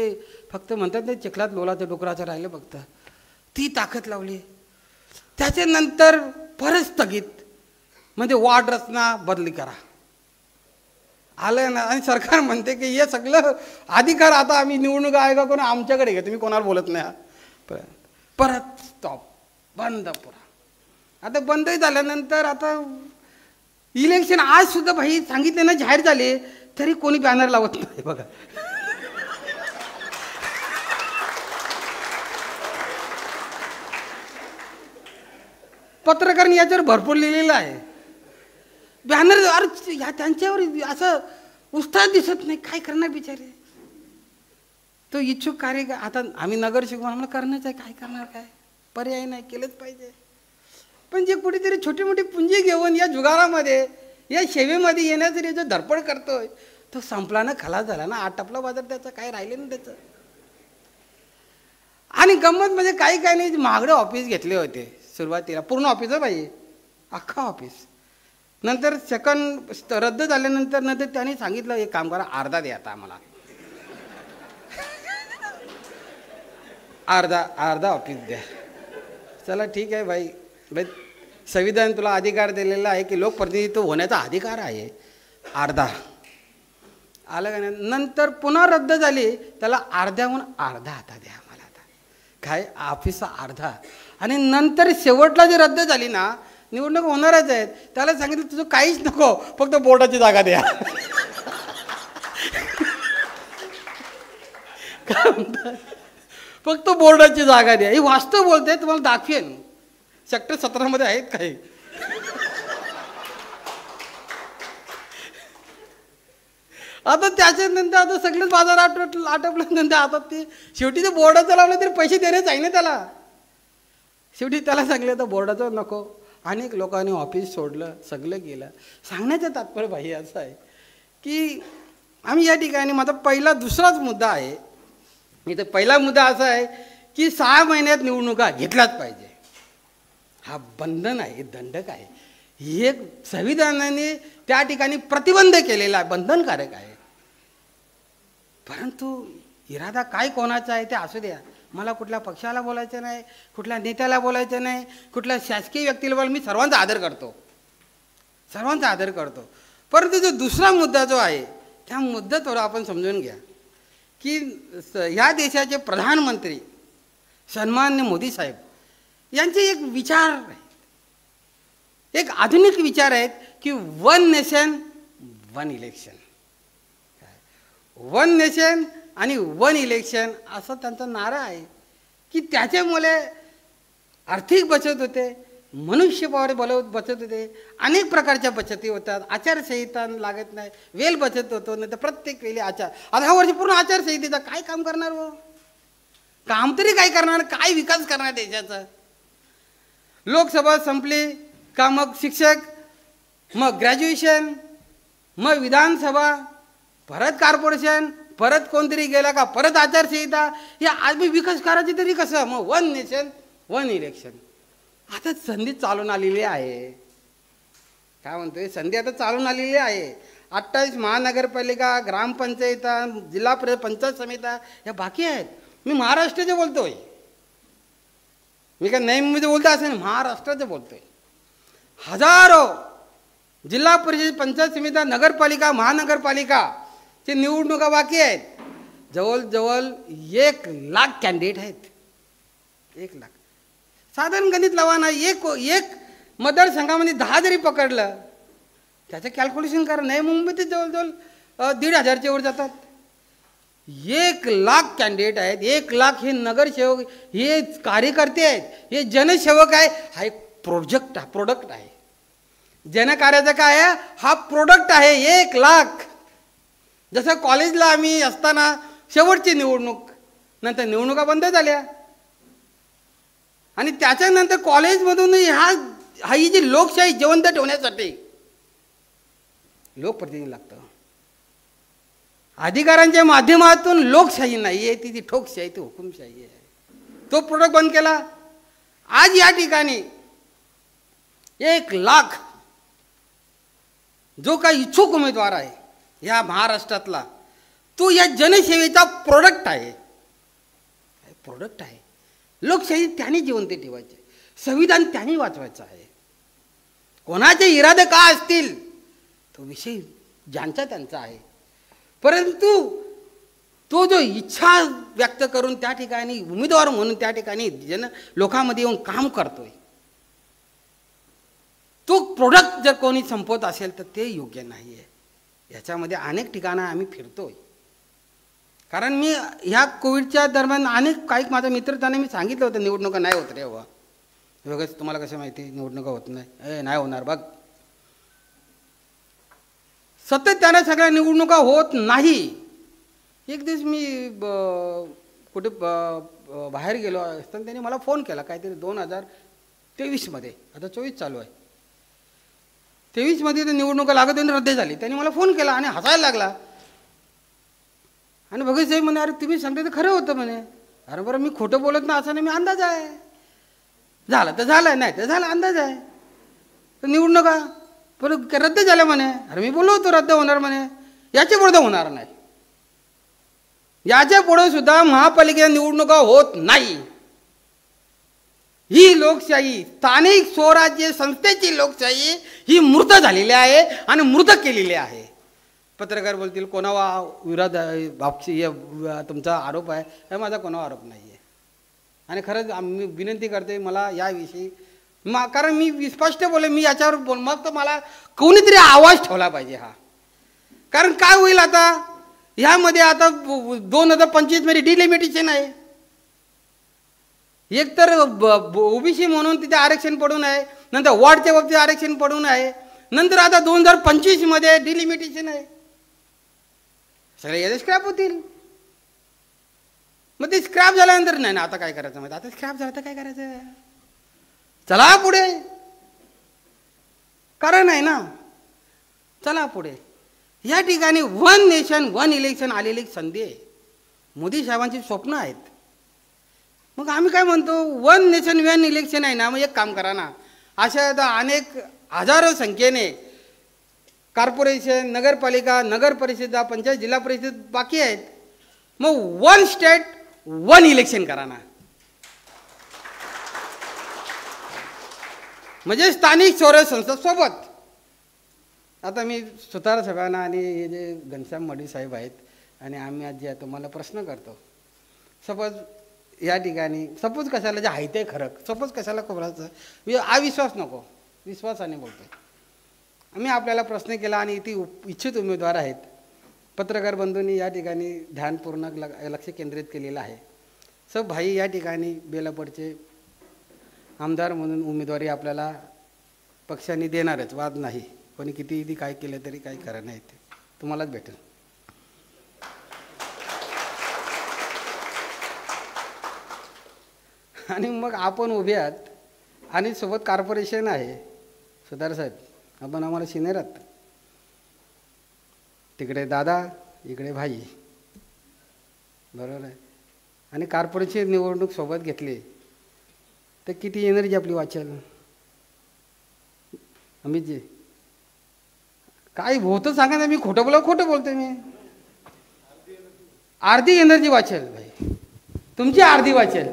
फक्त म्हणतात ते चिखलात लोलाचं डुकराचं राहिलं फक्त. ती ताकद लावली. त्याच्यानंतर परत स्थगित, म्हणजे वार्ड रचना बदली करा आलं ना. आणि सरकार म्हणते की हे सगळं अधिकार आता आम्ही निवडणूक आयोगाकडून आमच्याकडे घेतो, मी कोणाला बोलत नाही. परत स्टॉप, बंद पुरा. आता बंदही झाल्यानंतर आता इलेक्शन आज सुद्धा भाई सांगितले ना जाहीर झाले तरी कोणी बॅनर लावत नाही बघा. पत्रकारांनी याच्यावर भरपूर लिहिलेलं आहे. बॅनर अरे त्यांच्यावर असं उत्साह दिसत नाही. काय करणार बिचारे? तो इच्छुक कार्य आता आम्ही नगरसेवक आम्हाला करणंच आहे. काय करणार? काय पर्याय नाही, केलंच पाहिजे. पण जे कुठेतरी छोटी मोठी पुंजी घेऊन या जुगारामध्ये या सेवेमध्ये येण्यासाठी जो धडपड करतोय तो संपला ना, खलास झाला ना, आटपला बाजार त्याचं, काय राहिले ना त्याचं. आणि गंमत म्हणजे काही नाही, महागडे ऑफिस घेतले होते सुरुवातीला, पूर्ण ऑफिस बाई, अख्खा ऑफिस. नंतर सेकंड रद्द झाल्यानंतर त्यांनी सांगितलं एक काम करा, अर्धा द्या आता आम्हाला, अर्धा ऑफिस द्या. चला ठीक आहे भाई, संविधान तुला अधिकार दिलेला आहे की लोकप्रतिनिधित्व होण्याचा अधिकार आहे, अर्धा आलं का नाही. नंतर पुन्हा रद्द झाली, त्याला अर्ध्याहून अर्धा आता द्या आम्हाला, आता काय ऑफिसचा अर्धा. आणि नंतर शेवटला जी रद्द झाली ना, निवडणूक होणारच आहेत, त्याला सांगितलं तुझं काहीच नको, फक्त बोर्डाची जागा द्या. काय म्हणतात? फक्त बोर्डाची जागा द्या. ही वास्तव बोलते, तुम्हाला दाखवेन. सेक्टर 17 आहेत काही. आता त्याच्यानंतर आता सगळेच बाजार आटपल्यानंतर आता ते शेवटी ते बोर्डाचं लावलं तरी पैसे देणेच आहे ना त्याला. शेवटी त्याला सांगले तर बोर्डाचं नको. अनेक लोकांनी ऑफिस सोडलं, सगळं गेलं. सांगण्याचं तात्पर्य भाई असं आहे की आम्ही या ठिकाणी, माझा दुसराच मुद्दा आहे. इथं पहिला मुद्दा असा आहे की 6 महिन्यात निवडणुका घेतल्याच पाहिजे. हा बंधन आहे, दंडक आहे. हे संविधानाने त्या ठिकाणी प्रतिबंध केलेला आहे, बंधनकारक आहे. परंतु इरादा काय कोणाचा आहे ते असू द्या. मला कुठल्या पक्षाला बोलायचं नाही, कुठल्या नेत्याला बोलायचं नाही, कुठल्या शासकीय व्यक्तीला बोलायला, मी सर्वांचा आदर करतो, सर्वांचा आदर करतो. परंतु जो दुसरा मुद्दा जो आहे त्या मुद्दा थोडा आपण समजून घ्या की ह्या देशाचे प्रधानमंत्री सन्माननीय मोदी साहेब यांचे एक विचार आहेत, एक आधुनिक विचार आहेत की 1 नेशन 1 इलेक्शन, 1 नेशन आणि 1 इलेक्शन असं त्यांचा नारा आहे. की त्याच्यामुळे आर्थिक बचत होते, मनुष्यबळ बचत होते, अनेक प्रकारच्या बचती होतात, आचारसंहिता लागत नाही, वेळ बचत होतो. नाही तर प्रत्येक वेळी आता ह्या वर्षी पूर्ण आचारसंहितेचा काय काम करणार हो? काम तरी काय करणार? काय विकास करणार देशाचा? लोकसभा संपली का मग शिक्षक, मग ग्रॅज्युएशन, मग विधानसभा, परत कॉर्पोरेशन, परत कोणतरी गेला का परत आचारसंहिता. या आम्ही विकास करायची तरी कसं? मग 1 नेशन 1 इलेक्शन. आता संधी चालून आलेली आहे. काय म्हणतोय? संधी आता चालून आलेली आहे. 28 महानगरपालिका, ग्रामपंचायता, जिल्हा पंचायत समित्या या बाकी आहेत. मी महाराष्ट्राचे बोलतोय, मी काय नेहमी बोलतो असं नाही, महाराष्ट्राचे बोलतोय. हजारो जिल्हा परिषद, पंचायत समित्या, नगरपालिका, महानगरपालिका चे निवडणुका बाकी आहेत. जवळजवळ 1 लाख कॅन्डिडेट आहेत. 1 लाख. साधारण गणित लावा ना, एक मतदारसंघामध्ये 10 जरी पकडलं त्याचं कॅल्क्युलेशन करा. नाही मुंबईत जवळजवळ 1,500च्या वर जातात. 1 लाख कॅन्डिडेट आहेत. 1 लाख हे नगरसेवक, हे कार्यकर्ते आहेत, हे जनसेवक आहे. हा एक प्रोडक्ट आहे. जनकार्याचा काय आहे? हा प्रोडक्ट आहे. 1 लाख. जसं कॉलेजला आम्ही असताना शेवटची निवडणूक, नंतर निवडणुका बंद झाल्या आणि त्याच्यानंतर कॉलेजमधून ही जी लोकशाही जिवंत ठेवण्यासाठी लोकप्रतिनिधी लागतं. अधिकारांच्या माध्यमातून लोकशाही नाही आहे, ती ठोकशाही, ती हुकुमशाही आहे. तो प्रोडक्ट बंद केला. आज या ठिकाणी 1,00,000 जो काही इच्छुक उमेदवार आहे या महाराष्ट्रातला, तो या जनसेवेचा प्रोडक्ट आहे. प्रोडक्ट आहे. लोकशाही त्यांनी जिवंत ठेवायची, संविधान त्यांनी वाचवायचं आहे. कोणाचे इरादे का असतील तो विषय ज्यांचा त्यांचा आहे, परंतु तो जो इच्छा व्यक्त करून त्या ठिकाणी उमेदवार म्हणून त्या ठिकाणी लोकांमध्ये येऊन काम करतोय, तो प्रोडक्ट जर कोणी संपवत असेल तर ते योग्य नाही आहे. याच्यामध्ये अनेक ठिकाणं आम्ही फिरतोय. कारण मी ह्या कोविडच्या दरम्यान काही माझा मित्र त्यांना मी सांगितलं होतं निवडणुका नाही होत रे बाबा. बघा तुम्हाला कसं माहिती निवडणुका होत नाही, नाही होणार बघ. सतत त्याने सगळ्या निवडणुका होत नाही. एक दिवस मी कुठे बाहेर गेलो असताना त्याने मला फोन केला, काहीतरी 2023मध्ये, आता 24 चालू आहे, 23मध्ये ते निवडणुका लागत आणि रद्द झाली. त्यांनी मला फोन केला आणि हसायला लागला आणि भगत साहेब म्हणे, अरे तुम्ही सांगते तर खरं होतं म्हणे. अरे बरं, मी खोटं बोलत ना असं नाही, मी अंदाज आहे. झालं तर झालं, नाही तर झालं, अंदाज आहे. तर निवडणुका परत रद्द झाल्या म्हणे. अरे मी बोललो होतो रद्द होणार म्हणे, याच्या पुढे तर होणार नाही. याच्या पुढे सुद्धा महापालिकेच्या निवडणुका होत नाही. ही लोकशाही, स्थानिक स्वराज्य संस्थेची लोकशाही ही मृत झालेली आहे आणि मृत केलेली आहे. पत्रकार बोलतील कोणावा विरोध तुमचा आरोप आहे, हे माझा कोणावा आरोप नाही आहे. आणि खरंच मी विनंती करते मला याविषयी, कारण मी स्पष्ट बोले, मी याच्यावर मग तर मला कोणीतरी आवाज ठेवला पाहिजे हा. कारण काय होईल आता ह्यामध्ये, आता 2025 मध्ये डिलिमिटेशन आहे. एक तर ओबीसी म्हणून तिथे आरक्षण पडून आहे, नंतर वॉर्डच्या बाबतीत आरक्षण पडून आहे, नंतर आता 2025 मध्ये डिलिमिटेशन आहे. सगळे याचे स्क्रॅप होतील. मग ते स्क्रॅप झाल्यानंतर नाही ना, आता काय करायचं माहिती, आता स्क्रॅप झालं तर काय करायचं, चला पुढे. कारण आहे ना, चला पुढे. या ठिकाणी 1 नेशन 1 इलेक्शन आलेली संधी आहे. मोदी साहेबांची स्वप्न आहेत. मग आम्ही काय म्हणतो, 1 नेशन 1 इलेक्शन आहे ना, मग एक काम करा ना, अशा अनेक हजारो संख्येने कॉर्पोरेशन, नगरपालिका, नगर परिषद, पंचायत, जिल्हा परिषद बाकी आहेत. मग 1 स्टेट 1 इलेक्शन करा ना. म्हणजे स्थानिक स्वराज्य संस्था सोबत. आता मी सुतार साहेबांना आणि हे जे घनश्याम मडी साहेब आहेत आणि आम्ही आज जे तुम्हाला प्रश्न करतो, सपोज या ठिकाणी सपोज कशाला जे आहे ते खरं, सपोज कशाला खोबराचं अविश्वास नको, विश्वासाने बोलतोय. आम्ही आपल्याला प्रश्न केला आणि ती इच्छित उमेदवार आहेत. पत्रकार बंधूंनी या ठिकाणी ध्यानपूर्वक लक्ष केंद्रित केलेलं आहे. सब भाई या ठिकाणी बेलापडचे आमदार म्हणून उमेदवारी आपल्याला पक्षाने देणारच, वाद नाही. कोणी कितीही काय केलं तरी काही खरं नाही, ते तुम्हालाच भेटेल. आणि मग आपण उभे आहात आणि सोबत कॉर्पोरेशन आहे. सुतार साहेब आपण आम्हाला सिनियर आहात, तिकडे दादा, इकडे भाई, बरोबर आहे. आणि कॉर्पोरेशन निवडणूक सोबत घेतली तर किती एनर्जी आपली वाचेल. अमितजी काय होतं सांगा ना, मी खोटं बोलतोय मी. अर्धी एनर्जी वाचेल भाई, तुमची अर्धी वाचेल.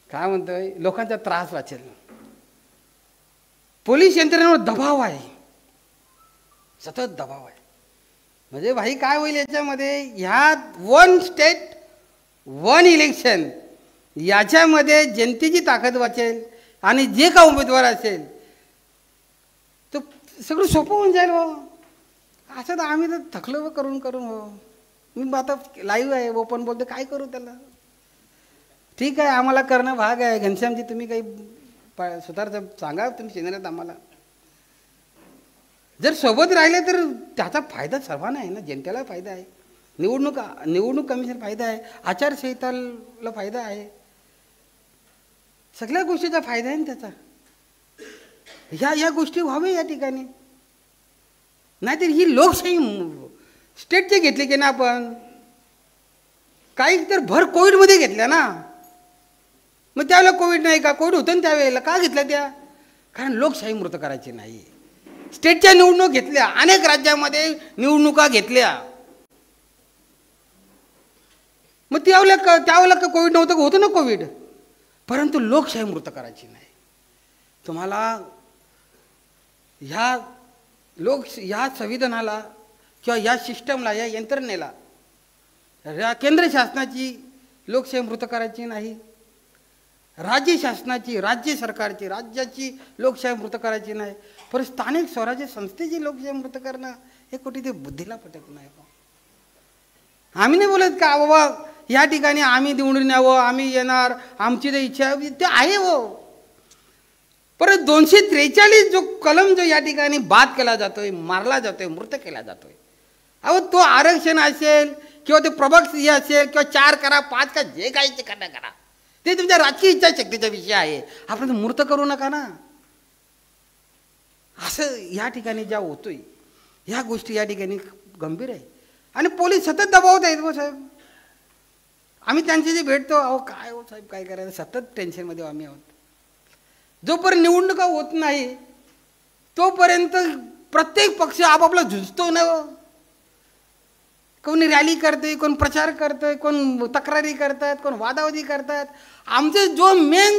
काय म्हणतोय, लोकांचा त्रास वाचेल. पोलीस यंत्रणेवर दबाव आहे, सतत दबाव आहे. म्हणजे भाई काय होईल याच्यामध्ये, ह्या 1 स्टेट 1 इलेक्शन याच्यामध्ये जनतेची ताकद वाचेल आणि जे का उमेदवार असेल तर सगळं सोपं होऊन जाईल. हो असं तर आम्ही तर थकलो करून हो. मी आता लाईव्ह आहे, ओपन बोलते, काय करू त्याला. ठीक आहे, आम्हाला करणं भाग आहे. घनश्यामजी तुम्ही काही सुतार सांगा, तुम्ही सिनियर आम्हाला. जर सोबत राहिले तर त्याचा फायदा सर्वांना आहे ना, जनतेला फायदा आहे, निवडणूक कमिशन फायदा आहे, आचारसंहिताला फायदा आहे, सगळ्या गोष्टीचा फायदा आहे ना त्याचा. ह्या गोष्टी व्हावे या ठिकाणी. नाहीतर ही लोकशाही स्टेटचे घेतले की ना आपण, काही तर भर कोविडमध्ये घेतल्या ना. मग त्यावेळेला कोविड नाही का, कोविड होतं ना त्यावेळेला, का घेतल्या त्या? कारण लोकशाही मृत करायची नाही. स्टेटच्या निवडणूक घेतल्या, अनेक राज्यामध्ये निवडणुका घेतल्या, मग त्यावेळेला कोविड नव्हतं, होतं ना कोविड. परंतु लोकशाही मृत करायची नाही. तुम्हाला ह्या संविधानाला किंवा या सिस्टमला, या यंत्रणेला, या केंद्र शासनाची लोकशाही मृत करायची नाही, राज्य शासनाची, राज्य सरकारची, राज्याची लोकशाही मृत करायची नाही, पण स्थानिक स्वराज्य संस्थेची लोकशाही मृत करणं हे कुठे ते बुद्धीला पटत नाही. आम्ही नाही बोलत का बाबा या ठिकाणी आम्ही निवडून यावं, आम्ही येणार, आमची तर इच्छा ते आहे हो. परत 243 जो कलम जो या ठिकाणी बाद केला जातोय, मारला जातोय, मृत केला जातोय. अहो तो आरक्षण असेल किंवा ते प्रभाग हे असेल किंवा 4 करा 5 का जे काही ते करा, ते तुमच्या राजकीय इच्छाशक्तीचा विषय आहे. आपण मूर्त करू नका ना. असं या ठिकाणी ज्या होतोय, ह्या गोष्टी या ठिकाणी गंभीर आहे. आणि पोलीस सतत दबावत आहेत. हो साहेब, आम्ही त्यांचे जे भेटतो, अहो काय हो साहेब काय करायचं, सतत टेन्शनमध्ये आम्ही आहोत. जोपर्यंत निवडणुका होत नाही तोपर्यंत प्रत्येक पक्ष आपापला झुजतो ना. कोणी रॅली करते, कोण प्रचार करतोय, कोण तक्रारी करतात, कोण वादावादी करतात. आमचं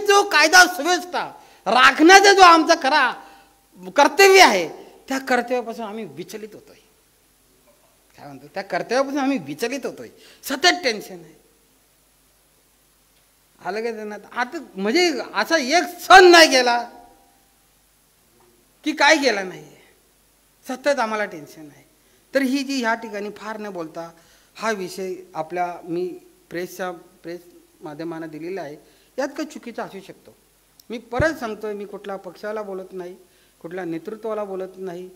जो कायदा सुव्यवस्था राखण्याचा जो आमचा खरा कर्तव्य आहे, त्या कर्तव्यापासून आम्ही विचलित होतोय. काय म्हणतो, त्या कर्तव्यापासून आम्ही विचलित होतोय. सतत टेन्शन आहे. आलं का त्यांना आता, म्हणजे असा एक सण नाही गेला की काय गेला नाही, सतत आम्हाला टेन्शन आहे. तर ही जी ह्या ठिकाणी फार न बोलता हा विषय मी प्रेस माध्यमांना दिलेला आहे, यात काही चुकीचं असू शकतो. मी परत सांगतोय, मी कुठल्या पक्षाला बोलत नाही, कुठल्या नेतृत्वाला बोलत नाही,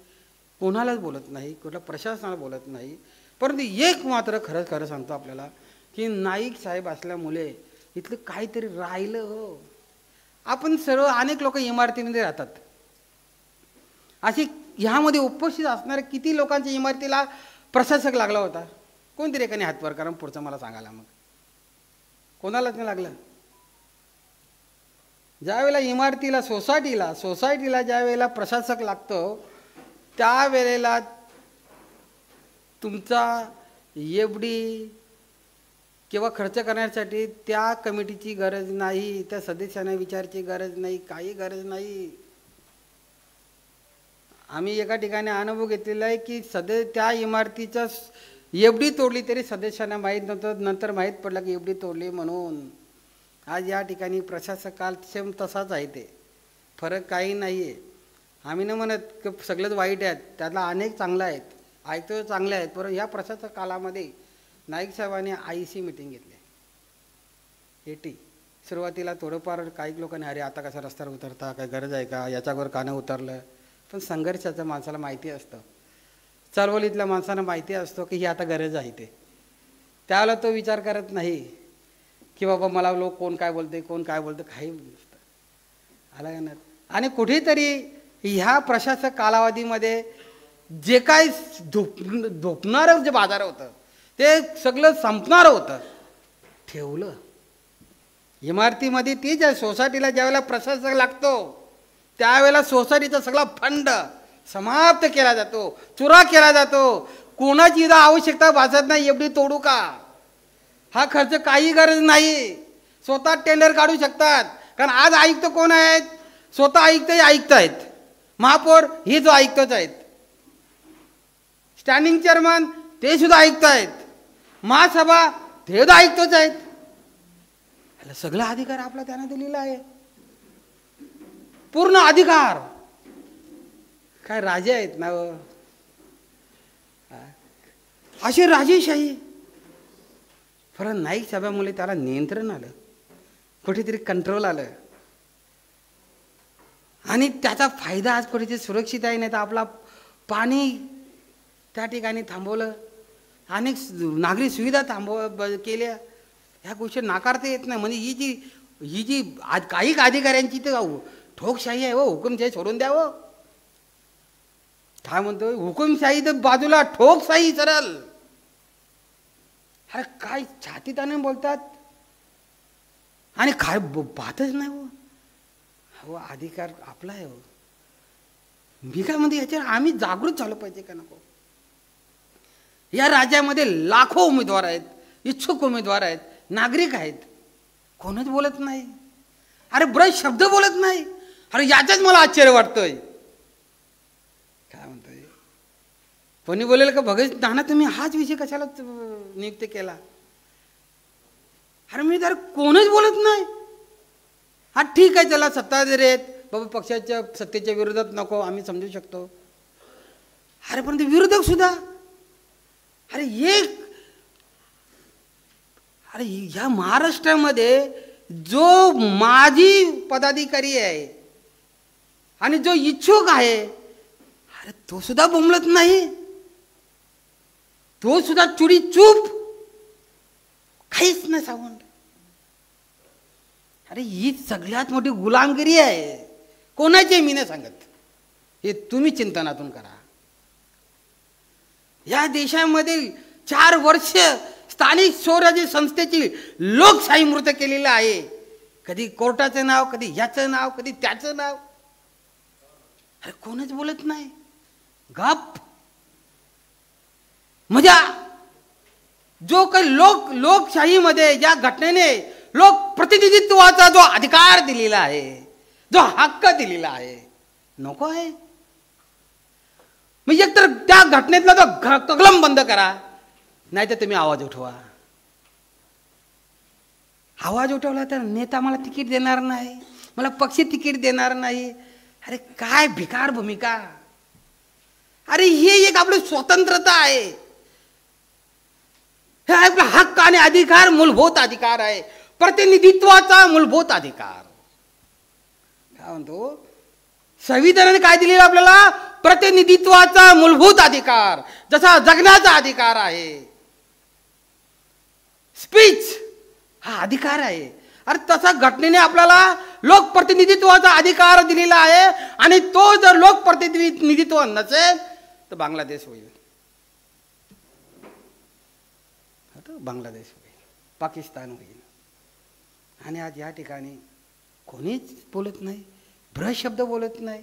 कोणालाच बोलत नाही, कुठल्या प्रशासनाला बोलत नाही. परंतु एक मात्र खरं सांगतो आपल्याला की नाईक साहेब असल्यामुळे इथलं काहीतरी राहिलं. हो, आपण सर्व अनेक लोक इमारतीमध्ये राहतात. अशी ह्यामध्ये उपस्थित असणाऱ्या किती लोकांच्या इमारतीला प्रशासक लागला होता? कोणतरी एकाने हातवर करा, पुढचं मला सांगायला. मग कोणालाच नाही लागलं. ज्यावेळेला इमारतीला, सोसायटीला ज्यावेळेला प्रशासक लागतो, त्यावेळेला तुमचा एफडी किंवा खर्च करण्यासाठी त्या कमिटीची गरज नाही, त्या सदस्यांना विचारायची गरज नाही, काही गरज नाही. आम्ही एका ठिकाणी अनुभव घेतलेला आहे की त्या इमारतीचा एफडी तोडली तरी सदस्यांना माहीत नव्हतं, नंतर माहीत पडलं की एफडी तोडली म्हणून. आज या ठिकाणी प्रशासकाल सेम तसाच आहे, ते फरक काही नाही आहे. आम्ही न म्हणत की सगळंच वाईट आहेत, त्यातला अनेक चांगलं आहेत, ऐकतो चांगले आहेत. परंतु ह्या प्रशासक कालामध्ये नाईक साहेबांनी IEC मीटिंग घेतली. AT सुरुवातीला थोडंफार काही लोकांनी अरे आता कसा रस्त्यावर उतरता, काय गरज आहे का, याच्यावर कानं उतरलं. पण संघर्षाचं माणसाला माहिती असतं, चळवळीतल्या माणसाला माहिती असतो की ही आता गरज आहे. त्यावेळेला तो विचार करत नाही की बाबा मला लोक कोण काय बोलते, काही नसतं. आला का? आणि कुठेतरी ह्या प्रशासक कालावधीमध्ये जे काय झोपणारं जे बाजार होतं ते सगळं संपणार होतं, ठेवलं इमारतीमध्ये. ती ज्या सोसायटीला ज्यावेळेला प्रशासक लागतो त्यावेळेला सोसायटीचा सगळा फंड समाप्त केला जातो, चुरा केला जातो. कोणाची इथं आवश्यकता भासत नाही एवढी तोडू का, हा खर्च काही गरज नाही, स्वतः टेंडर काढू शकतात. कारण आज आयुक्त कोण आहेत? स्वतः आयुक्त आहेत. महापौर हे जो आयुक्तच आहेत, स्टँडिंग चेअरमन ते सुद्धा आयुक्त आहेत, महासभा ते सुद्धा आयुक्तच आहेत. सगळा अधिकार आपला त्यानं दिलेला आहे, पूर्ण अधिकार. काय राजे आहेत ना, अशी राजेशाही. परंतु नाईक साहेबांमुळे त्याला नियंत्रण आलं, कुठेतरी कंट्रोल आलं आणि त्याचा फायदा आज कुठेतरी सुरक्षित आहे. नाही तर आपला पाणी त्या ठिकाणी थांबवलं, अनेक नागरी सुविधा केल्या. ह्या गोष्टी नाकारता येत नाही. म्हणजे ही जी आज काही अधिकाऱ्यांची तर ठोकशाही आहे हो, हुकुमशाही सोडून द्यावं. काय म्हणतोय, हुकुमशाही तर बाजूला, ठोकशाही सरळ. अरे काय छातीताने बोलतात आणि काय बातच नाही हो. हो अधिकार आपला आहे हो. मी काय म्हणते याच्यावर आम्ही जागृत झालो पाहिजे का नको. या राज्यामध्ये लाखो उमेदवार आहेत, इच्छुक उमेदवार आहेत, नागरिक आहेत, कोणच बोलत नाही. अरे ब्रश शब्द बोलत नाही. अरे याच्याच मला आश्चर्य वाटतंय. काय म्हणतोय कोणी बोलेल का भगत नाना तुम्ही हाच विषय कशाला नियुक्त केला. अरे मी तर कोणच बोलत नाही. हा ठीक आहे त्याला सत्ताधारी आहेत बाबा, पक्षाच्या सत्तेच्या विरोधात नको आम्ही समजू शकतो. अरे पण ते विरोधक सुद्धा, अरे ह्या महाराष्ट्रामध्ये जो माजी पदाधिकारी आहे आणि जो इच्छुक आहे, अरे तो सुद्धा बोंबलत नाही. तो सुद्धा चुडी चूप, काहीच नाही सांगून. अरे ही सगळ्यात मोठी गुलामगिरी आहे. कोणाची मी नाही सांगत, हे तुम्ही चिंतनातून करा. या देशामध्ये 4 वर्ष स्थानिक स्वराज्य संस्थेची लोकशाही मृत केलेलं आहे. कधी कोर्टाचं नाव, कधी याचं नाव, कधी त्याचं नाव. अरे कोणच बोलत नाही, गप. म्हणजे जो काही लोकशाहीमध्ये ज्या घटनेने लोक प्रतिनिधित्वाचा जो अधिकार दिलेला आहे, जो हक्क दिलेला आहे, नको आहे. म्हणजे एकतर त्या घटनेतला तो कलम बंद करा, नाही तर तुम्ही आवाज उठवा. आवाज उठवला तर नेता मला तिकीट देणार नाही, मला पक्ष तिकीट देणार नाही. अरे काय भिकार भूमिका. अरे हे एक आपली स्वतंत्रता आहे, हे आपला हक्क आणि अधिकार, मूलभूत अधिकार आहे, प्रतिनिधित्वाचा मूलभूत अधिकार. काय म्हणतो संविधानाने काय दिलेलं आपल्याला, प्रतिनिधित्वाचा मूलभूत अधिकार. जसा जगण्याचा अधिकार आहे, स्पीच हा अधिकार आहे, अरे तसा घटनेने आपल्याला लोकप्रतिनिधित्वाचा अधिकार दिलेला आहे. आणि तो जर लोकप्रतिनिधित्व नसेल तर बांगलादेश होईल, बांगलादेश होईल, पाकिस्तान होईल. आणि आज या ठिकाणी कोणीच बोलत नाही, ब्रश शब्द बोलत नाही.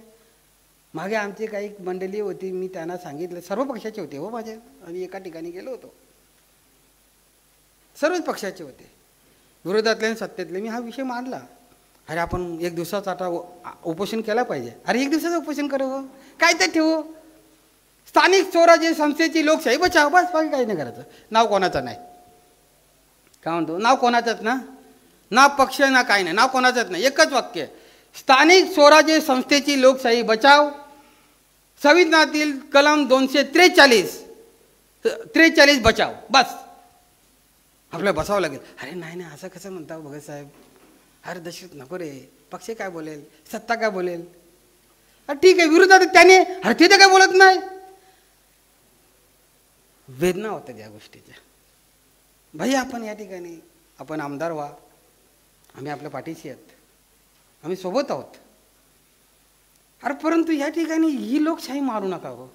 मागे आमची काही मंडळी होती, मी त्यांना सांगितलं, सर्व पक्षाचे होते हो माझे. आम्ही एका ठिकाणी गेलो होतो, सर्वच पक्षाचे होते, विरोधातले सत्तेतले. मी हा विषय मांडला, अरे आपण 1 दिवसाचा आता उपोषण केला पाहिजे. अरे 1 दिवसाचं उपोषण करू, काय ते ठेवू, स्थानिक स्वराज्य संस्थेची लोकशाही बचाव, बस. बाकी काही नाही करायचं. नाव कोणाचं नाही, काय म्हणतो, नाव कोणाचंच ना पक्ष ना काही नाही, नाव कोणाचंच नाही. एकच वाक्य, स्थानिक स्वराज्य संस्थेची लोकशाही बचाव. संविधानातील कलम 243 बचाव, बस. आपल्याला बसावं लागेल. अरे नाही असं कसं म्हणता भगत साहेब, अरे दशरथ नको रे, पक्ष काय बोलेल, सत्ता काय बोलेल. अरे ठीक आहे, विरोधात त्याने, अरे तिथे काय बोलत नाही. वेदना होत्या या गोष्टीच्या. भाई आपण या ठिकाणी, आपण आमदार व्हा, आम्ही आपल्या पाठीशी आहेत, आम्ही सोबत आहोत. अरे परंतु या ठिकाणी ही लोकशाही मारू नका हो.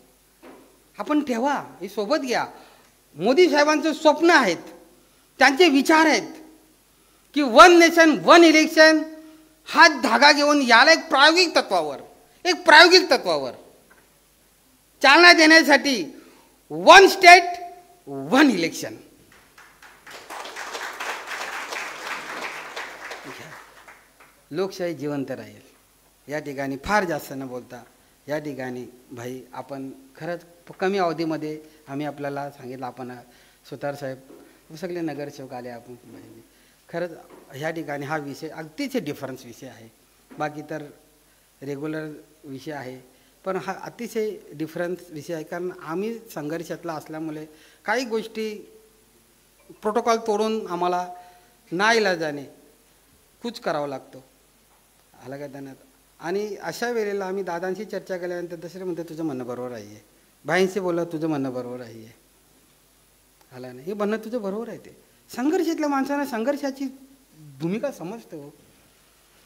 आपण ठेवा, ही सोबत घ्या. मोदी साहेबांचं स्वप्न आहेत, त्यांचे विचार आहेत की 1 नेशन 1 इलेक्शन हा धागा घेऊन याला एक प्रायोगिक तत्वावर चालना देण्यासाठी 1 स्टेट 1 इलेक्शन. लोकशाही जिवंत राहील. या ठिकाणी फार जास्त न बोलता, या ठिकाणी भाई आपण खरंच कमी अवधीमध्ये आम्ही आपल्याला सांगितलं, आपण सुतार साहेब सगळे नगरसेवक आले, आपण खरंच ह्या ठिकाणी हा विषय अतिशय डिफरन्स विषय आहे. बाकी तर रेग्युलर विषय आहे, पण हा अतिशय डिफरन्स विषय आहे. कारण आम्ही संघर्षातला असल्यामुळे काही गोष्टी प्रोटोकॉल तोडून आम्हाला नाईलाजाने कूच करावं लागतो. आला का त्यांना. आणि अशा वेळेला आम्ही दादांशी चर्चा केल्यानंतर दुसरे म्हणते तुझं म्हणणं बरोबर आहे, भाईंशी बोललं तुझं म्हणणं बरोबर आहे, आला नाही हे म्हणणं तुझं बरोबर आहे. ते संघर्षातल्या माणसाला संघर्षाची भूमिका समजते हो,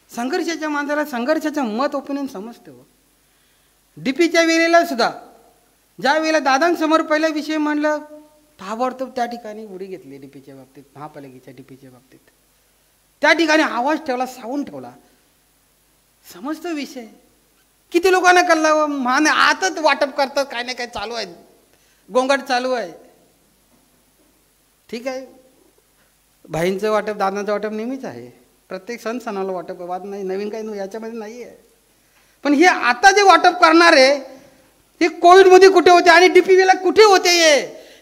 संघर्षाच्या माणसाला संघर्षाचं मत ओपिनियन समजते हो. डीपीच्या वेळेला सुद्धा ज्या वेळेला दादांसमोर पहिला विषय मांडला ताबडतोब त्या ठिकाणी उडी घेतली डीपीच्या बाबतीत, महापालिकेच्या डीपीच्या बाबतीत. त्या ठिकाणी आवाज ठेवला, सावून ठेवला. समजतो विषय. किती लोकांना कळला मान आताच वाटप करतात, काय नाही काय चालू आहे, गोंगाट चालू आहे. ठीक आहे, भाईंचं वाटप, दादांचं वाटप नेहमीच आहे. प्रत्येक सण सणाला वाटप, वाद नाही, नवीन काही याच्यामध्ये नाही आहे. पण हे आता जे वाटप करणार आहे ते कोविडमध्ये कुठे होते आणि डीपीला कुठे होते?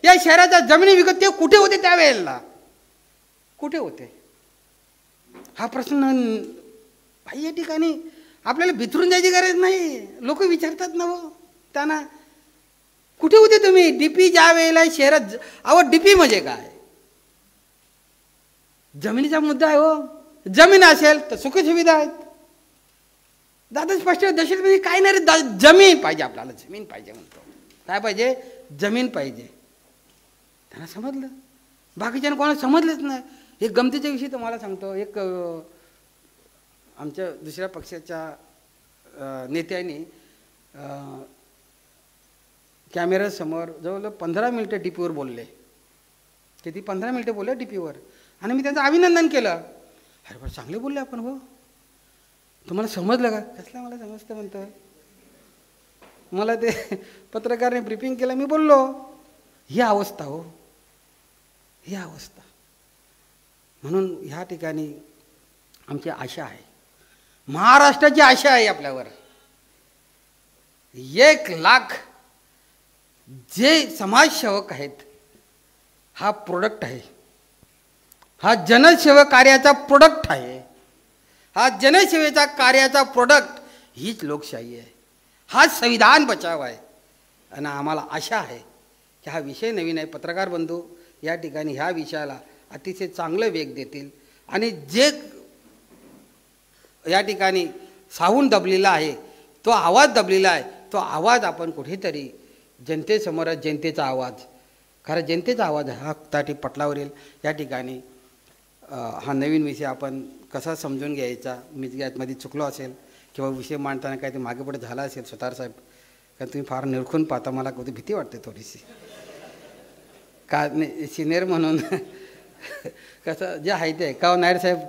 या शहराच्या जमिनी विकत ते कुठे होते? त्यावेळेला कुठे होते? हा प्रश्न भाई या ठिकाणी आपल्याला भितरून जायची गरज नाही. लोक विचारतात ना हो त्यांना, कुठे होते तुम्ही? डीपी ज्या वेळेला शहरात, अहो डीपी म्हणजे काय? जमिनीचा मुद्दा आहे हो. जमीन असेल तर सुखसुविधा आहेत. दादा स्पष्ट दशरथ काय नाही रे, जमीन पाहिजे आपल्याला, जमीन पाहिजे म्हणतो. काय पाहिजे? जमीन पाहिजे. त्यांना समजलं, बाकीच्यानं कोणाला समजलंच नाही. एक गमतीच्या विषयी तुम्हाला सांगतो. एक आमच्या दुसऱ्या पक्षाच्या नेत्याने कॅमेऱ्यासमोर जवळजवळ 15 मिनिटं डीपीवर बोलले. किती? 15 मिनिटं बोलले डीपीवर. आणि मी त्यांचं अभिनंदन केलं. अरे बरं, चांगले बोलले आपण. हो, तुम्हाला समजलं का? कसलं मला समजतं म्हणतं. मला ते पत्रकाराने ब्रीफिंग केलं, मी बोललो. ही अवस्था हो, ही अवस्था. म्हणून ह्या ठिकाणी आमची आशा आहे, महाराष्ट्राची आशा आहे आपल्यावर. 1,00,000 जे समाजसेवक आहेत, हा प्रोडक्ट आहे. हा जनसेवा कार्याचा प्रोडक्ट आहे. हा जनसेवेचा कार्याचा प्रोडक्ट हीच लोकशाही आहे. हा संविधान बचाव आहे. आणि आम्हाला आशा आहे की हा विषय नवीन आहे. पत्रकार बंधू या ठिकाणी ह्या विषयाला अतिशय चांगलं वेग देतील. आणि जे या ठिकाणी सावून दबलेला आहे, तो आवाज दबलेला आहे, तो आवाज आपण कुठेतरी जनतेसमोर, जनतेचा आवाज, खरं जनतेचा आवाज हा ताटी पटलावर येईल. या ठिकाणी हा नवीन विषय आपण कसा समजून घ्यायचा, मी यामध्ये चुकलो असेल किंवा विषय मांडताना काही ते मागे पुढे झाला असेल सुतार साहेब, कारण तुम्ही फार निरखून पाहता, मला कधी भीती वाटते थोडीशी. का सिनियर म्हणून कसं जे आहे ते का नायर साहेब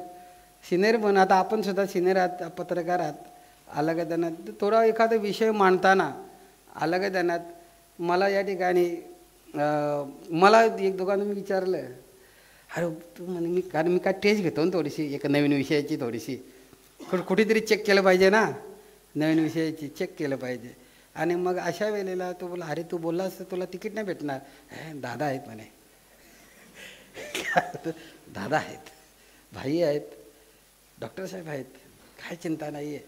सिनियर म्हणून, आता आपण सुद्धा सिनियर आहात, पत्रकार आहात. अलग देण्यात थोडा एखादा विषय मांडताना अलग देण्यात मला या ठिकाणी मला एक दोघांना मी विचारलं, अरे तू म्हणे मी, कारण मी काय टेस्ट घेतो ना थोडीशी एक नवीन विषयाची, थोडीशी कुठेतरी चेक केलं पाहिजे ना, नवीन विषयाची चेक केलं पाहिजे. आणि मग अशा वेळेला तो बोला, अरे तू बोललास तर तुला तिकीट नाही भेटणार. दादा आहेत म्हणे, दादा आहेत, भाई आहेत, डॉक्टर साहेब आहेत, काय चिंता नाही आहे.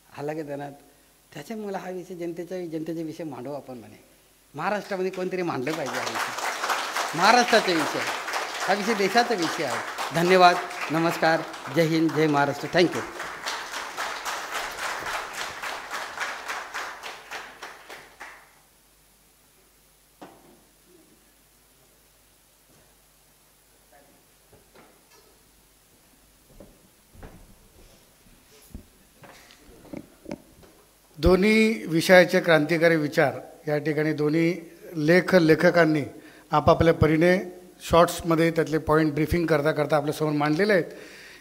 हालाकी देण्यात त्याच्यामुळे हा विषय जनतेचा विषय मांडू आपण म्हणे. महाराष्ट्रामध्ये कोणतरी मांडलं पाहिजे हा विषय, महाराष्ट्राचा विषय, हा विषय देशाचा विषय आहे. धन्यवाद, नमस्कार, जय हिंद, जय महाराष्ट्र, थँक्यू. दोन्ही विषयाचे क्रांतिकारी विचार या ठिकाणी दोन्ही लेखकांनी आपापल्या परीने शॉर्ट्समध्ये त्यातले पॉईंट ब्रीफिंग करता करता आपल्यासमोर मांडलेले आहेत.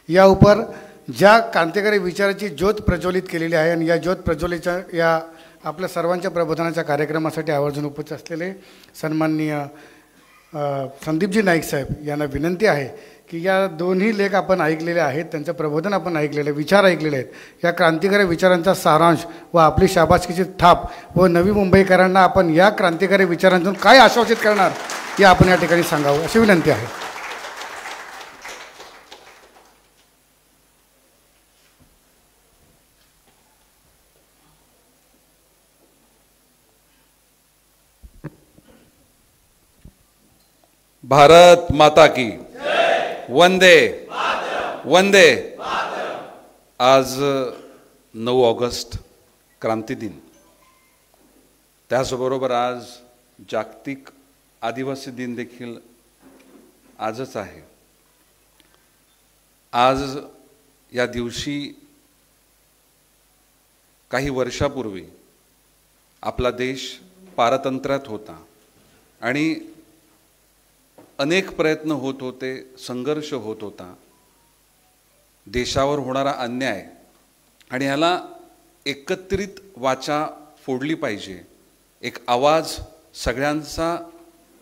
या उपर ज्या क्रांतिकारी विचाराची ज्योत प्रज्वलित केलेली आहे आणि या ज्योत प्रज्वलीच्या या आपल्या सर्वांच्या प्रबोधनाच्या कार्यक्रमासाठी आवर्जून उपस्थित असलेले सन्माननीय संदीपजी नाईक साहेब यांना विनंती आहे की या दोन्ही लेख आपण ऐकलेले आहेत, त्यांचं प्रबोधन आपण ऐकलेलं आहे, विचार ऐकलेले आहेत. या क्रांतिकारी विचारांचा सारांश व आपली शाबासकीची थाप व नवी मुंबईकरांना आपण या क्रांतिकारी विचारांतून काय आश्वासित करणार हे आपण या ठिकाणी सांगावं अशी विनंती आहे. भारत माता की वंदे वंदे. आज 9 ऑगस्ट क्रांती दिन, त्याचबरोबर आज जागतिक आदिवासी दिन देखील आजच आहे. आज या दिवशी काही वर्षापूर्वी आपला देश पारतंत्र्यात होता आणि अनेक प्रयत्न होत होते, संघर्ष होत होता, देशावर होणारा अन्याय आणि ह्याला एकत्रित वाचा फोडली पाहिजे, एक आवाज सगळ्यांचा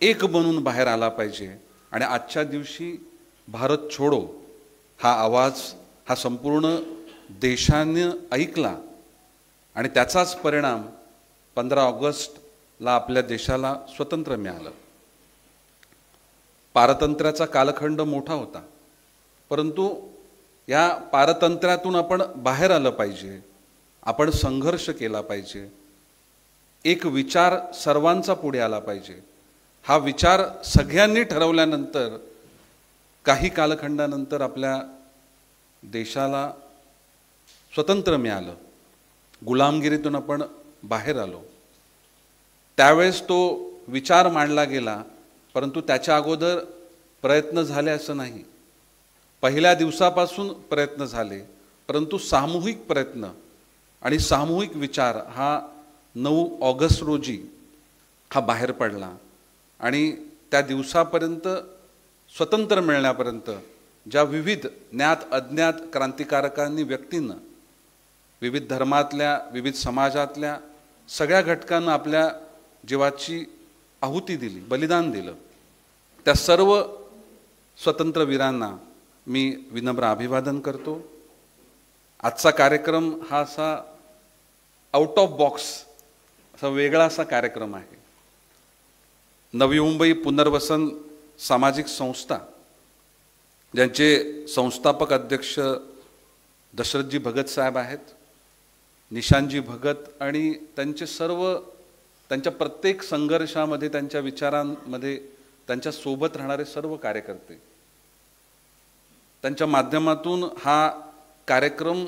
एक बनून बाहेर आला पाहिजे आणि आजच्या दिवशी भारत छोडो हा आवाज हा संपूर्ण देशाने ऐकला आणि त्याचाच परिणाम 15 ऑगस्टला आपल्या देशाला स्वातंत्र्य मिळालं. पारतंत्र्याचा कालखंड मोठा होता, परंतु या पारतंत्र्यातून आपण बाहेर आलं पाहिजे, आपण संघर्ष केला पाहिजे, एक विचार सर्वांचा पुढे आला पाहिजे. हा विचार सगळ्यांनी ठरवल्यानंतर काही कालखंडानंतर आपल्या देशाला स्वतंत्र मिळालं, गुलामगिरीतून आपण बाहेर आलो. त्यावेळेस तो विचार मांडला गेला, परंतु त्याच्या अगोदर प्रयत्न झाले असं नाही. पहिल्या दिवसापासून प्रयत्न झाले, परंतु सामूहिक प्रयत्न आणि सामूहिक विचार हा 9 ऑगस्ट रोजी हा बाहेर पडला आणि त्या दिवसापर्यंत स्वतंत्र मिळण्यापर्यंत ज्या विविध ज्ञात अज्ञात क्रांतिकारकांनी व्यक्तींना, विविध धर्मातल्या, विविध समाजातल्या सगळ्या घटकांना आपल्या जीवाची आहुती दिली, बलिदान दिलं, त्या सर्व स्वतंत्रवीरांना मी विनम्र अभिवादन करतो. आजचा कार्यक्रम हा असा आउट ऑफ बॉक्स असा वेगळा असा कार्यक्रम आहे. नवी मुंबई पुनर्वसन सामाजिक संस्था ज्यांचे संस्थापक अध्यक्ष दशरथजी भगत साहेब आहेत, निशांतजी भगत आणि त्यांचे सर्व त्यांच्या प्रत्येक संघर्षामध्ये, त्यांच्या विचारांमध्ये त्यांच्या सोबत राहणारे सर्व कार्यकर्ते, त्यांच्या माध्यमातून हा कार्यक्रम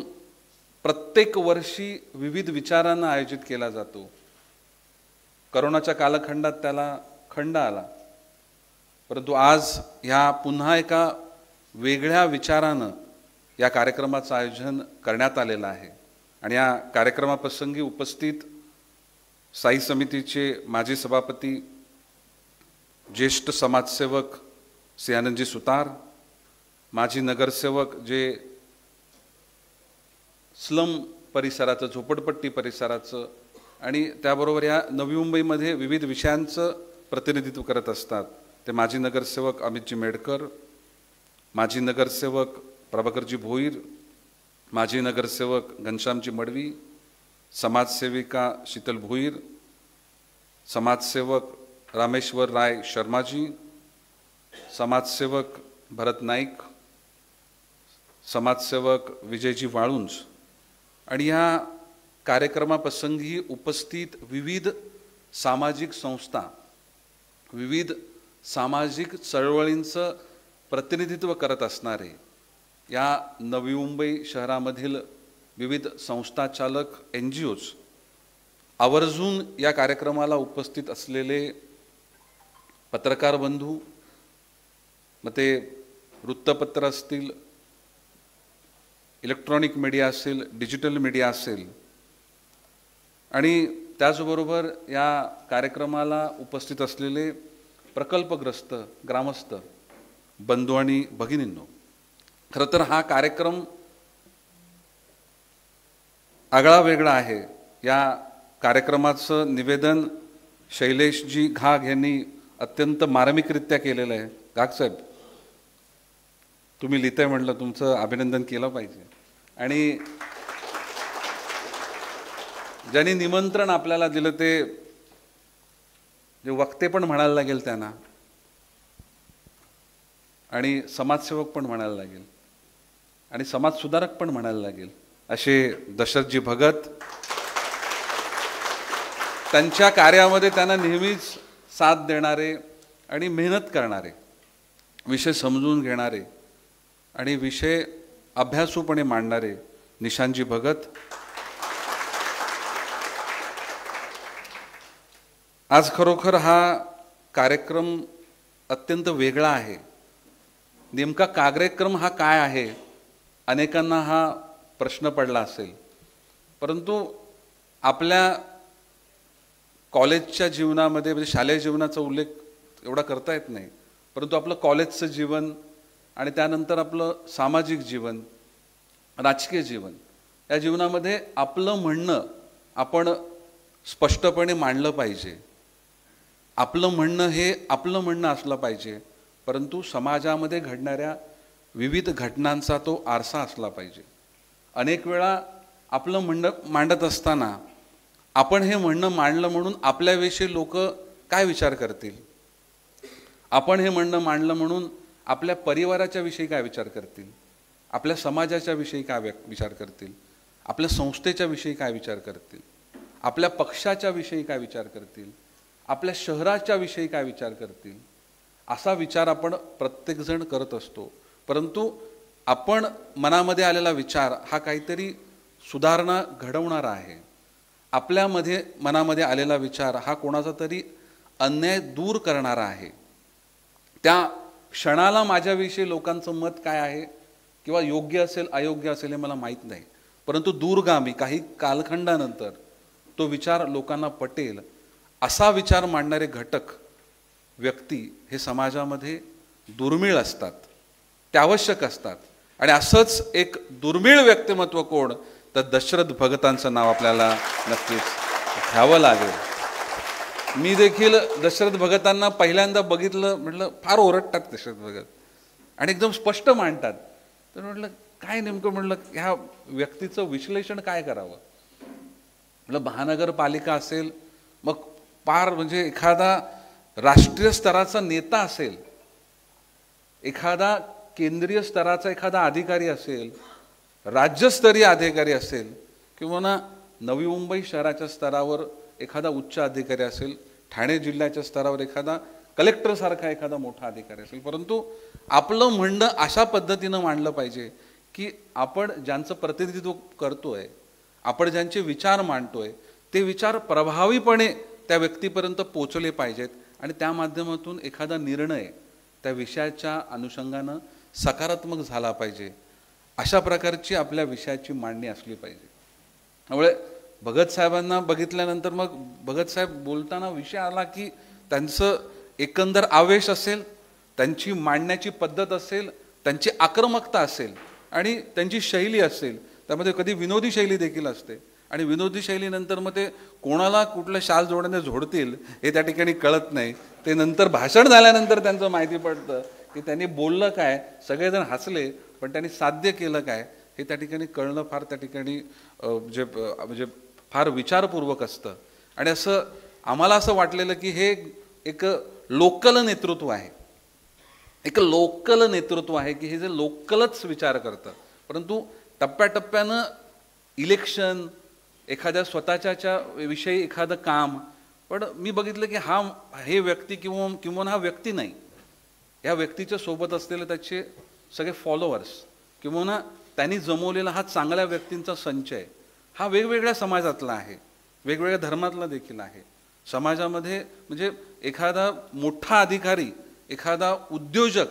प्रत्येक वर्षी विविध विचारांना आयोजित केला जातो. करोनाच्या कालखंडात त्याला खंड आला, परंतु आज ह्या पुन्हा एका वेगळ्या विचारानं या कार्यक्रमाचं आयोजन करण्यात आलेलं आहे. आणि या कार्यक्रमाप्रसंगी उपस्थित स्थायी समितीचे माजी सभापती, ज्येष्ठ समाजसेवक श्री आनंदजी सुतार, माजी नगरसेवक जे स्लम परिसराचं, झोपडपट्टी परिसराचं आणि त्याबरोबर या नवी मुंबईमध्ये विविध विषयांचं प्रतिनिधित्व करत असतात, ते माजी नगरसेवक अमितजी मेडकर, माजी नगरसेवक प्रभाकरजी भोईर, माजी नगरसेवक घनश्यामजी मडवी, समाजसेविका शीतल भोईर, समाजसेवक रामेश्वर राय शर्माजी, समाजसेवक भरत नाईक, समाजसेवक विजयजी वाळुंज आणि या कार्यक्रमाप्रसंगी उपस्थित विविध सामाजिक संस्था, विविध सामाजिक चळवळींचं प्रतिनिधित्व करत असणारे या नवी मुंबई शहरामधील विविध संस्था चालक, NGOज, आवर्जून या कार्यक्रमाला उपस्थित असलेले पत्रकार बंधू, मग ते वृत्तपत्र असतील, इलेक्ट्रॉनिक मीडिया असेल, डिजिटल मीडिया असेल आणि त्याचबरोबर या कार्यक्रमाला उपस्थित असलेले प्रकल्पग्रस्त ग्रामस्थ बंधू आणि भगिनींनो, खरं तर हा कार्यक्रम आगळा वेगळा आहे. या कार्यक्रमाचं निवेदन शैलेशजी घाग यांनी अत्यंत मार्मिकरित्या केलेलं आहे. घाग साहेब, तुम्ही लिहिताय म्हटलं, तुमचं अभिनंदन केलं पाहिजे. आणि ज्यांनी निमंत्रण आपल्याला दिलं ते जे वक्ते पण म्हणायला लागेल त्यांना, आणि समाजसेवक पण म्हणायला लागेल आणि समाजसुधारक पण म्हणायला लागेल, असे दशरथजी भगत, त्यांच्या कार्यामध्ये त्यांना नेहमीच साथ देणारे आणि मेहनत करणारे, विषय समजून घेणारे आणि विषय अभ्यासूपणे मांडणारे निशांतजी भगत. आज खरोखर हा कार्यक्रम अत्यंत वेगळा आहे. नेमका कार्यक्रम हा काय आहे, अनेकांना हा प्रश्न पडला असेल, परंतु आपल्या कॉलेजच्या जीवनामध्ये म्हणजे शालेय जीवनाचा उल्लेख एवढा करता येत नाही, परंतु आपलं कॉलेजचं जीवन आणि त्यानंतर आपलं सामाजिक जीवन, राजकीय जीवन, या जीवनामध्ये आपलं म्हणणं आपण स्पष्टपणे मांडलं पाहिजे. आपलं म्हणणं हे आपलं म्हणणं असलं पाहिजे, परंतु समाजामध्ये घडणाऱ्या विविध घटनांचा तो आरसा असला पाहिजे. अनेक वेळा आपलं म्हणणं मांडत असताना आपण हे म्हणणं मांडलं म्हणून आपल्याविषयी लोक काय विचार करतील, आपण हे म्हणणं मांडलं म्हणून आपल्या परिवाराच्या विषयी काय विचार करतील, आपल्या समाजाच्या विषयी काय विचार करतील, आपल्या संस्थेच्या विषयी काय विचार करतील, आपल्या पक्षाच्या विषयी काय विचार करतील, आपल्या शहराच्या विषयी काय विचार करतील, असा विचार आपण प्रत्येकजण करत असतो. परंतु आपण मनामध्ये आलेला विचार हा काहीतरी सुधारणा घडवणारा आहे. आपल्यामध्ये मनामध्ये आलेला विचार हा कोणाचा तरी अन्याय दूर करणारा आहे. त्या क्षणाला माझ्याविषयी लोकांचं मत काय आहे किंवा योग्य असेल अयोग्य असेल हे मला माहीत नाही, परंतु दूरगामी काही कालखंडानंतर तो विचार लोकांना पटेल असा विचार मांडणारे घटक व्यक्ती हे समाजामध्ये दुर्मिळ असतात, ते आवश्यक असतात. आणि असंच एक दुर्मिळ व्यक्तिमत्व कोण, तर दशरथ भगतांचं नाव आपल्याला नक्कीच घ्यावं लागेल. मी देखील दशरथ भगतांना पहिल्यांदा बघितलं, म्हटलं फार ओरडतात दशरथ भगत आणि एकदम स्पष्ट मांडतात. तर म्हटलं काय नेमकं, म्हटलं ह्या व्यक्तीचं विश्लेषण काय करावं. म्हटलं महानगरपालिका असेल, मग पार म्हणजे एखादा राष्ट्रीय स्तराचा नेता असेल, एखादा केंद्रीय स्तराचा एखादा अधिकारी असेल, राज्यस्तरीय अधिकारी असेल, किंवा ना नवी मुंबई शहराच्या स्तरावर एखादा उच्च अधिकारी असेल, ठाणे जिल्ह्याच्या स्तरावर एखादा कलेक्टरसारखा एखादा मोठा अधिकारी असेल, परंतु आपलं म्हणणं अशा पद्धतीनं मांडलं पाहिजे की आपण ज्यांचं प्रतिनिधित्व करतोय, आपण ज्यांचे विचार मांडतोय, ते विचार प्रभावीपणे त्या व्यक्तीपर्यंत पोचले पाहिजेत आणि त्या माध्यमातून एखादा निर्णय त्या विषयाच्या अनुषंगानं सकारात्मक झाला पाहिजे. अशा प्रकारची आपल्या विषयाची मांडणी असली पाहिजे. त्यामुळे भगत साहेबांना बघितल्यानंतर मग भगत साहेब बोलताना विषय आला की त्यांचं एकंदर आवेश असेल, त्यांची मांडण्याची पद्धत असेल, त्यांची आक्रमकता असेल आणि त्यांची शैली असेल, त्यामध्ये कधी विनोदी शैली देखील असते आणि विनोदी शैलीनंतर मग ते कोणाला कुठलं शाल जोडण्याने झोडतील हे त्या ठिकाणी कळत नाही. ते नंतर भाषण झाल्यानंतर त्यांचं माहिती पडतं की त्यांनी बोललं काय, सगळेजण हसले पण त्यांनी साध्य केलं काय हे त्या ठिकाणी कळणं फार त्या ठिकाणी म्हणजे फार विचारपूर्वक असतं. आणि असं आम्हाला असं वाटलेलं की हे एक लोकल नेतृत्व आहे, एक लोकल नेतृत्व आहे की हे जे लोकलच विचार करतं. परंतु टप्प्याटप्प्यानं इलेक्शन, एखाद्या स्वतःच्या विषयी एखादं काम, पण मी बघितलं की हे व्यक्ती किंवा हा व्यक्ती नाही, या व्यक्तीच्या सोबत असलेले त्याचे सगळे फॉलोअर्स किंवा त्यांनी जमवलेला हा चांगल्या व्यक्तींचा संचय हा वेगवेगळ्या समाजातला आहे, वेगवेगळ्या धर्मातला देखील आहे. समाजामध्ये म्हणजे एखादा मोठा अधिकारी, एखादा उद्योजक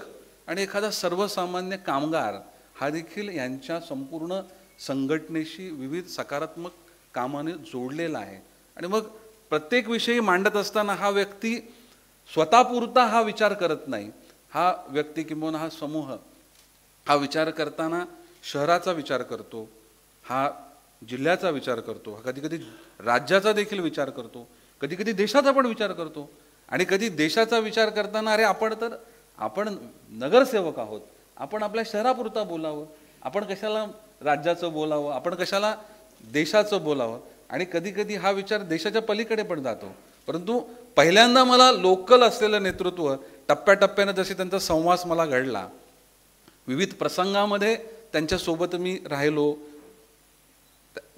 आणि एखादा सर्वसामान्य कामगार हा देखील यांच्या संपूर्ण संघटनेशी विविध सकारात्मक कामाने जोडलेला आहे. आणि मग प्रत्येक विषयी मांडत असताना हा व्यक्ती स्वतःपुरता हा विचार करत नाही, हा व्यक्ती किंवा हा समूह हा विचार करताना शहराचा विचार करतो, हा जिल्ह्याचा विचार करतो, हा कधी कधी राज्याचा देखील विचार करतो, कधी कधी देशाचा पण विचार करतो. आणि कधी देशाचा विचार करताना अरे आपण नगरसेवक आहोत, आपण आपल्या शहरापुरता बोलावं, आपण कशाला राज्याचं बोलावं, आपण कशाला देशाचं बोलावं. आणि कधी कधी हा विचार देशाच्या पलीकडे पण जातो. परंतु पहिल्यांदा मला लोकल असलेलं नेतृत्व टप्प्याटप्प्यानं जसे त्यांचा संवाद मला घडला, विविध प्रसंगामध्ये त्यांच्यासोबत मी राहिलो,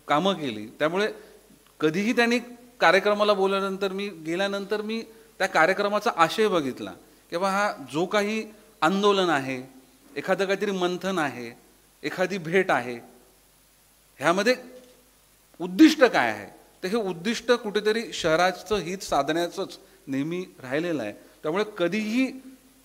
कामं केली, त्यामुळे कधीही त्यांनी कार्यक्रमाला बोलल्यानंतर गेल्यानंतर मी त्या कार्यक्रमाचा आशय बघितला किंवा हा जो काही आंदोलन आहे, एखादं काहीतरी मंथन आहे, एखादी भेट आहे, ह्यामध्ये उद्दिष्ट काय आहे, तर हे उद्दिष्ट कुठेतरी शहराचं हित साधण्याचंच नेहमी राहिलेलं आहे. त्यामुळे कधीही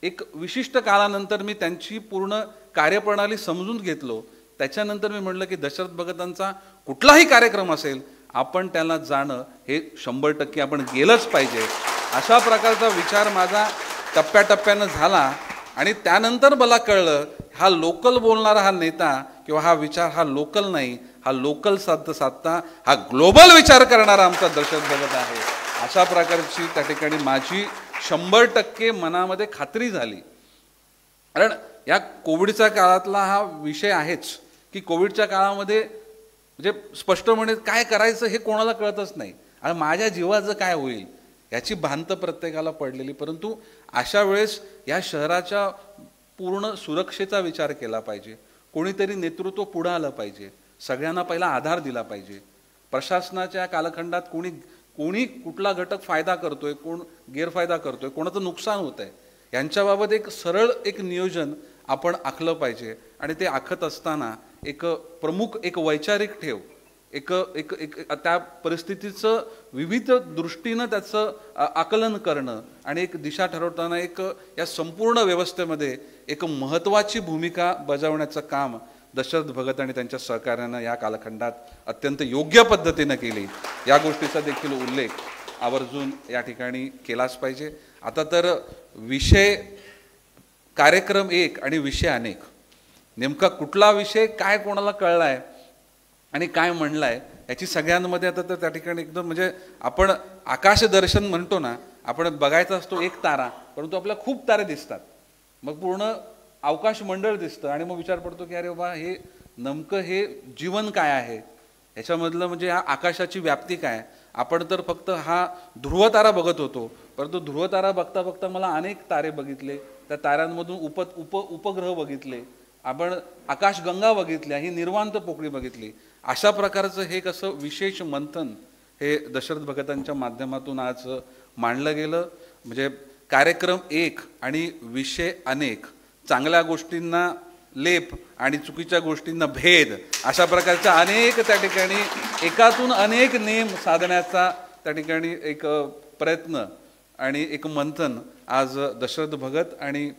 एक विशिष्ट काळानंतर मी त्यांची पूर्ण कार्यप्रणाली समजून घेतलो. त्याच्यानंतर मी म्हटलं की दशरथ भगतांचा कुठलाही कार्यक्रम असेल आपण त्याला जाणं हे 100% आपण गेलंच पाहिजे. अशा प्रकारचा विचार माझा टप्प्याटप्प्यानं झाला आणि त्यानंतर मला कळलं हा लोकल बोलणारा हा नेता किंवा हा विचार हा लोकल नाही, हा लोकल साधता हा ग्लोबल विचार करणारा आमचा दशरथ भगत आहे. अशा प्रकारची त्या ठिकाणी माझी 100% मनामध्ये खात्री झाली. कारण या कोविडच्या काळातला हा विषय आहेच की कोविडच्या काळामध्ये म्हणजे स्पष्टपणे काय करायचं हे कोणाला कळतच नाही आणि माझ्या जीवाचं काय होईल याची भांत प्रत्येकाला पडलेली. परंतु अशा वेळेस या शहराच्या पूर्ण सुरक्षेचा विचार केला पाहिजे. कोणीतरी नेतृत्व पुढं आलं पाहिजे. सगळ्यांना पहिला आधार दिला पाहिजे. प्रशासनाच्या कालखंडात कोणी कुठला घटक फायदा करतोय, कोण गैरफायदा करतोय, कोणाचं नुकसान होत आहे यांच्याबाबत एक सरळ एक नियोजन आपण आखलं पाहिजे. आणि ते आखत असताना एक प्रमुख एक वैचारिक ठेव एक एक एक त्या परिस्थितीचं विविध दृष्टीनं त्याचं आकलन करणं आणि एक दिशा ठरवताना एक या संपूर्ण व्यवस्थेमध्ये एक महत्त्वाची भूमिका बजावण्याचं काम दशरथ भगत आणि त्यांच्या सहकार्यानं या कालखंडात अत्यंत योग्य पद्धतीनं केली. या गोष्टीचा देखील उल्लेख आवर्जून या ठिकाणी केलाच पाहिजे. आता तर विषय कार्यक्रम एक आणि विषय अनेक, नेमका कुठला विषय काय कोणाला कळलाय आणि काय म्हणलाय याची सगळ्यांमध्ये आता तर त्या ठिकाणी एकदम म्हणजे आपण आकाश दर्शन म्हणतो ना, आपण बघायचा असतो एक तारा परंतु आपल्याला खूप तारे दिसतात, मग पूर्ण अवकाश मंडळ दिसतं आणि मग विचार पडतो की अरे बाबा हे नेमकं हे जीवन काय आहे याच्यामधलं, म्हणजे या आकाशाची व्याप्ती काय. आपण तर फक्त हा ध्रुवतारा बघत होतो परंतु ध्रुवतारा बघता बघता मला अनेक तारे बघितले, त्या ताऱ्यांमधून उपग्रह बघितले, आपण आकाशगंगा बघितल्या, ही निर्वांत पोकळी बघितली. अशा प्रकारचं हे कसं विशेष मंथन हे दशरथ भगतांच्या माध्यमातून आज मांडलं गेलं. म्हणजे कार्यक्रम एक आणि विषय अनेक, चांगल्या गोष्टींना लेप आणि चुकीच्या गोष्टींना भेद, अशा प्रकारच्या अनेक त्या ठिकाणी एकातून अनेक नेम साधण्याचा त्या ठिकाणी एक प्रयत्न आणि एक मंथन आज दशरथ भगत आणि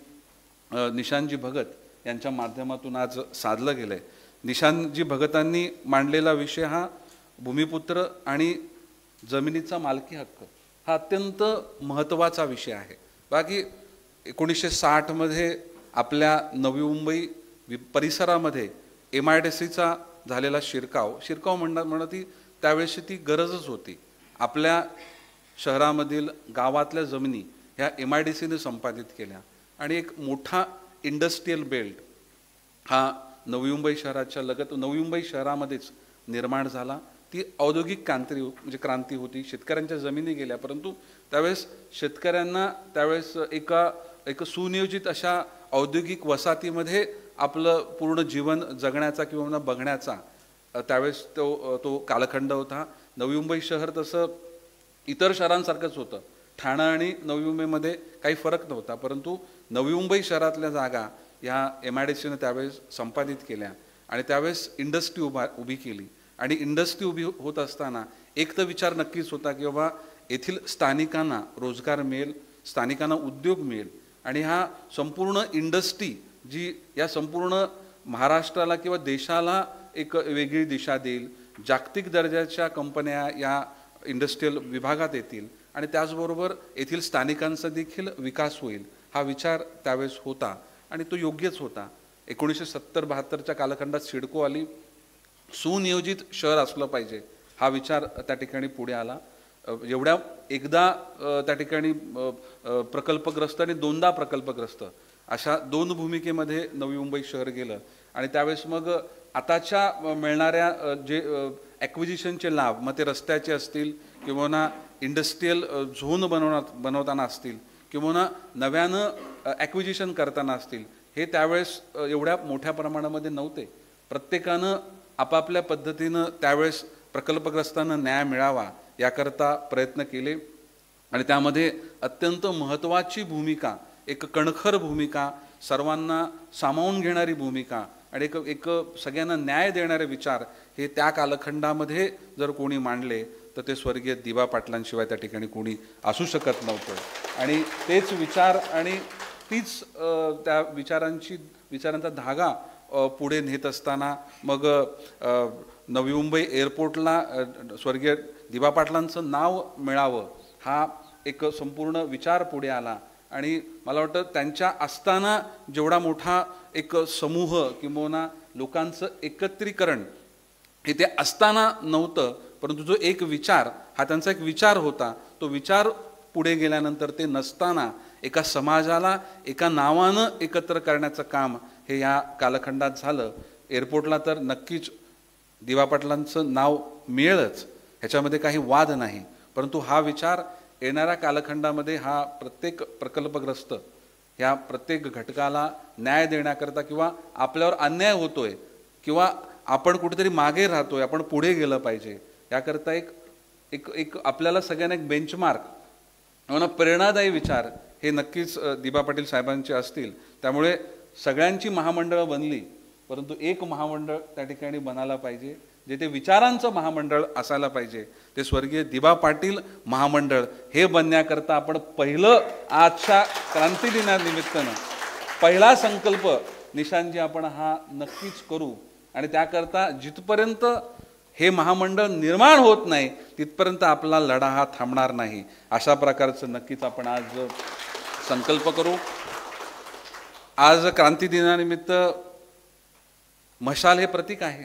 निशांतजी भगत यांच्या माध्यमातून आज साधलं गेलंय. निशांतजी भगतांनी मांडलेला विषय हा भूमिपुत्र आणि जमिनीचा मालकी हक्क हा अत्यंत महत्त्वाचा विषय आहे. बाकी 1960 मध्ये आपल्या नवी मुंबई परिसरामध्ये MIDCचा झालेला शिरकाव म्हणती त्यावेळेस ती गरजच होती. आपल्या शहरामधील गावातल्या जमिनी ह्या MIDCने संपादित केल्या आणि एक मोठा इंडस्ट्रियल बेल्ट हा नवी मुंबई शहराच्या लगत नवी मुंबई शहरामध्येच निर्माण झाला. ती औद्योगिक क्रांती होती. शेतकऱ्यांच्या जमिनी गेल्या परंतु त्यावेळेस शेतकऱ्यांना त्यावेळेस एक सुनियोजित अशा औद्योगिक वसाहतीमध्ये आपलं पूर्ण जीवन जगण्याचा किंवा बघण्याचा त्यावेळेस तो कालखंड होता. नवी मुंबई शहर तसं इतर शहरांसारखंच होतं. ठाणा आणि नवी मुंबईमध्ये काही फरक नव्हता परंतु नवी मुंबई शहरातल्या जागा या MIDCने त्यावेळेस संपादित केल्या आणि त्यावेळेस इंडस्ट्री उभी केली. आणि इंडस्ट्री उभी होत असताना एक तर विचार नक्कीच होता की बाबा येथील स्थानिकांना रोजगार मिळेल, स्थानिकांना उद्योग मिळेल आणि हा संपूर्ण इंडस्ट्री जी या संपूर्ण महाराष्ट्राला किंवा देशाला एक वेगळी दिशा देईल. जागतिक दर्जाच्या कंपन्या या इंडस्ट्रियल विभागात येतील आणि त्याचबरोबर येथील स्थानिकांचा देखील विकास होईल हा विचार त्यावेळेस होता आणि तो योग्यच होता. 1970-72च्या कालखंडात सिडको आली. सुनियोजित शहर असलं पाहिजे हा विचार त्या ठिकाणी पुढे आला. एवढ्या एकदा त्या ठिकाणी प्रकल्पग्रस्त आणि दोनदा प्रकल्पग्रस्त अशा दोन भूमिकेमध्ये नवी मुंबई शहर गेलं आणि त्यावेळेस मग आताच्या मिळणाऱ्या जे ॲक्विजिशनचे लाभ मग ते रस्त्याचे असतील किंवा ना इंडस्ट्रियल झोन बनवताना असतील किंवा ना नव्यानं ॲक्विजिशन करताना असतील हे त्यावेळेस एवढ्या मोठ्या प्रमाणामध्ये नव्हते. प्रत्येकानं आपापल्या पद्धतीनं त्यावेळेस प्रकल्पग्रस्तांना न्याय मिळावा याकरता प्रयत्न केले आणि त्यामध्ये अत्यंत महत्त्वाची भूमिका, एक कणखर भूमिका, सर्वांना सामावून घेणारी भूमिका आणि एक सगळ्यांना न्याय देणारे विचार हे त्या कालखंडामध्ये जर कोणी मांडले तर ते स्वर्गीय दिबा पाटलांशिवाय त्या ठिकाणी कोणी असू शकत नव्हतं. आणि तेच विचार आणि तीच त्या विचारांचा धागा पुढे नेत असताना मग नवी मुंबई एअरपोर्टला स्वर्गीय दिबा पाटलांचं नाव मिळावं हा एक संपूर्ण विचार पुढे आला. आणि मला वाटतं त्यांच्या असताना जेवढा मोठा एक समूह किंवा लोकांचं एकत्रीकरण हे ते असताना नव्हतं, परंतु जो एक विचार हा त्यांचा एक विचार होता, तो विचार पुढे गेल्यानंतर ते नसताना एका समाजाला एका नावानं एकत्र करण्याचं काम हे या कालखंडात झालं. एअरपोर्टला तर नक्कीच दिबा पाटलांचं नाव मिळेलच, ह्याच्यामध्ये काही वाद नाही, परंतु हा विचार येणाऱ्या कालखंडामध्ये हा प्रत्येक प्रकल्पग्रस्त ह्या प्रत्येक घटकाला न्याय देण्याकरता किंवा आपल्यावर अन्याय होतोय किंवा आपण कुठेतरी मागे राहतोय, आपण पुढे गेलं पाहिजे याकरता एक एक एक आपल्याला सगळ्यांना एक बेंचमार्क म्हणून प्रेरणादायी विचार हे नक्कीच दिबा पाटील साहेबांचे असतील. त्यामुळे सगळ्यांची महामंडळं बनली, परंतु एक महामंडळ त्या ठिकाणी बनायला पाहिजे, जे ते विचारांचं महामंडळ असायला पाहिजे. ते स्वर्गीय दिबा पाटील महामंडळ हे बनण्याकरता आपण पहिलं आजच्या क्रांती दिनानिमित्तानं पहिला संकल्प निशांजी आपण हा नक्कीच करू. आणि त्याकरता जिथपर्यंत हे महामंडळ निर्माण होत नाही तिथपर्यंत आपला लढा हा थांबणार नाही. अशा प्रकारचं नक्कीच आपण आज संकल्प करू. आज क्रांती दिनानिमित्त मशाल हे प्रतीक आहे,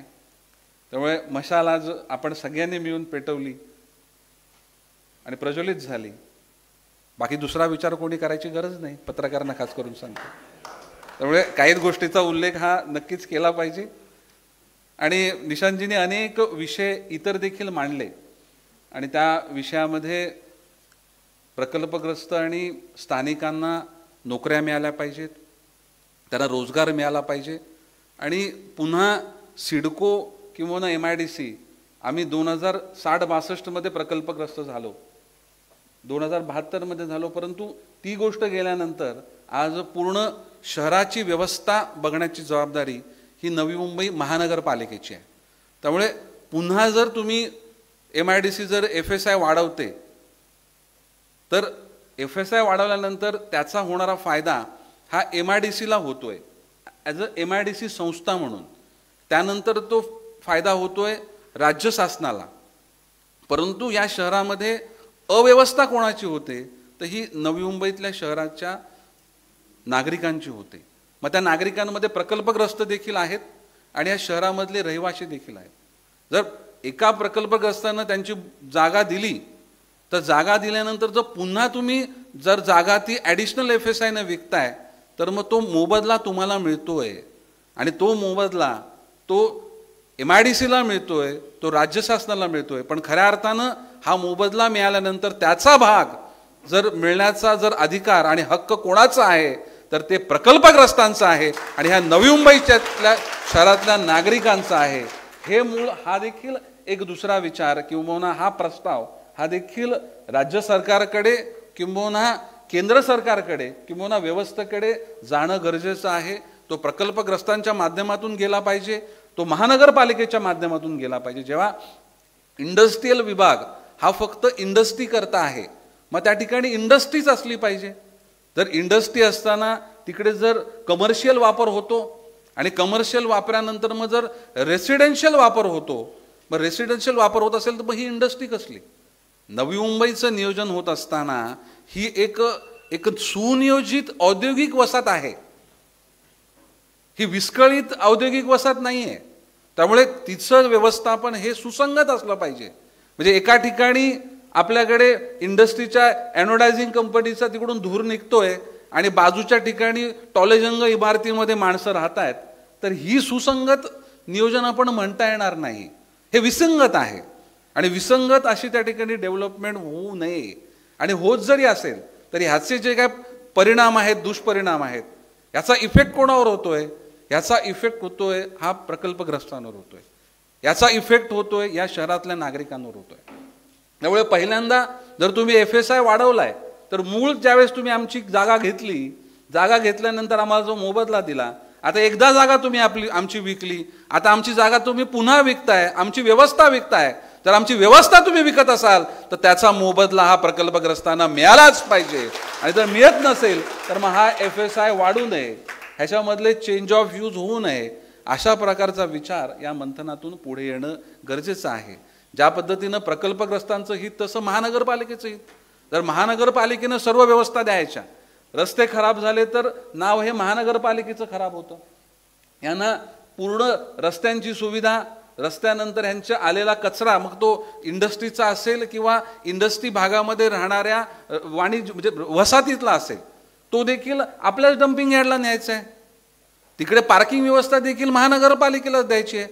त्यामुळे मशाल आज आपण सगळ्यांनी मिळून पेटवली आणि प्रज्वलित झाली. बाकी दुसरा विचार कोणी करायची गरज नाही, पत्रकारांना खास करून सांगतो. त्यामुळे काही गोष्टीचा उल्लेख हा नक्कीच केला पाहिजे. आणि निशांतजींनी अनेक विषय इतर देखील मांडले आणि त्या विषयामध्ये प्रकल्पग्रस्त आणि स्थानिकांना नोकऱ्या मिळाल्या पाहिजेत, त्यांना रोजगार मिळाला पाहिजे. आणि पुन्हा सिडको किंवा MIDC आम्ही 2060-62 मध्ये प्रकल्पग्रस्त झालो, 2072 मध्ये झालो, परंतु ती गोष्ट गेल्यानंतर आज पूर्ण शहराची व्यवस्था बघण्याची जबाबदारी ही नवी मुंबई महानगरपालिकेची आहे. त्यामुळे पुन्हा जर तुम्ही MIDC जर FSI वाढवते तर FSI वाढवल्यानंतर त्याचा होणारा फायदा हा MIDCला होतोय ॲज MIDC संस्था म्हणून, त्यानंतर तो फायदा होतोय राज्य शासनाला. परंतु या शहरामध्ये अव्यवस्था कोणाची होते तर ही नवी मुंबईतल्या शहराच्या नागरिकांची होते. मग त्या नागरिकांमध्ये प्रकल्पग्रस्त देखील आहेत आणि या शहरामधले रहिवासी देखील आहेत. जर एका प्रकल्पग्रस्तांना त्यांची जागा दिली तर जागा दिल्यानंतर जर पुन्हा तुम्ही जर जागा ती ॲडिशनल FSIने विकताय तर मग तो मोबदला तुम्हाला मिळतोय आणि तो मोबदला तो MIDCला मिळतोय, तो राज्य शासनाला मिळतोय. पण खऱ्या अर्थानं हा मोबदला मिळाल्यानंतर त्याचा भाग जर मिळण्याचा जर अधिकार आणि हक्क कोणाचा आहे तर ते प्रकल्पग्रस्तांचा आहे आणि ह्या नवी मुंबईच्या शहरातल्या नागरिकांचा आहे. हे मूळ हा देखील एक दुसरा विचार किंबहुना हा प्रस्ताव हा देखील राज्य सरकारकडे किंबहुना केंद्र सरकारकडे किंबहुना व्यवस्थेकडे जाणं गरजेचं आहे. तो प्रकल्पग्रस्तांच्या माध्यमातून गेला पाहिजे, तो महानगरपालिकेच्या माध्यमातून गेला पाहिजे. जेव्हा इंडस्ट्रियल विभाग हा फक्त इंडस्ट्री करता आहे, मग त्या ठिकाणी इंडस्ट्रीच असली पाहिजे. जर इंडस्ट्री असताना तिकडे जर कमर्शियल वापर होतो आणि कमर्शियल वापरानंतर मग जर रेसिडेन्शियल वापर होतो, मग रेसिडेन्शियल वापर होत असेल तर मग ही इंडस्ट्री कसली. नवी मुंबईचं नियोजन होत असताना ही एक सुनियोजित औद्योगिक वसाहत आहे, ही विस्कळीत औद्योगिक वसाहत नाही आहे. त्यामुळे तिचं व्यवस्थापन हे सुसंगत असलं पाहिजे. म्हणजे एका ठिकाणी आपल्याकडे इंडस्ट्रीच्या ॲनोडायझिंग कंपनीचा तिकडून धूर निघतोय आणि बाजूच्या ठिकाणी टॉलेजंग इमारतीमध्ये माणसं राहत आहेत, तर ही सुसंगत नियोजन आपण म्हणता येणार नाही. हे विसंगत आहे आणि विसंगत अशी त्या ठिकाणी डेव्हलपमेंट होऊ नये. आणि होत जरी असेल तरी ह्याचे जे काय परिणाम आहेत, दुष्परिणाम आहेत, याचा इफेक्ट कोणावर होतोय? याचा इफेक्ट होतोय हा प्रकल्पग्रस्तांवर होतोय, याचा इफेक्ट होतोय या शहरातल्या नागरिकांवर होतोय. त्यामुळे पहिल्यांदा जर तुम्ही FSI वाढवलाय तर मूळ ज्यावेळेस तुम्ही आमची जागा घेतली, जागा घेतल्यानंतर आम्हाला जो मोबदला दिला, आता एकदा जागा तुम्ही आमची विकली, आता आमची जागा तुम्ही पुन्हा विकताय, आमची व्यवस्था विकताय. जर आमची व्यवस्था तुम्ही विकत असाल तर त्याचा मोबदला हा प्रकल्पग्रस्तांना मिळालाच पाहिजे. आणि जर मिळत नसेल तर मग हा FSI वाढू नये, ह्याच्यामधले चेंज ऑफ यूज होऊ नये अशा प्रकारचा विचार या मंथनातून पुढे येणं गरजेचं आहे. ज्या पद्धतीनं प्रकल्पग्रस्तांचं हित तसं महानगरपालिकेचं हित. जर महानगरपालिकेनं सर्व व्यवस्था द्यायच्या, रस्ते खराब झाले तर नाव हे महानगरपालिकेचं खराब होतं. यांना पूर्ण रस्त्यांची सुविधा, रस्त्यानंतर ह्यांच्या आलेला कचरा, मग तो इंडस्ट्रीचा असेल किंवा इंडस्ट्री भागामध्ये राहणाऱ्या वाणिज्य म्हणजे वसाहतीतला असेल, तो देखील आपल्याच डम्पिंग यार्डला न्यायचा आहे. तिकडे पार्किंग व्यवस्था देखील महानगरपालिकेलाच द्यायची आहे.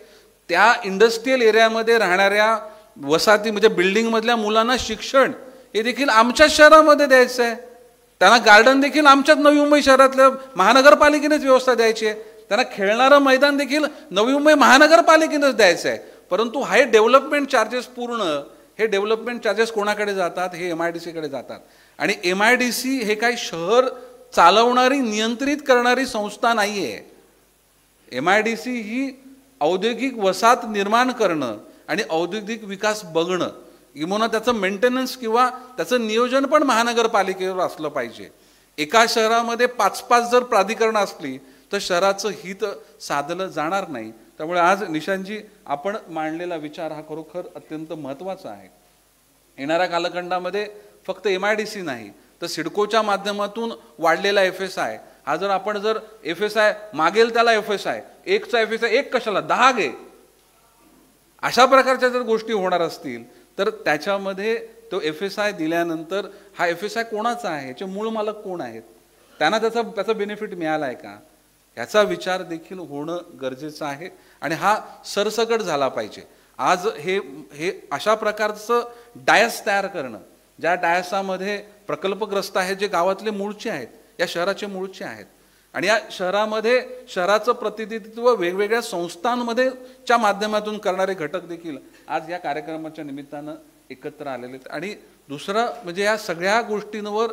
त्या इंडस्ट्रियल एरियामध्ये राहणाऱ्या वसाहती म्हणजे बिल्डिंगमधल्या मुलांना शिक्षण हे देखील आमच्याच शहरामध्ये द्यायचं आहे. त्यांना गार्डन देखील आमच्याच नवी मुंबई शहरातल्या महानगरपालिकेनेच व्यवस्था द्यायची आहे. त्यांना खेळणारं मैदान देखील नवी मुंबई महानगरपालिकेनेच द्यायचं आहे. परंतु हे डेव्हलपमेंट चार्जेस हे डेव्हलपमेंट चार्जेस कोणाकडे जातात? हे MIDC कडे जातात. आणि MIDC हे काही शहर चालवणारी, नियंत्रित करणारी संस्था नाहीये. MIDC ही औद्योगिक वसाहत निर्माण करणं आणि औद्योगिक विकास बघणं, किंवा त्याचं मेंटेनन्स किंवा त्याचं नियोजन पण महानगरपालिकेवर असलं पाहिजे. एका शहरामध्ये 5-5 जर प्राधिकरणं असली तर शहराचं हित साधलं जाणार नाही. त्यामुळे आज निशांतजी आपण मांडलेला विचार हा खरोखर अत्यंत महत्त्वाचा आहे. येणाऱ्या कालखंडामध्ये फक्त MIDC नाही तर सिडकोच्या माध्यमातून वाढलेला FSI हा जर आपण जर FSI मागेल त्याला FSI, एकचा FSI, एक कशाला 10 घे, अशा प्रकारच्या जर गोष्टी होणार असतील तर त्याच्यामध्ये तो FSI दिल्यानंतर हा FSI कोणाचा आहे, याचे मूळ मालक कोण आहेत, त्यांना त्याचा बेनिफिट मिळाला आहे का, याचा विचार देखील होणं गरजेचं आहे. आणि हा सरसकट झाला पाहिजे. आज हे अशा प्रकारचं डायस तयार करणं, ज्या डायसामध्ये प्रकल्पग्रस्त आहेत, जे गावातले मूळचे आहेत, या शहराचे मूळचे आहेत, आणि या शहरामध्ये शहराचं प्रतिनिधित्व वेगवेगळ्या संस्थांमध्ये च्या माध्यमातून करणारे घटक देखील आज या कार्यक्रमाच्या निमित्तानं एकत्र आलेले आहेत. आणि दुसरं म्हणजे या सगळ्या गोष्टींवर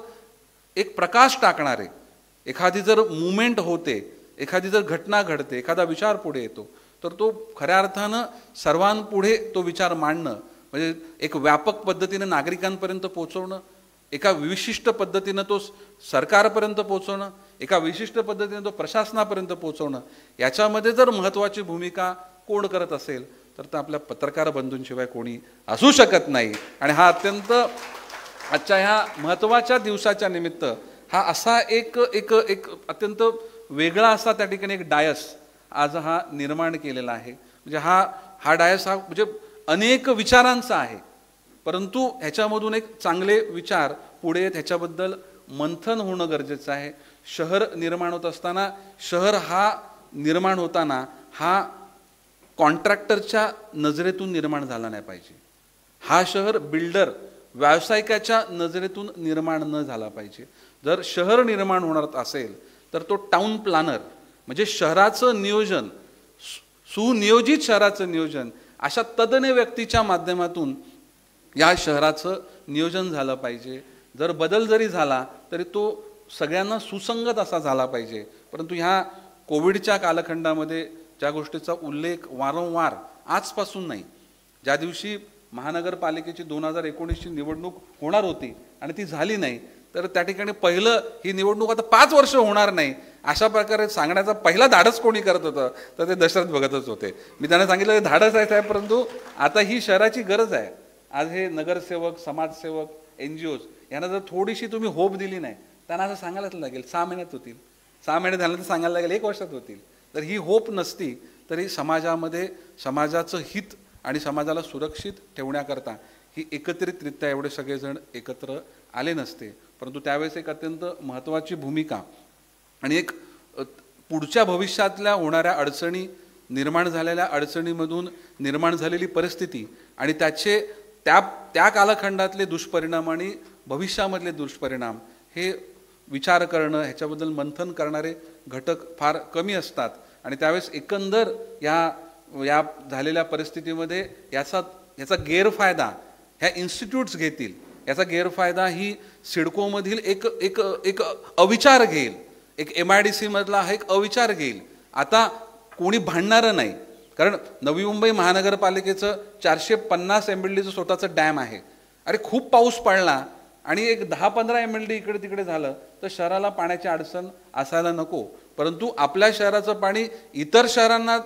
एक प्रकाश टाकणारे, एखादी जर मुवमेंट होते, एखादी जर घटना घडते, एखादा विचार पुढे येतो, तर तो खऱ्या अर्थानं सर्वांपुढे तो विचार मांडणं, म्हणजे एक व्यापक पद्धतीने नागरिकांपर्यंत पोहोचवणं, एका विशिष्ट पद्धतीनं तो सरकारपर्यंत पोहोचवणं, एका विशिष्ट पद्धतीने तो प्रशासनापर्यंत पोहोचवणं, याच्यामध्ये जर महत्त्वाची भूमिका कोण करत असेल तर आपल्या पत्रकार बंधूंशिवाय कोणी असू शकत नाही. आणि हा अत्यंत आजच्या ह्या महत्त्वाच्या दिवसाच्या निमित्त हा असा एक अत्यंत वेगळा असा त्या ठिकाणी एक डायस आज हा निर्माण केलेला आहे. म्हणजे हा डायस हा म्हणजे अनेक विचारांचा आहे, परंतु ह्याच्यामधून एक चांगले विचार पुढे येत, ह्याच्याबद्दल मंथन होणं गरजेचं आहे. शहर निर्माण होत असताना, शहर हा निर्माण होताना हा कॉन्ट्रॅक्टरच्या नजरेतून निर्माण झाला नाही पाहिजे. हा शहर बिल्डर व्यावसायिकाच्या नजरेतून निर्माण न झाला पाहिजे. जर शहर निर्माण होणार असेल तर तो टाउन प्लॅनर म्हणजे शहराचं नियोजन, सुनियोजित शहराचं नियोजन अशा तज्ञ व्यक्तीच्या माध्यमातून या शहराचं नियोजन झालं पाहिजे. जर बदल जरी झाला तरी तो सगळ्यांना सुसंगत असा झाला पाहिजे. परंतु ह्या कोविडच्या कालखंडामध्ये ज्या गोष्टीचा उल्लेख वारंवार आजपासून नाही, ज्या दिवशी महानगरपालिकेची 2019ची निवडणूक होणार होती आणि ती झाली नाही, तर त्या ठिकाणी पहिलं ही निवडणूक आता 5 वर्ष होणार नाही अशा प्रकारे सांगण्याचा पहिला धाडस कोणी करत होतं तर ते दशरथ भगतच होते. मी त्यांना सांगितलं धाडस आहे साहेब, परंतु आता ही शहराची गरज आहे. आज हे नगरसेवक, समाजसेवक, NGOज यांना जर थोडीशी तुम्ही होप दिली नाही, त्यांना असं सांगायलाच लागेल 6 महिन्यात होतील, 6 महिने झालं तर सांगायला लागेल 1 वर्षात होतील. तर ही होप नसती तरी समाजामध्ये समाजाचं हित आणि समाजाला सुरक्षित ठेवण्याकरता ही एकत्रितरित्या एवढे सगळेजण एकत्र आले नसते. परंतु त्यावेळेस एक अत्यंत महत्त्वाची भूमिका आणि एक पुढच्या भविष्यातल्या होणाऱ्या अडचणी, निर्माण झालेल्या अडचणीमधून निर्माण झालेली परिस्थिती आणि त्याचे त्या कालखंडातले दुष्परिणाम आणि भविष्यामधले दुष्परिणाम हे विचार करणं, ह्याच्याबद्दल मंथन करणारे घटक फार कमी असतात. आणि त्यावेळेस एकंदर या झालेल्या परिस्थितीमध्ये याचा गैरफायदा ह्या इन्स्टिट्यूट्स घेतील, याचा गैरफायदा ही सिडकोमधील एक अविचार घेईल, एक MIDC मधला हा एक अविचार घेईल. आता कोणी भांडणारं नाही, कारण नवी मुंबई महानगरपालिकेचं 450 MLDचं स्वतःचं डॅम आहे. अरे खूप पाऊस पडला आणि एक 10-15 MLD इकडे तिकडे झालं तर शहराला पाण्याची अडचण असायला नको. परंतु आपल्या शहराचं पाणी इतर शहरांना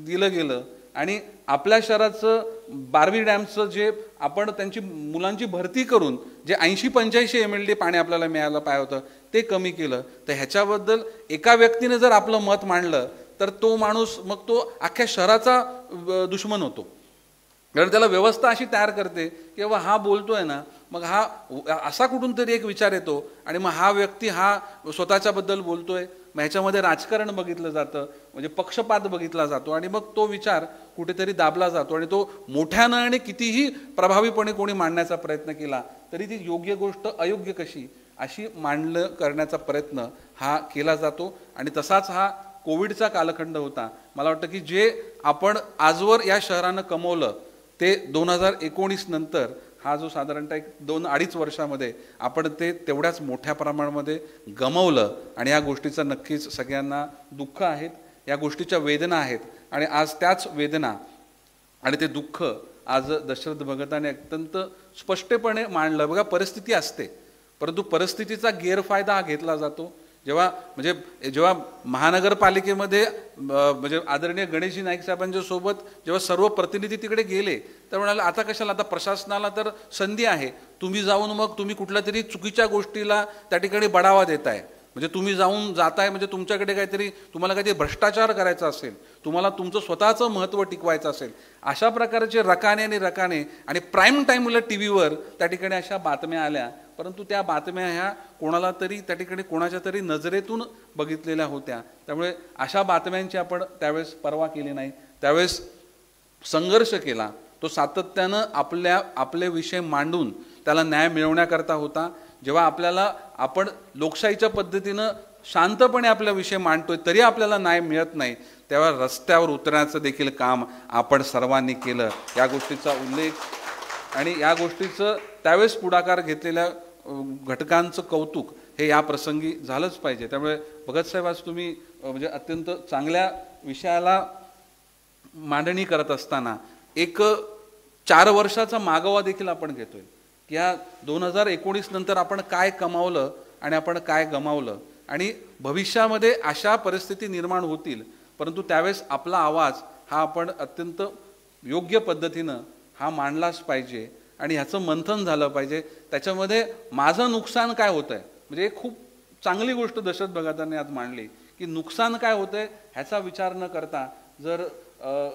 दिलं गेलं आणि आपल्या शहराचं बारवी डॅमचं जे आपण त्यांची मुलांची भरती करून जे 80-85 MLD पाणी आपल्याला मिळायला पाहिजे होतं ते कमी केलं. तर ह्याच्याबद्दल एका व्यक्तीने जर आपलं मत मांडलं तर तो माणूस मग तो अख्ख्या शहराचा दुश्मन होतो. कारण त्याला व्यवस्था अशी तयार करते की बाबा हा बोलतोय ना, मग हा असा कुठून तरी एक विचार येतो आणि मग हा व्यक्ती हा स्वतःच्याबद्दल बोलतोय, मग ह्याच्यामध्ये राजकारण बघितलं जातं, म्हणजे पक्षपात बघितला जातो आणि मग तो विचार कुठेतरी दाबला जातो आणि तो मोठ्यानं आणि कितीही प्रभावीपणे कोणी मांडण्याचा प्रयत्न केला तरी ती योग्य गोष्ट अयोग्य कशी अशी मांडणं करण्याचा प्रयत्न हा केला जातो. आणि तसाच हा कोविडचा कालखंड होता. मला वाटतं की जे आपण आजवर या शहरानं कमवलं ते 2019 नंतर हा जो साधारणतः 2-2.5 वर्षामध्ये आपण ते तेवढ्याच मोठ्या प्रमाणामध्ये गमावलं आणि या गोष्टीचं नक्कीच सगळ्यांना दुःख आहेत, या गोष्टीच्या वेदना आहेत. आणि आज त्याच वेदना आणि ते दुःख आज दशरथ भगताने अत्यंत स्पष्टपणे मांडलं. बघा, परिस्थिती असते परंतु परिस्थितीचा गैरफायदा हा घेतला जातो. जेव्हा महानगरपालिकेमध्ये म्हणजे आदरणीय गणेशजी नाईक साहेबांच्या सोबत जेव्हा सर्व प्रतिनिधी तिकडे गेले तर म्हणाले आता कशाला, आता प्रशासनाला तर संधी आहे, तुम्ही जाऊन मग तुम्ही कुठल्या तरी चुकीच्या गोष्टीला त्या ठिकाणी बढावा देताय, म्हणजे तुम्ही जाताय म्हणजे तुमच्याकडे काहीतरी तुम्हाला काहीतरी भ्रष्टाचार करायचा असेल, तुम्हाला तुमचं स्वतःचं महत्त्व टिकवायचं असेल, अशा प्रकारचे रकाने आणि प्राईम टाईमला टीव्हीवर त्या ठिकाणी अशा बातम्या आल्या. परंतु त्या बातम्या ह्या कोणाला तरी त्या ठिकाणी कोणाच्या तरी नजरेतून बघितलेल्या होत्या. त्यामुळे अशा बातम्यांची आपण त्यावेळेस पर्वा केली नाही, त्यावेळेस संघर्ष केला. तो सातत्यानं आपले विषय मांडून त्याला न्याय मिळवण्याकरता होता. जेव्हा आपण लोकशाहीच्या पद्धतीनं शांतपणे आपला विषय मांडतोय तरी आपल्याला न्याय मिळत नाही, तेव्हा रस्त्यावर उतरण्याचं देखील काम आपण सर्वांनी केलं. या गोष्टीचा उल्लेख आणि या गोष्टीचं त्यावेळेस पुढाकार घेतलेल्या घटकांचं कौतुक हे या प्रसंगी झालंच पाहिजे. त्यामुळे भगतसाहेब आज तुम्ही म्हणजे अत्यंत चांगल्या विषयाला मांडणी करत असताना एक 4 वर्षाचा मागोवा देखील आपण घेतोय की या 2019 नंतर आपण काय कमावलं आणि आपण काय गमावलं आणि भविष्यामध्ये अशा परिस्थिती निर्माण होतील, परंतु त्यावेळेस आपला आवाज हा आपण अत्यंत योग्य पद्धतीनं हा मांडलाच पाहिजे आणि ह्याचं मंथन झालं पाहिजे. त्याच्यामध्ये माझं नुकसान काय होतंय, म्हणजे एक खूप चांगली गोष्ट दशरथ भगतांनी आज मांडली की नुकसान काय होतंय ह्याचा विचार न करता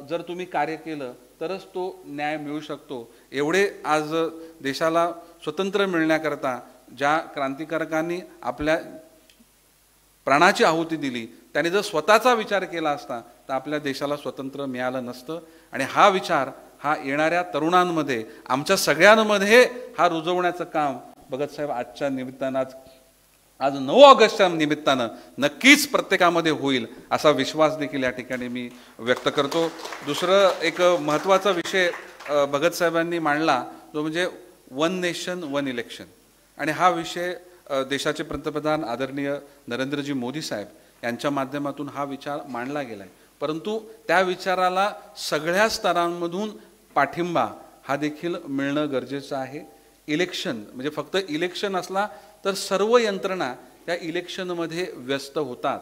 जर तुम्ही कार्य केलं तरच तो न्याय मिळू शकतो. एवढे आज देशाला स्वतंत्र मिळण्याकरता ज्या क्रांतिकारकांनी आपल्या प्राणाची आहुती दिली त्यांनी जर स्वतःचा विचार केला असता तर आपल्या देशाला स्वतंत्र मिळालं नसतं. आणि हा विचार हा येणाऱ्या तरुणांमध्ये आमच्या सगळ्यांमध्ये हा रुजवण्याचं काम भगतसाहेब आजच्या निमित्तानं आज 9 ऑगस्टच्या निमित्तानं नक्कीच प्रत्येकामध्ये होईल असा विश्वास देखील या ठिकाणी मी व्यक्त करतो. दुसरं एक महत्त्वाचा विषय भगतसाहेबांनी मांडला जो म्हणजे 1 नेशन 1 इलेक्शन. आणि हा विषय देशाचे पंतप्रधान आदरणीय नरेंद्रजी मोदी साहेब यांच्या माध्यमातून हा विचार मांडला गेला आहे. परंतु त्या विचाराला सगळ्या स्तरांमधून पाठिंबा हा देखील मिळणं गरजेचं आहे. इलेक्शन म्हणजे फक्त इलेक्शन असला तर सर्व यंत्रणा त्या इलेक्शनमध्ये व्यस्त होतात.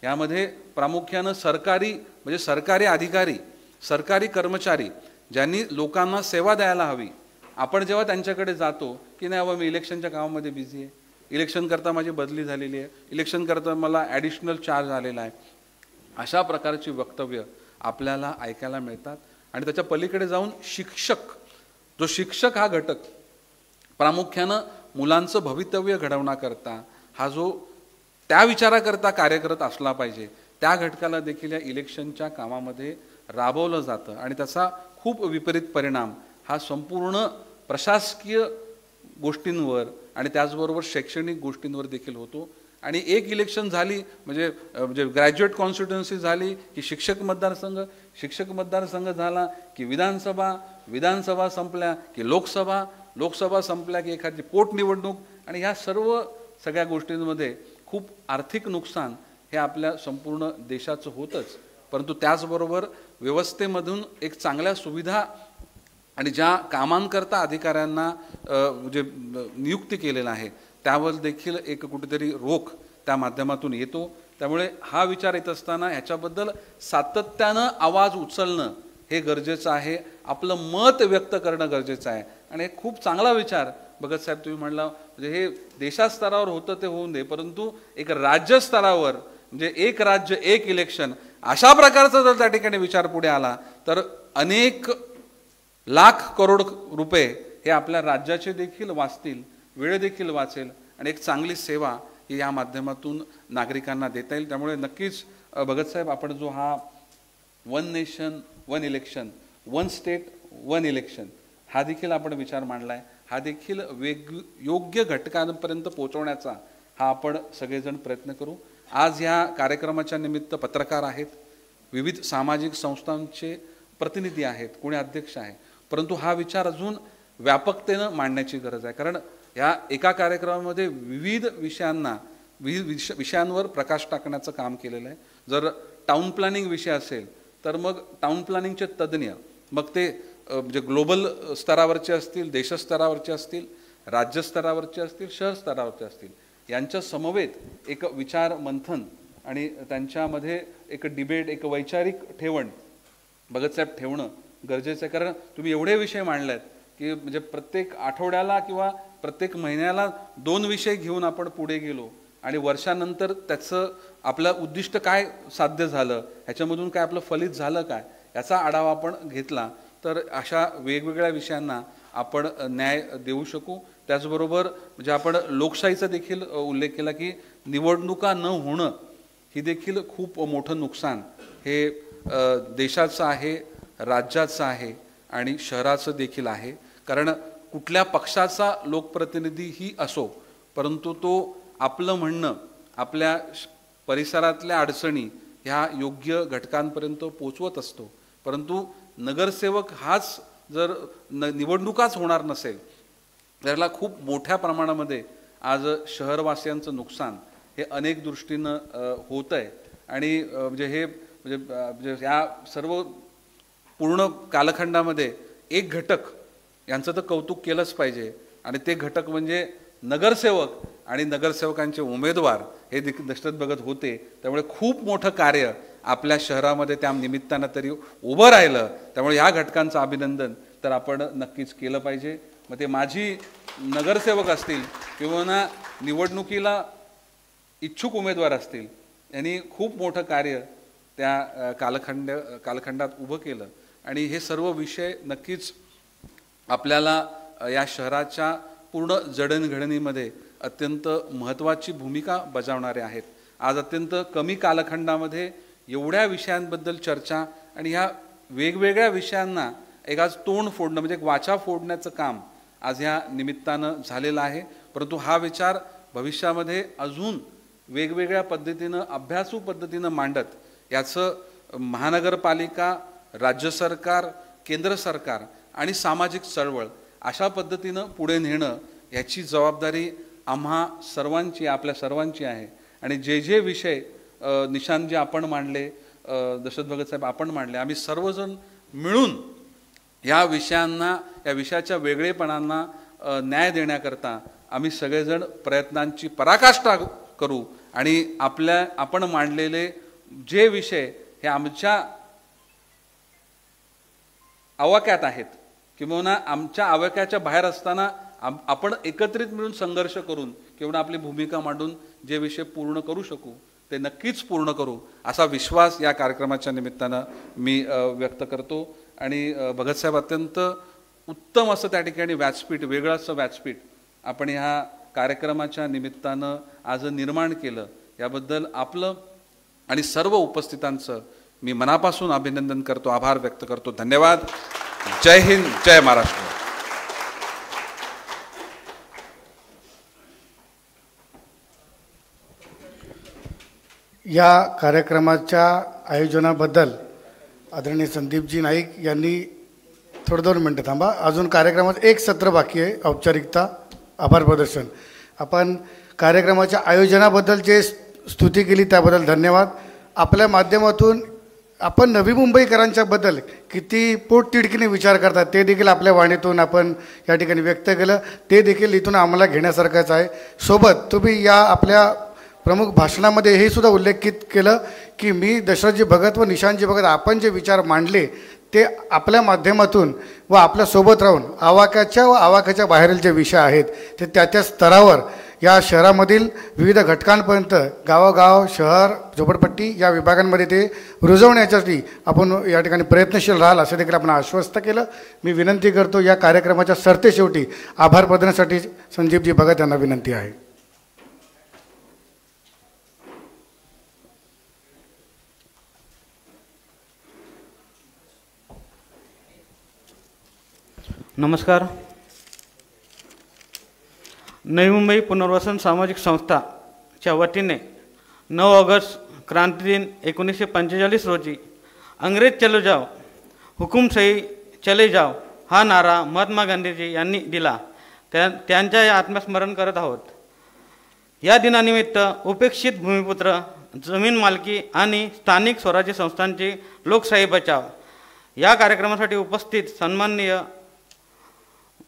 यामध्ये प्रामुख्यानं सरकारी अधिकारी, सरकारी कर्मचारी ज्यांनी लोकांना सेवा द्यायला हवी, आपण जेव्हा त्यांच्याकडे जातो की नाही बाबा मी इलेक्शनच्या कामामध्ये बिझी आहे, इलेक्शन करता माझी बदली झालेली आहे, इलेक्शन करता मला ॲडिशनल चार्ज आलेला आहे, अशा प्रकारची वक्तव्य आपल्याला ऐकायला मिळतात. आणि त्याच्या पलीकडे जाऊन शिक्षक हा घटक प्रामुख्यानं मुलांचं भवितव्य घडवण्याकरता हा जो त्या विचाराकरता कार्य करत असला पाहिजे, त्या घटकाला देखील या इलेक्शनच्या कामामध्ये राबवलं जातं. आणि त्याचा खूप विपरीत परिणाम हा संपूर्ण प्रशासकीय गोष्टींवर आणि त्याचबरोबर शैक्षणिक गोष्टींवर देखील होतो. आणि एक इलेक्शन झाली म्हणजे ग्रॅज्युएट कॉन्स्टिट्युएन्सी झाली की शिक्षक मतदारसंघ झाला की विधानसभा संपल्या की लोकसभा संपल्या की एखादी पोटनिवडणूक. आणि ह्या सगळ्या गोष्टींमध्ये खूप आर्थिक नुकसान हे आपल्या संपूर्ण देशाचं होतंच. परंतु त्याचबरोबर व्यवस्थेमधून एक चांगल्या सुविधा आणि ज्या कामांकरता अधिकाऱ्यांना म्हणजे नियुक्ती केलेला आहे त्यावर देखील एक कुठेतरी रोख त्या माध्यमातून येतो. त्यामुळे हा विचार येत असताना ह्याच्याबद्दल सातत्यानं आवाज उचलणं हे गरजेचं आहे, आपलं मत व्यक्त करणं गरजेचं आहे. आणि हे खूप चांगला विचार भगत साहेब तुम्ही म्हणला, म्हणजे हे देशास्तरावर होतं ते होऊन दे, परंतु एक राज्यस्तरावर म्हणजे एक राज्य एक इलेक्शन अशा प्रकारचा जर त्या ठिकाणी विचार पुढे आला तर अनेक लाख करोड रुपये हे आपल्या राज्याचे देखील वाचतील, वेळ देखील वाचेल आणि एक चांगली सेवा ही या माध्यमातून नागरिकांना देता येईल. त्यामुळे नक्कीच भगतसाहेब आपण जो हा 1 नेशन 1 इलेक्शन 1 स्टेट 1 इलेक्शन हा देखील आपण विचार मांडला आहे, हा देखील योग्य घटकांपर्यंत पोहोचवण्याचा हा आपण सगळेजण प्रयत्न करू. आज ह्या कार्यक्रमाच्या निमित्त पत्रकार आहेत, विविध सामाजिक संस्थांचे प्रतिनिधी आहेत, कोणी अध्यक्ष आहे, परंतु हा विचार अजून व्यापकतेनं मांडण्याची गरज आहे. कारण या एका कार्यक्रमामध्ये विविध विषयांवर प्रकाश टाकण्याचं काम केलेलं आहे. जर टाउन प्लॅनिंग विषय असेल तर मग टाउन प्लॅनिंगचे तज्ज्ञ, मग ते म्हणजे ग्लोबल स्तरावरचे असतील, देशस्तरावरचे असतील, राज्यस्तरावरचे असतील, शहर स्तरावरचे असतील, यांच्या समवेत एक विचार मंथन आणि त्यांच्यामध्ये एक डिबेट, एक वैचारिक ठेवण भगतसाहेब ठेवणं गरजेचं आहे. कारण तुम्ही एवढे विषय मांडले आहेत की म्हणजे प्रत्येक आठवड्याला किंवा प्रत्येक महिन्याला 2 विषय घेऊन आपण पुढे गेलो आणि वर्षानंतर त्याचं आपलं उद्दिष्ट काय साध्य झालं, ह्याच्यामधून काय आपलं फलित झालं काय, याचा आढावा आपण घेतला तर अशा वेगवेगळ्या विषयांना आपण न्याय देऊ शकू. त्याचबरोबर म्हणजे आपण लोकशाहीचा देखील उल्लेख केला की निवडणुका न होणं ही देखील खूप मोठं नुकसान हे देशाचं आहे, राज्याचं आहे आणि शहराचं देखील आहे. कारण कुठल्या पक्षाचा लोकप्रतिनिधीही असो, परंतु तो आपलं म्हणणं आपल्या परिसरातल्या अडचणी ह्या योग्य घटकांपर्यंत पोचवत असतो. परंतु नगरसेवक हाच जर निवडणुकाच होणार नसेल त्याला खूप मोठ्या प्रमाणामध्ये आज शहरवासियांचं नुकसान हे अनेक दृष्टीनं होत आहे. आणि म्हणजे हे म्हणजे या सर्व पूर्ण कालखंडामध्ये एक घटक यांचं तर कौतुक केलंच पाहिजे आणि ते घटक म्हणजे नगरसेवक आणि नगरसेवकांचे उमेदवार हे दशरथ भगत होते. त्यामुळे खूप मोठं कार्य आपल्या शहरामध्ये त्या निमित्तानं तरी उभं राहिलं. त्यामुळे या घटकांचं अभिनंदन तर आपण नक्कीच केलं पाहिजे. मग ते माझी नगरसेवक असतील किंवा निवडणुकीला इच्छुक उमेदवार असतील, यांनी खूप मोठं कार्य त्या कालखंडात उभं केलं आणि हे सर्व विषय नक्कीच आपल्याला या शहराच्या पूर्ण जडणघडणीमध्ये अत्यंत महत्त्वाची भूमिका बजावणारे आहेत. आज अत्यंत कमी कालखंडामध्ये एवढ्या विषयांबद्दल चर्चा आणि ह्या वेगवेगळ्या विषयांना एक आज तोंड फोडणं म्हणजे एक वाचा फोडण्याचं काम आज ह्या निमित्तानं झालेलं आहे. परंतु हा विचार भविष्यामध्ये अजून वेगवेगळ्या पद्धतीनं अभ्यासू पद्धतीनं मांडत याचं महानगरपालिका, राज्य सरकार, केंद्र सरकार आणि सामाजिक चळवळ अशा पद्धतीनं पुढे नेणं याची जबाबदारी आम्हा सर्वांची, आपल्या सर्वांची आहे. आणि जे जे विषय निशान जे आपण मांडले, दशरथ भगत साहेब आपण मांडले, आम्ही सर्वजण मिळून या विषयांना, या विषयाच्या वेगळेपणांना न्याय देण्याकरता आम्ही सगळेजण प्रयत्नांची पराकाष्ठा करू आणि आपण मांडलेले जे विषय हे आमच्या आवाक्यात आहेत किंवा आमच्या आवाक्याच्या बाहेर असताना आपण एकत्रित मिळून संघर्ष करून किंवा आपली भूमिका मांडून जे विषय पूर्ण करू शकू ते नक्कीच पूर्ण करू असा विश्वास या कार्यक्रमाच्या निमित्तानं मी व्यक्त करतो. आणि भगतसाहेब अत्यंत उत्तम असं त्या ठिकाणी व्यासपीठ, वेगळं असं व्यासपीठ आपण ह्या कार्यक्रमाच्या निमित्तानं आज निर्माण केलं, याबद्दल आपलं आणि सर्व उपस्थितांचं मी मनापासून अभिनंदन करतो, आभार व्यक्त करतो. धन्यवाद. जय हिंद, जय महाराष्ट्र. या कार्यक्रमाच्या आयोजनाबद्दल आदरणीय संदीपजी नाईक यांनी थोडं 2 मिनटं थांबा. अजून कार्यक्रमात एक सत्र बाकी आहे, औपचारिकता, आभार प्रदर्शन. आपण कार्यक्रमाच्या आयोजनाबद्दल जे स्तुती केली त्याबद्दल धन्यवाद. आपल्या माध्यमातून आपण नवी मुंबईकरांच्या बद्दल किती पोटतिडकीने विचार करतात ते देखील आपल्या वाणीतून आपण या ठिकाणी व्यक्त केलं, ते देखील इथून आम्हाला घेण्यासारखंच आहे. सोबत तुम्ही या आपल्या प्रमुख भाषणामध्ये हे सुद्धा उल्लेखित केलं की मी दशरथजी भगत व निशांतजी भगत आपण जे विचार मांडले ते आपल्या माध्यमातून व आपल्यासोबत राहून आवाक्याच्या व आवाक्याच्या बाहेरील जे विषय आहेत ते त्या स्तरावर या शहरामधील विविध घटकांपर्यंत गावोगाव शहर झोपडपट्टी या विभागांमध्ये ते रुजवण्यासाठी आपण या ठिकाणी प्रयत्नशील राहाल असं देखील आपण आश्वस्त केलं. मी विनंती करतो या कार्यक्रमाच्या सरतेशेवटी आभार प्रदर्शनासाठी संजीवजी भगत यांना विनंती आहे. नमस्कार. नवी मुंबई पुनर्वसन सामाजिक संस्थाच्या वतीने 9 ऑगस्ट क्रांती दिन 1945 रोजी अंग्रेज चलो जाओ हुकुमशाही चले जाओ हा नारा महात्मा गांधीजी यांनी दिला. त्यांच्या या आत्मस्मरण करत आहोत. या दिनानिमित्त उपेक्षित भूमिपुत्र, जमीन मालकी आणि स्थानिक स्वराज्य संस्थांची लोकशाही बचाव या कार्यक्रमासाठी उपस्थित सन्माननीय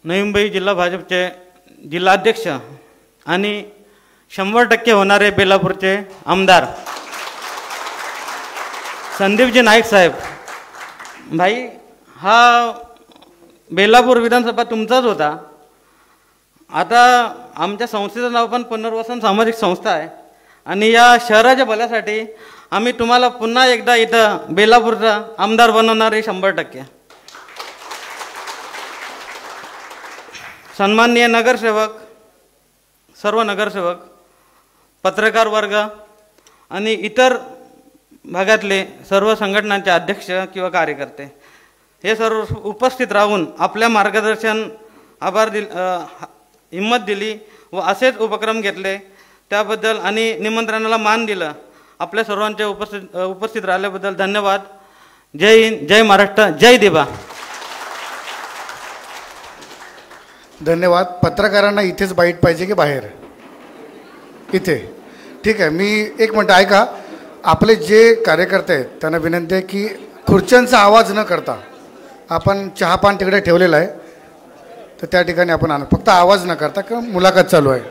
नवी मुंबई जिल्हा भाजपचे जिल्हाध्यक्ष आणि 100% होणारे बेलापूरचे आमदार संदीपजी नाईक साहेब. भाई, हा बेलापूर विधानसभा तुमचाच होता. आता आमच्या संस्थेचं नाव पण पुनर्वसन सामाजिक संस्था आहे आणि या शहराच्या भल्यासाठी आम्ही तुम्हाला पुन्हा एकदा इथं बेलापूरचा आमदार बनवणार आहे 100%. सन्माननीय नगरसेवक, सर्व नगरसेवक, पत्रकार वर्ग आणि इतर भागातले सर्व संघटनांचे अध्यक्ष किंवा कार्यकर्ते हे सर्व उपस्थित राहून आपल्या मार्गदर्शन हिंमत दिली व असेच उपक्रम घेतले त्याबद्दल आणि निमंत्रणाला मान दिलं. आपल्या सर्वांचे उपस्थित राहिल्याबद्दल धन्यवाद. जय हिंद, जय महाराष्ट्र, जय दिवा. धन्यवाद. पत्रकारांना इथेच बाईट पाहिजे की बाहेर? इथे. ठीक आहे. मी एक मिनटं ऐका. आपले जे कार्यकर्ते आहेत त्यांना विनंती आहे की खुर्च्यांचा आवाज न करता, आपण चहापान तिकडे ठेवलेला आहे तर त्या ठिकाणी आपण आणू, फक्त आवाज न करता, किंवा मुलाखत चालू आहे.